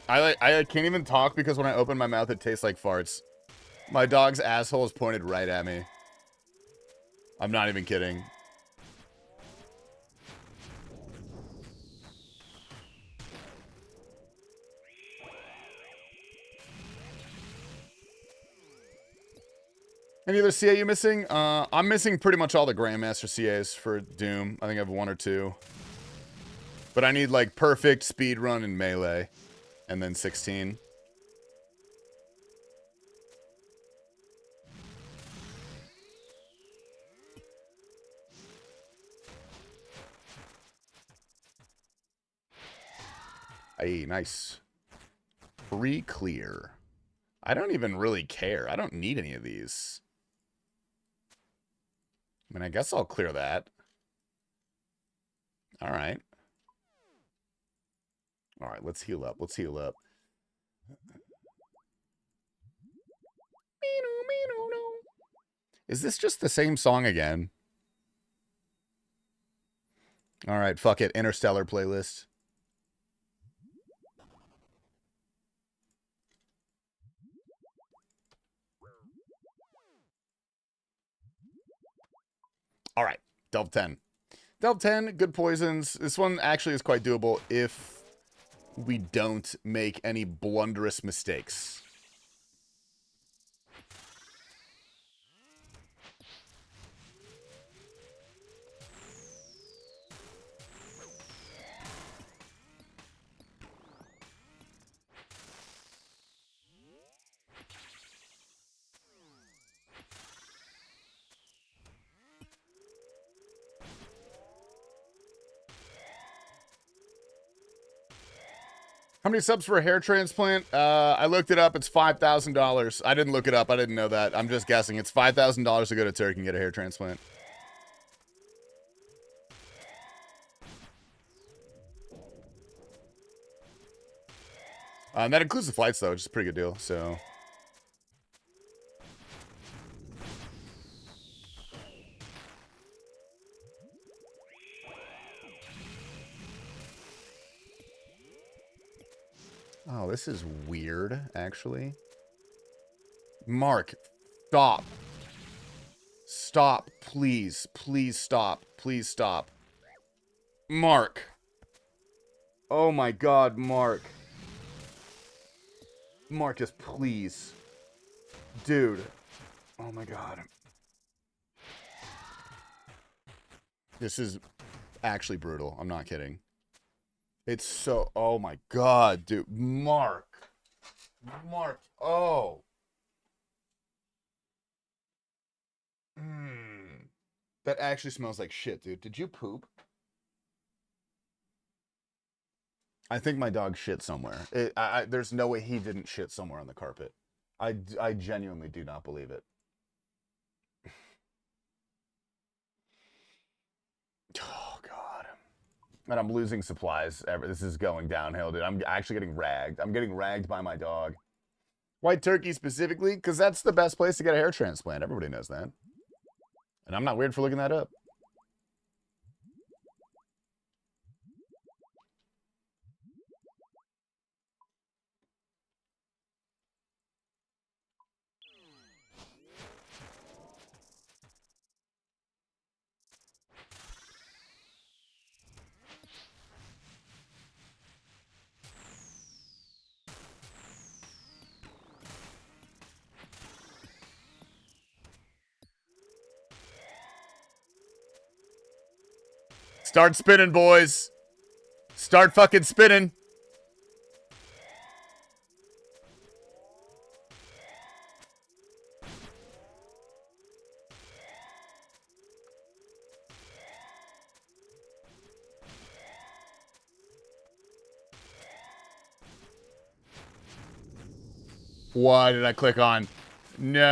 I can't even talk because when I open my mouth, it tastes like farts. My dog's asshole is pointed right at me. I'm not even kidding. Any other CA you missing? I'm missing pretty much all the Grandmaster CAs for Doom. I think I have 1 or 2. But I need like perfect speedrun and melee. And then 16. Hey, nice. Free clear. I don't even really care. I don't need any of these. I mean, I guess I'll clear that. All right. All right, let's heal up. Let's heal up. Is this just the same song again? All right, fuck it. Interstellar playlist. All right, Delve 10. Delve 10, good poisons. This one actually is quite doable if we don't make any blunderous mistakes. How many subs for a hair transplant? I looked it up. It's $5,000. I didn't look it up. I didn't know that. I'm just guessing. It's $5,000 to go to Turkey and get a hair transplant. That includes the flights, though, which is a pretty good deal. So, oh, this is weird, actually. Mark, stop. Stop, please. Please stop. Please stop. Mark. Oh my god, Mark. Marcus, please. Dude. Oh my god. This is actually brutal. I'm not kidding. It's so... Oh my god, dude. Mark. Mark. Oh. That actually smells like shit, dude. Did you poop? I think my dog shit somewhere. There's no way he didn't shit somewhere on the carpet. I genuinely do not believe it. Oh, God. And I'm losing supplies. This is going downhill, dude. I'm actually getting ragged. I'm getting ragged by my dog. White Turkey specifically, because that's the best place to get a hair transplant. Everybody knows that. And I'm not weird for looking that up. Start spinning, boys. Start fucking spinning. What did I click on? No.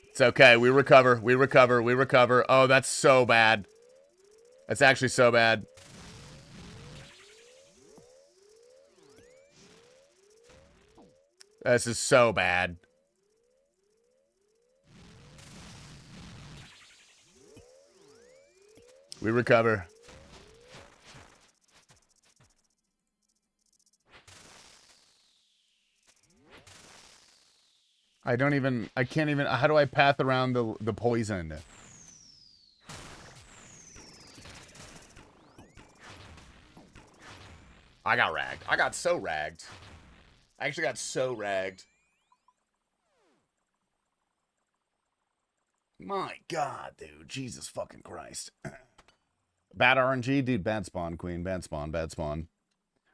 It's okay. We recover. We recover. We recover. Oh, that's so bad. That's actually so bad. This is so bad. We recover. I can't even, how do I path around the poison? I got ragged. I got so ragged. I actually got so ragged. My God, dude. Jesus fucking Christ. Bad RNG? Dude, bad spawn, queen. Bad spawn, bad spawn.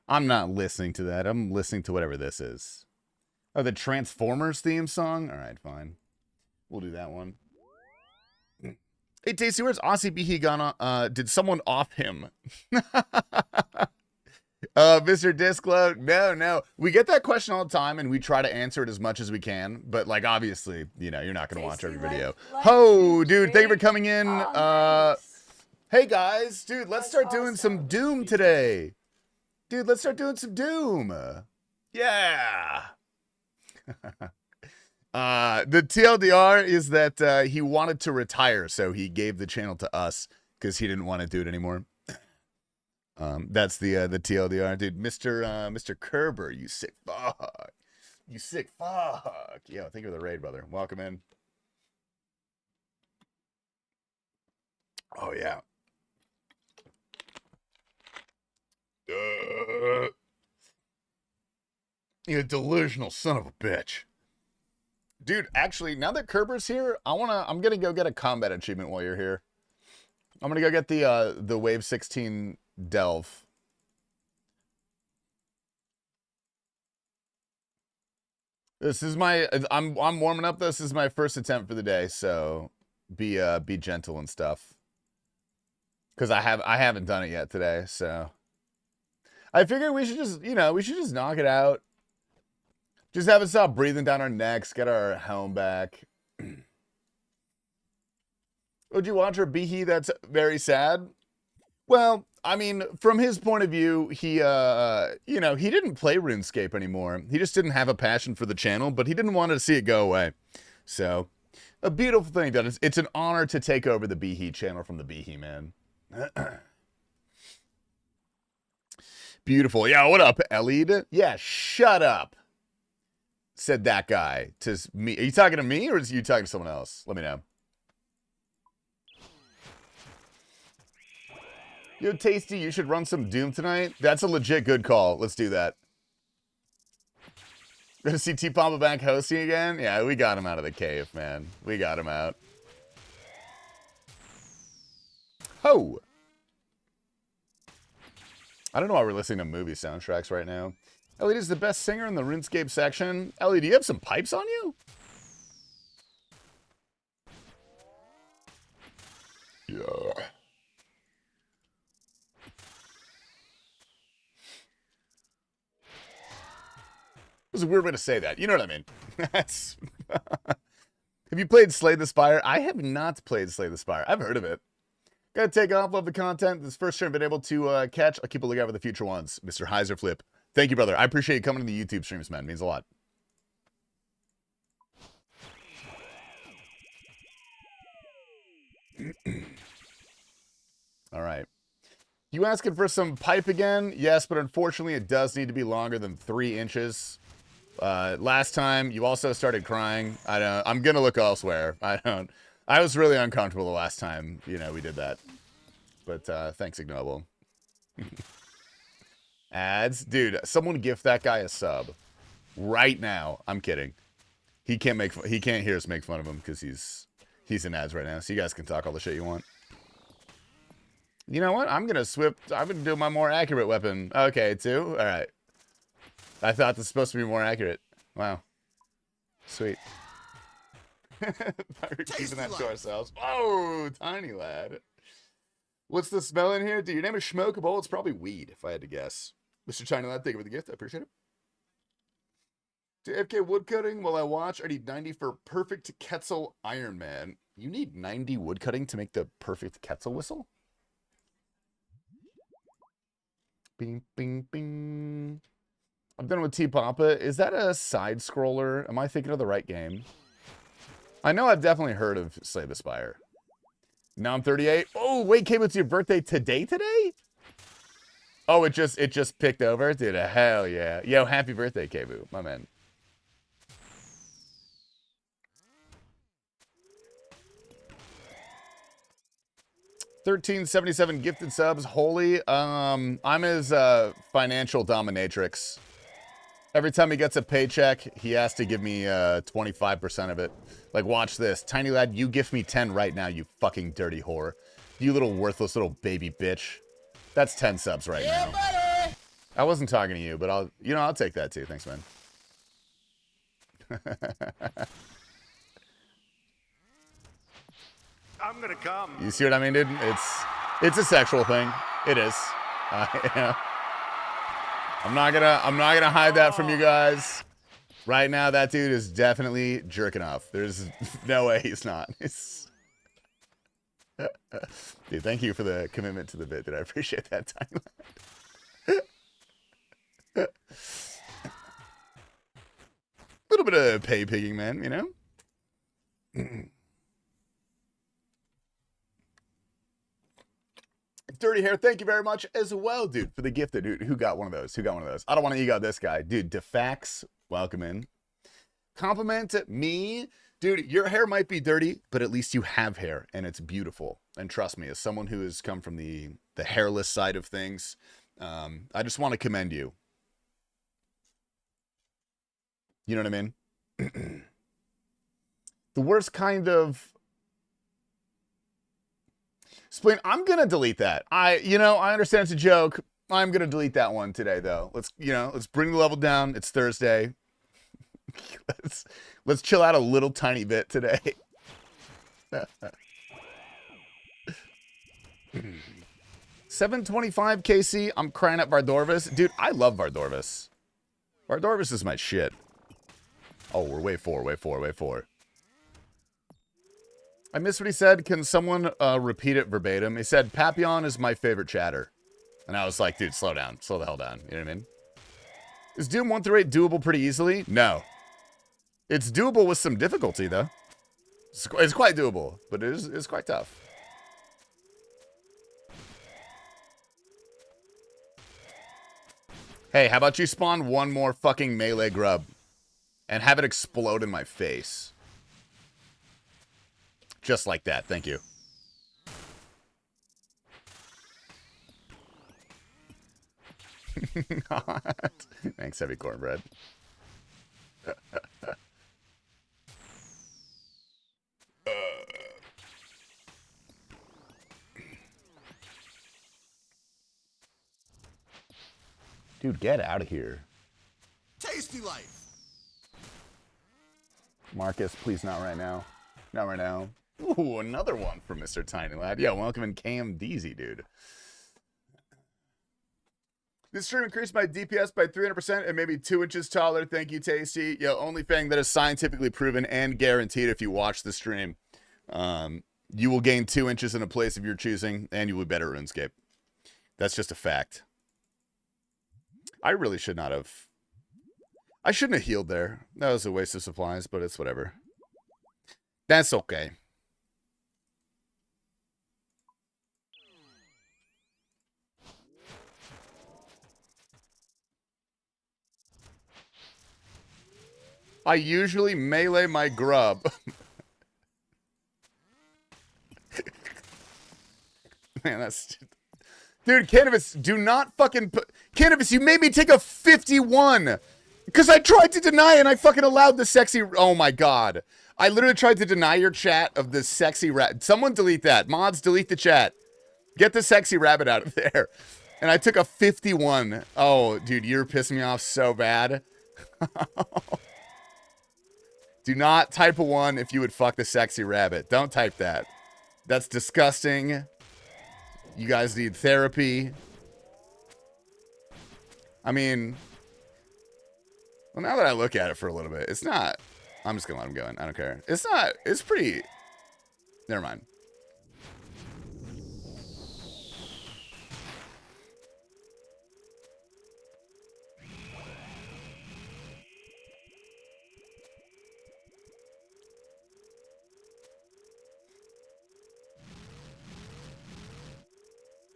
I'm not listening to that. I'm listening to whatever this is. Oh, the Transformers theme song? All right, fine. We'll do that one. Hey, Tasty, where's Aussie Behe gone? Did someone off him? Mr. Disclo? No. We get that question all the time, and we try to answer it as much as we can. But, like, obviously, you know, you're not going to watch every video. Ho, dude, thank you for coming in. Hey, guys. Dude, let's start doing some Doom today. Dude, let's start doing some Doom. Yeah. The TLDR is that he wanted to retire, so he gave the channel to us because he didn't want to do it anymore. That's the TLDR, dude. Mr. Kerber, you sick fuck. You sick fuck. Yo, thank you for the raid, brother. Welcome in. Oh yeah. You delusional son of a bitch. Dude, actually, now that Kerber's here, I'm gonna go get a combat achievement while you're here. I'm gonna go get the Wave 16 Delve. This is my I'm warming up. This is my first attempt for the day, so be gentle and stuff. Cause I haven't done it yet today, so I figured we should just, knock it out. Just have it stop breathing down our necks, get our helm back. Would you watch our Behe that's very sad? Well, I mean, from his point of view, he didn't play RuneScape anymore. He just didn't have a passion for the channel, but he didn't want to see it go away. So, a beautiful thing that it's an honor to take over the Behe channel from the Behe man. Beautiful. Yeah, what up, Elliot? Yeah, shut up. Said that guy to me. Are you talking to me or is you talking to someone else? Let me know. Yo, Tasty, you should run some Doom tonight. That's a legit good call. Let's do that. Gonna see T-Pamba back hosting again? Yeah, we got him out of the cave, man. We got him out. Ho! I don't know why we're listening to movie soundtracks right now. Elliot is the best singer in the RuneScape section. Elliot, do you have some pipes on you? Yeah. It was a weird way to say that. You know what I mean? That's. Have you played Slay the Spire? I have not played Slay the Spire. I've heard of it. Gotta take off. Love the content. This first stream I've been able to catch. I'll keep a lookout for the future ones. Mr. Heiserflip. Thank you, brother. I appreciate you coming to the YouTube streams, man. It means a lot. All right. You asking for some pipe again? Yes, but unfortunately it does need to be longer than 3 inches. Last time you also started crying. I'm gonna look elsewhere. I was really uncomfortable the last time, we did that. But thanks, Ignoble. Ads, dude. Someone gift that guy a sub right now. I'm kidding. He can't hear us make fun of him because he's He's in ads right now, so you guys can talk all the shit you want. You know what? I'm gonna swip. I'm gonna do my more accurate weapon. Okay, 2. All right. I thought this was supposed to be more accurate. Wow. Sweet. We're keeping that to ourselves. Oh, tiny lad. What's the smell in here? Dude, your name is Schmokable. It's probably weed, if I had to guess. Mr. Tiny Lad, thank you for the gift. I appreciate it. To FK woodcutting while I watch, I need 90 for perfect Quetzal Iron Man. You need 90 woodcutting to make the perfect Quetzal whistle? Bing, bing, bing. I'm done with T-Papa. Is that a side scroller? Am I thinking of the right game? I know I've definitely heard of Slay the Spire. Now I'm 38. Oh, wait, Cable, it's your birthday today? Oh, it just picked over? Dude, hell yeah. Yo, happy birthday, Kebu, my man. $13.77 gifted subs. Holy, I'm his financial dominatrix. Every time he gets a paycheck, he has to give me 25% of it. Like, watch this. Tiny Lad, you gift me 10 right now, you fucking dirty whore. You little worthless little baby bitch. That's 10 subs right now. Buddy. I wasn't talking to you, but I'll take that too. Thanks, man. I'm gonna come. You see what I mean, dude? It's a sexual thing. It is. Yeah. I'm not gonna hide that from you guys. Right now, that dude is definitely jerking off. There's no way he's not. Dude, thank you for the commitment to the bit, dude. I appreciate that time. Little bit of pay pigging, man, you know? Dirty Hair, thank you very much as well, dude, for the gift. Dude, who got one of those? I don't want to ego this guy. Dude, Defax, welcome in. Compliment me. Dude, your hair might be dirty, but at least you have hair, and it's beautiful. And trust me, as someone who has come from the hairless side of things, I just want to commend you. You know what I mean? The worst kind of... Spleen, I'm going to delete that. I understand it's a joke. I'm going to delete that one today, though. Let's bring the level down. It's Thursday. Let's chill out a little tiny bit today. $7.25 KC. I'm crying at Vardorvis. Dude, I love Vardorvis. Vardorvis is my shit. Oh, we're way four. I missed what he said. Can someone repeat it verbatim? He said, Papillon is my favorite chatter. And I was like, dude, slow down. Slow the hell down. You know what I mean? Is Doom 1 through 8 doable pretty easily? No. It's doable with some difficulty, though. It's quite doable, but it's quite tough. Hey, how about you spawn one more fucking melee grub and have it explode in my face? Just like that. Thank you. Thanks, Heavy Cornbread. Dude, get out of here. TastyLife. Marcus, please not right now. Not right now. Ooh, another one from Mr. Tiny Lad. Yeah, welcome in Cam Deezy, dude. This stream increased my DPS by 300% and maybe 2 inches taller. Thank you, Tasty. Yo, only thing that is scientifically proven and guaranteed if you watch the stream. You will gain 2 inches in a place of your choosing, and you will be better at RuneScape. That's just a fact. I really should not have. I shouldn't have healed there. That was a waste of supplies, but it's whatever. That's okay. I usually melee my grub. Man, that's... Dude, Cannabis, do not fucking put... Cannabis, you made me take a 51! Because I tried to deny and I fucking allowed the sexy... Oh my god. I literally tried to deny your chat of this sexy rat. Someone delete that. Mods, delete the chat. Get the sexy rabbit out of there. And I took a 51. Oh, dude, you're pissing me off so bad. Do not type a 1 if you would fuck the sexy rabbit. Don't type that. That's disgusting. You guys need therapy. I mean, well, now that I look at it for a little bit, it's not. I'm just going to let him go in. I don't care. It's not. It's pretty. Never mind.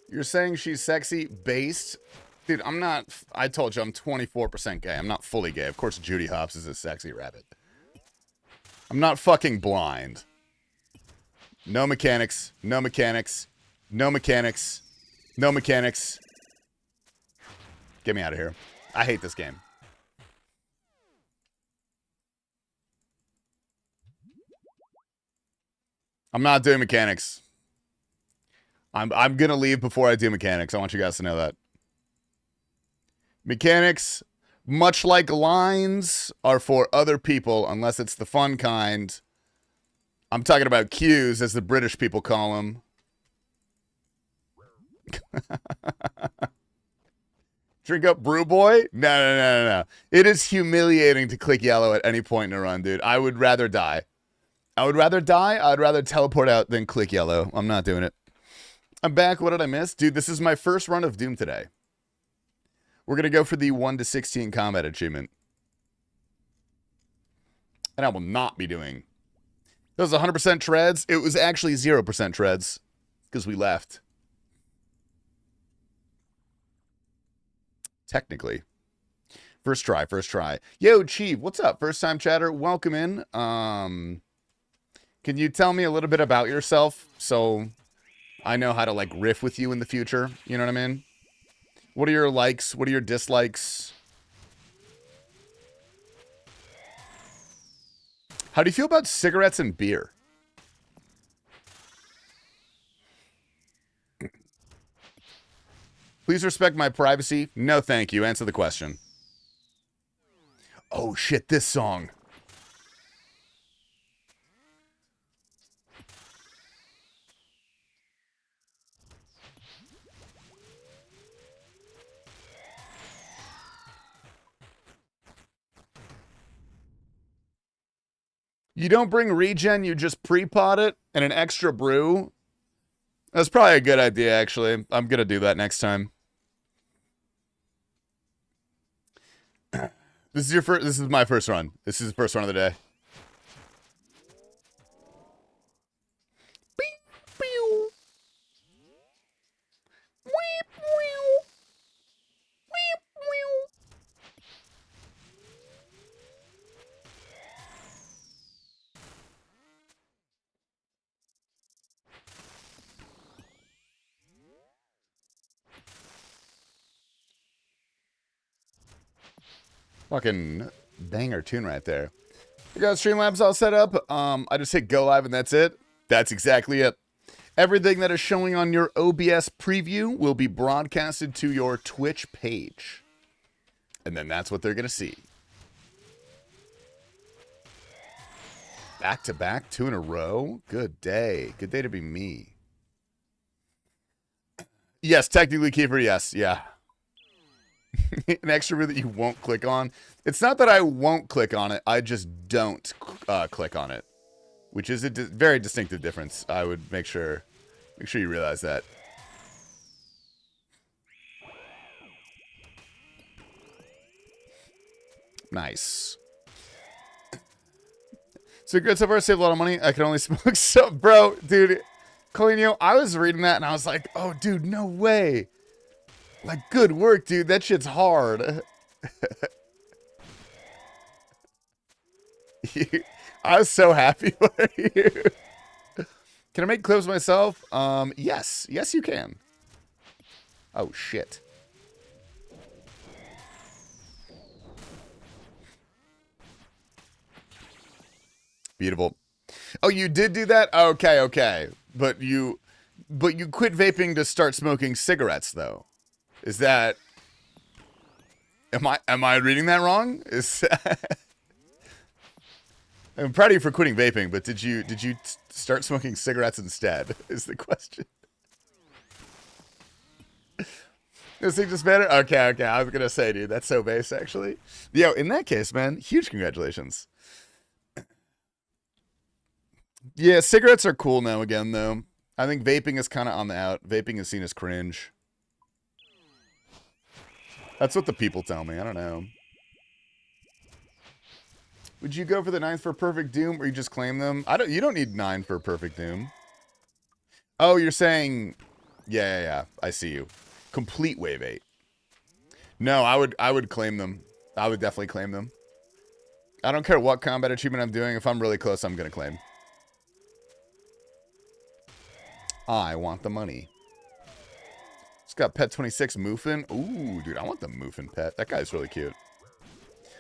You're saying she's sexy based? Dude, I'm not. I told you I'm 24% gay. I'm not fully gay. Of course, Judy Hopps is a sexy rabbit. I'm not fucking blind. No mechanics. No mechanics. No mechanics. No mechanics. Get me out of here. I hate this game. I'm not doing mechanics. I'm gonna leave before I do mechanics. I want you guys to know that. Mechanics, much like lines, are for other people unless it's the fun kind. I'm talking about cues, as the British people call them. Drink up, brew boy? No. It is humiliating to click yellow at any point in a run, dude. I would rather die. I'd rather teleport out than click yellow. I'm not doing it. I'm back. What did I miss? Dude, this is my first run of Doom today. We're going to go for the 1 to 16 combat achievement. And I will not be doing. It was 100% treads. It was actually 0% treads because we left. Technically. First try. Yo, Chief, what's up? First time chatter. Welcome in. Can you tell me a little bit about yourself so I know how to, like, riff with you in the future? You know what I mean? What are your likes? What are your dislikes? How do you feel about cigarettes and beer? Please respect my privacy. No, thank you. Answer the question. Oh, shit, this song. You don't bring regen, you just pre-pot it and an extra brew. That's probably a good idea, actually. I'm going to do that next time. This is my first run. This is the first run of the day. Fucking banger tune right there. We got Streamlabs all set up. I just hit go live and that's it. That's exactly it. Everything that is showing on your OBS preview will be broadcasted to your Twitch page. And then that's what they're going to see. Back to back, 2 in a row. Good day. Good day to be me. Yes, technically, Kiefer, yes. Yeah. An extra room that you won't click on. It's not that I won't click on it. I just don't click on it. Which is a very distinctive difference. I would make sure you realize that. Nice. So good so far. Save a lot of money. I can only smoke so, bro, dude. Colino, I was reading that and I was like, oh, dude, no way. Like, good work, dude. That shit's hard. I was so happy for you. Can I make clips myself? Yes. Yes, you can. Oh, shit. Beautiful. Oh, you did do that? Okay, okay. But you quit vaping to start smoking cigarettes, though. Is that... Am I reading that wrong? I'm proud of you for quitting vaping, but did you start smoking cigarettes instead? Is the question. This thing just better? Okay. I was gonna say, dude, that's so base, actually. Yo, in that case, man, huge congratulations. Yeah, cigarettes are cool now again, though. I think vaping is kind of on the out. Vaping is seen as cringe. That's what the people tell me. I don't know. Would you go for the 9th for Perfect Doom, or you just claim them? You don't need 9 for Perfect Doom. Oh, you're saying... Yeah. I see you. Complete Wave 8. No, I would claim them. I would definitely claim them. I don't care what combat achievement I'm doing. If I'm really close, I'm going to claim. I want the money. It's got Pet 26 Moofin. Ooh, dude, I want the Moofin pet. That guy's really cute.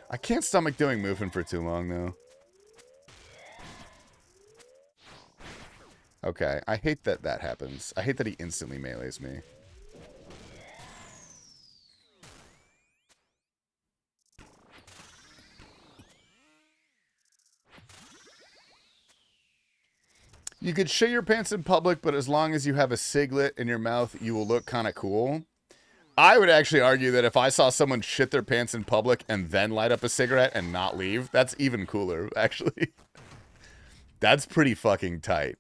I can't stomach doing Moofin for too long, though. Okay, I hate that that happens. I hate that he instantly melees me. You could shit your pants in public, but as long as you have a ciglet in your mouth, you will look kind of cool. I would actually argue that if I saw someone shit their pants in public and then light up a cigarette and not leave, that's even cooler, actually. That's pretty fucking tight.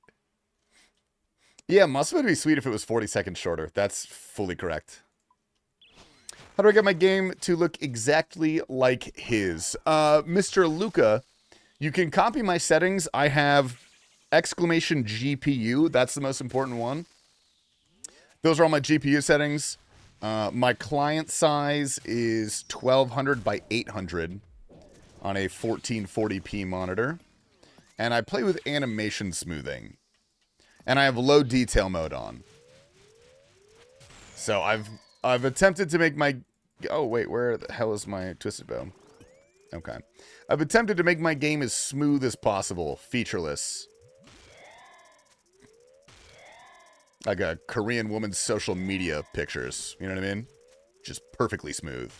Yeah, must be sweet if it was 40 seconds shorter. That's fully correct. How do I get my game to look exactly like his? Mr. Luca, you can copy my settings. I have... exclamation GPU, that's the most important one. Those are all my GPU settings. My client size is 1200 by 800 on a 1440p monitor. And I play with animation smoothing. And I have low detail mode on. So I've attempted to make my... Oh, wait, where the hell is my Twisted Bow? Okay. I've attempted to make my game as smooth as possible, featureless. Like a Korean woman's social media pictures. You know what I mean? Just perfectly smooth.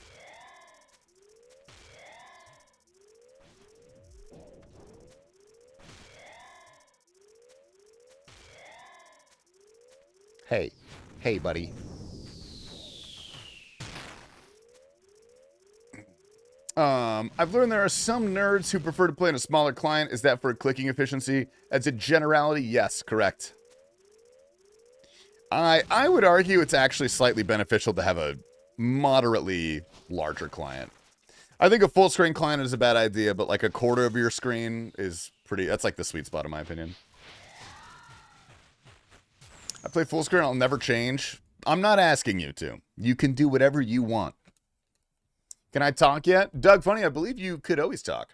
Hey. Hey, buddy. I've learned there are some nerds who prefer to play on a smaller client. Is that for clicking efficiency? As a generality, yes, correct. I would argue it's actually slightly beneficial to have a moderately larger client. I think a full screen client is a bad idea, but like a quarter of your screen is pretty... That's like the sweet spot in my opinion. I play full screen, I'll never change. I'm not asking you to. You can do whatever you want. Can I talk yet? Doug, funny, I believe you could always talk.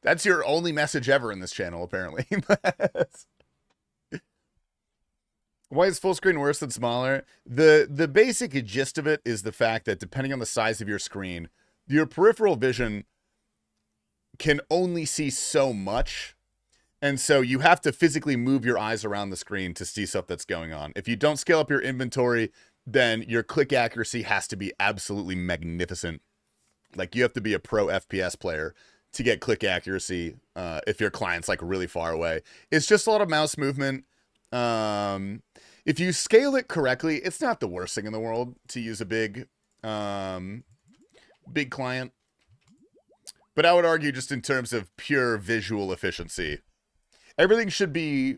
That's your only message ever in this channel, apparently. Why is full screen worse than smaller? The basic gist of it is the fact that depending on the size of your screen, your peripheral vision can only see so much. And so you have to physically move your eyes around the screen to see stuff that's going on. If you don't scale up your inventory, then your click accuracy has to be absolutely magnificent. Like, you have to be a pro FPS player to get click accuracy if your client's like really far away. It's just a lot of mouse movement. If you scale it correctly, it's not the worst thing in the world to use a big client. But I would argue just in terms of pure visual efficiency, everything should be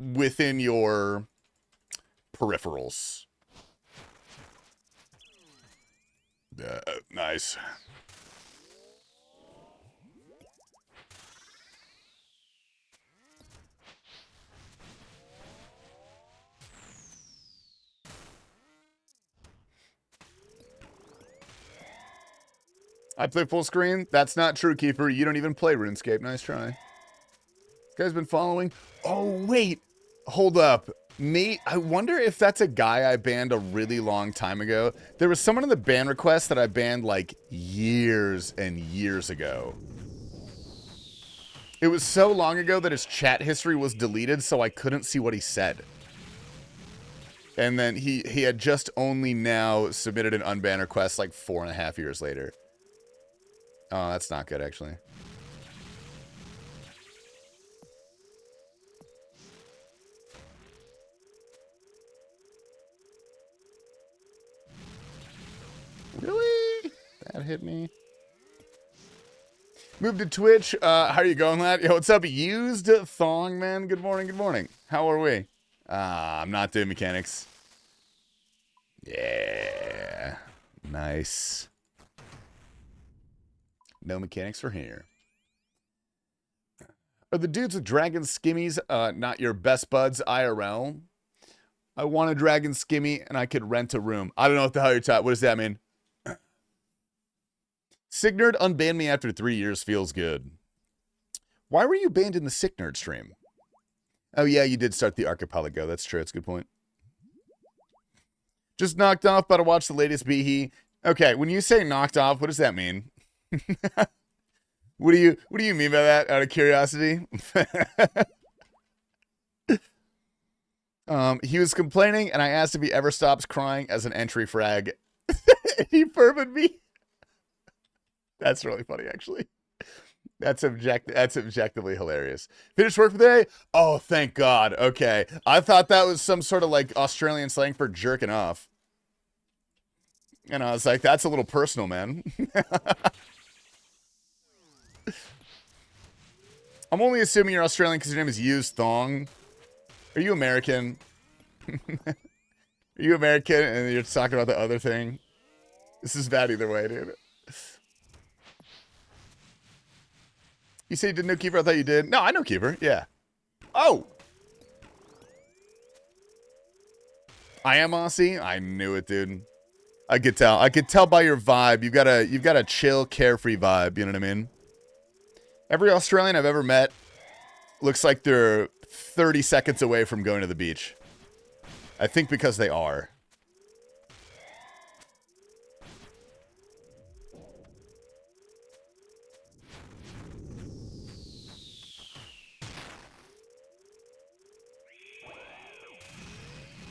within your peripherals. Nice. I play full screen? That's not true, Keeper. You don't even play RuneScape. Nice try. This guy's been following. Oh, wait. Hold up. Me, I wonder if that's a guy I banned a really long time ago. There was someone in the ban request that I banned like years and years ago. It was so long ago that his chat history was deleted, so I couldn't see what he said. And then he had just only now submitted an unban request like 4.5 years later. Oh, that's not good, actually. Really? That hit me. Moved to Twitch. How are you going, lad? Yo, what's up? Used Thong, man. Good morning, good morning. How are we? I'm not doing mechanics. Yeah. Nice. No mechanics for here. Are the dudes with dragon skimmies not your best buds IRL? I want a dragon skimmy and I could rent a room. I don't know what the hell you're talking. What does that mean? Sick Nerd unbanned me after 3 years. Feels good. Why were you banned in the Sick Nerd stream? Oh, yeah, you did start the archipelago. That's true. That's a good point. Just knocked off, but I watched the latest Beehee. Okay, when you say knocked off, what does that mean? What do you mean by that, out of curiosity? He was complaining, and I asked if he ever stops crying as an entry frag. He permed me. That's really funny, actually. That's objectively hilarious. Finished work for the day? Oh, thank God. Okay. I thought that was some sort of like Australian slang for jerking off. And I was like, that's a little personal, man. I'm only assuming you're Australian because your name is Used Thong. Are you American? Are you American and you're talking about the other thing? This is bad either way, dude. You say you didn't know Keeper? I thought you did. No, I know Keeper. Yeah. Oh! I am Aussie? I knew it, dude. I could tell. I could tell by your vibe. You've got a chill, carefree vibe. You know what I mean? Every Australian I've ever met looks like they're 30 seconds away from going to the beach. I think because they are.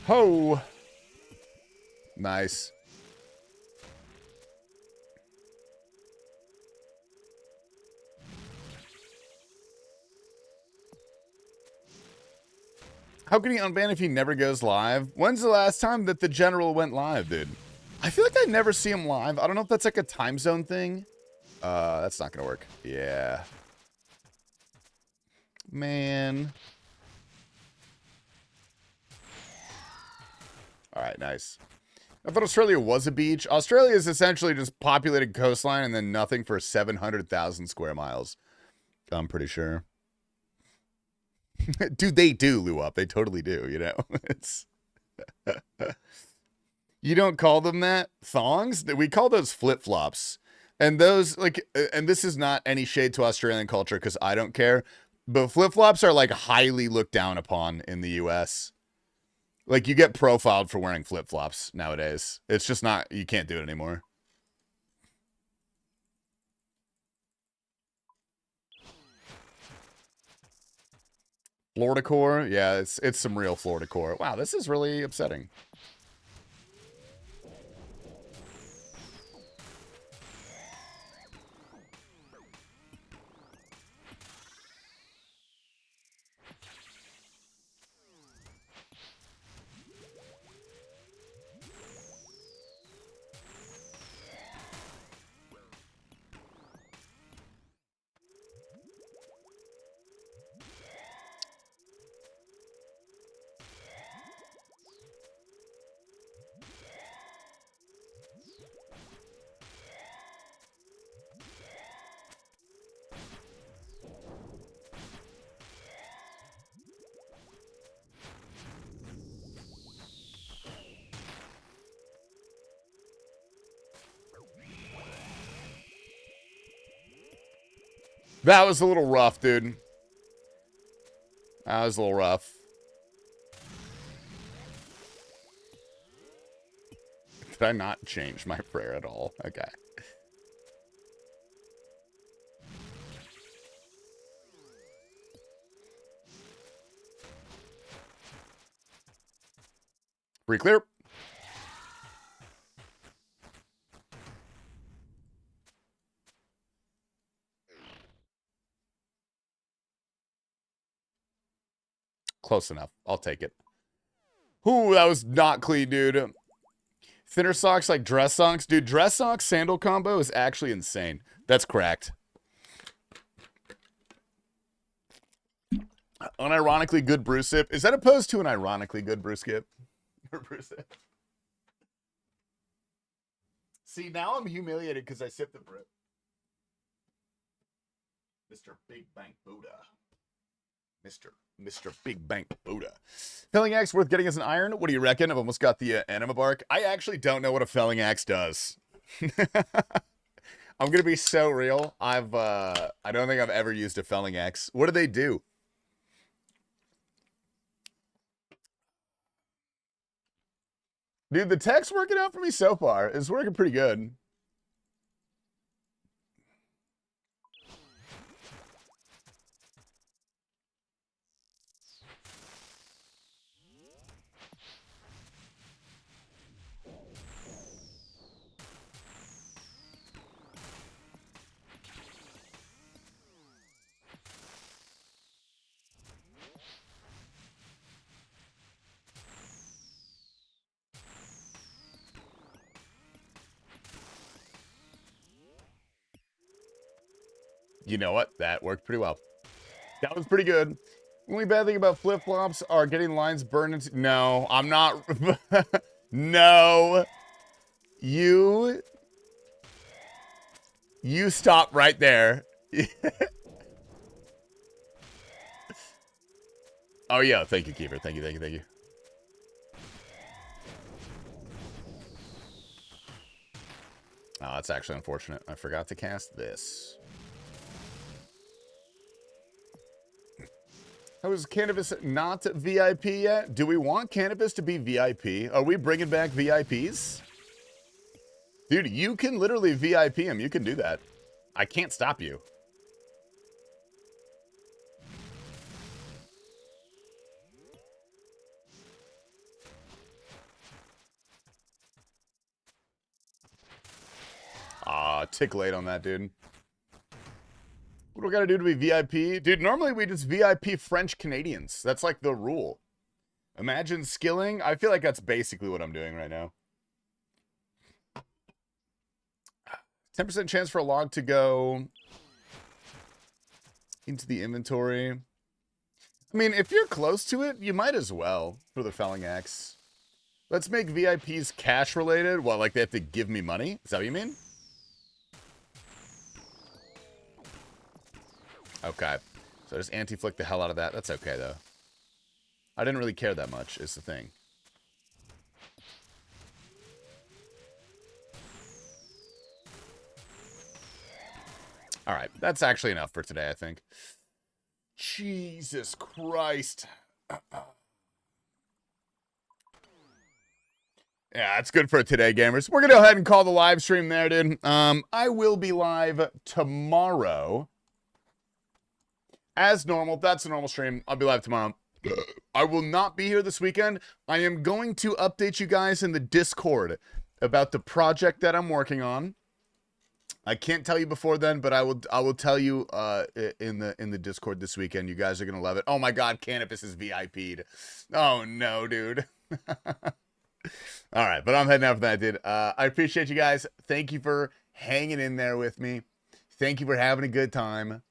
Ho! Nice. How can he unban if he never goes live? When's the last time that the general went live, dude? I feel like I never see him live. I don't know if that's like a time zone thing. That's not gonna work. Yeah. Man. All right, nice. I thought Australia was a beach. Australia is essentially just populated coastline and then nothing for 700,000 square miles. I'm pretty sure. Dude, they do, Lou Up. They totally do, you know? It's You don't call them that? Thongs? We call those flip-flops. And those, like, and this is not any shade to Australian culture because I don't care, but flip-flops are, like, highly looked down upon in the U.S. Like, you get profiled for wearing flip-flops nowadays. It's just not, you can't do it anymore. Florida core? Yeah, it's some real Florida core. Wow, this is really upsetting. That was a little rough, dude. That was a little rough. Did I not change my prayer at all? Okay. Pretty clear. Close enough. I'll take it. Ooh, that was not clean, dude. Thinner socks like dress socks. Dude, dress socks sandal combo is actually insane. That's cracked. Unironically good brew sip. Is that opposed to an ironically good brew skip? Or brew sip? See, now I'm humiliated because I sipped the brew. Mr. Big Bang Buddha. Mr. Big Bang Buddha. Felling axe worth getting as an iron? What do you reckon? I've almost got the enema bark. I actually don't know what a felling axe does. I'm gonna be so real. I don't think I've ever used a felling axe. What do they do? Dude, the tech's working out for me so far. It's working pretty good. You know what? That worked pretty well. That was pretty good. The only bad thing about flip-flops are getting lines burned into... No, I'm not... No. You stop right there. Oh, yeah. Thank you, Keeper. Thank you. Oh, that's actually unfortunate. I forgot to cast this. How is cannabis not VIP yet? Do we want cannabis to be VIP? Are we bringing back VIPs? Dude, you can literally VIP him. You can do that. I can't stop you. Tick late on that, dude. What do we gotta do to be VIP? Dude, normally we just VIP French Canadians. That's like the rule. Imagine skilling. I feel like that's basically what I'm doing right now. 10% chance for a log to go into the inventory. I mean, if you're close to it, you might as well for the felling axe. Let's make VIPs cash related. What, like they have to give me money? Is that what you mean? Okay. So just anti-flick the hell out of that. That's okay, though. I didn't really care that much, is the thing. All right. That's actually enough for today, I think. Jesus Christ. Yeah, that's good for today, gamers. We're going to go ahead and call the live stream there, dude. I will be live tomorrow. As normal, that's a normal stream. I'll be live tomorrow. I will not be here this weekend. I am going to update you guys in the Discord about the project that I'm working on. I can't tell you before then, but I will tell you in the Discord this weekend. You guys are gonna love it. Oh my God, cannabis is VIP'd. Oh no, dude. All right, but I'm heading out for that, dude. I appreciate you guys. Thank you for hanging in there with me. Thank you for having a good time.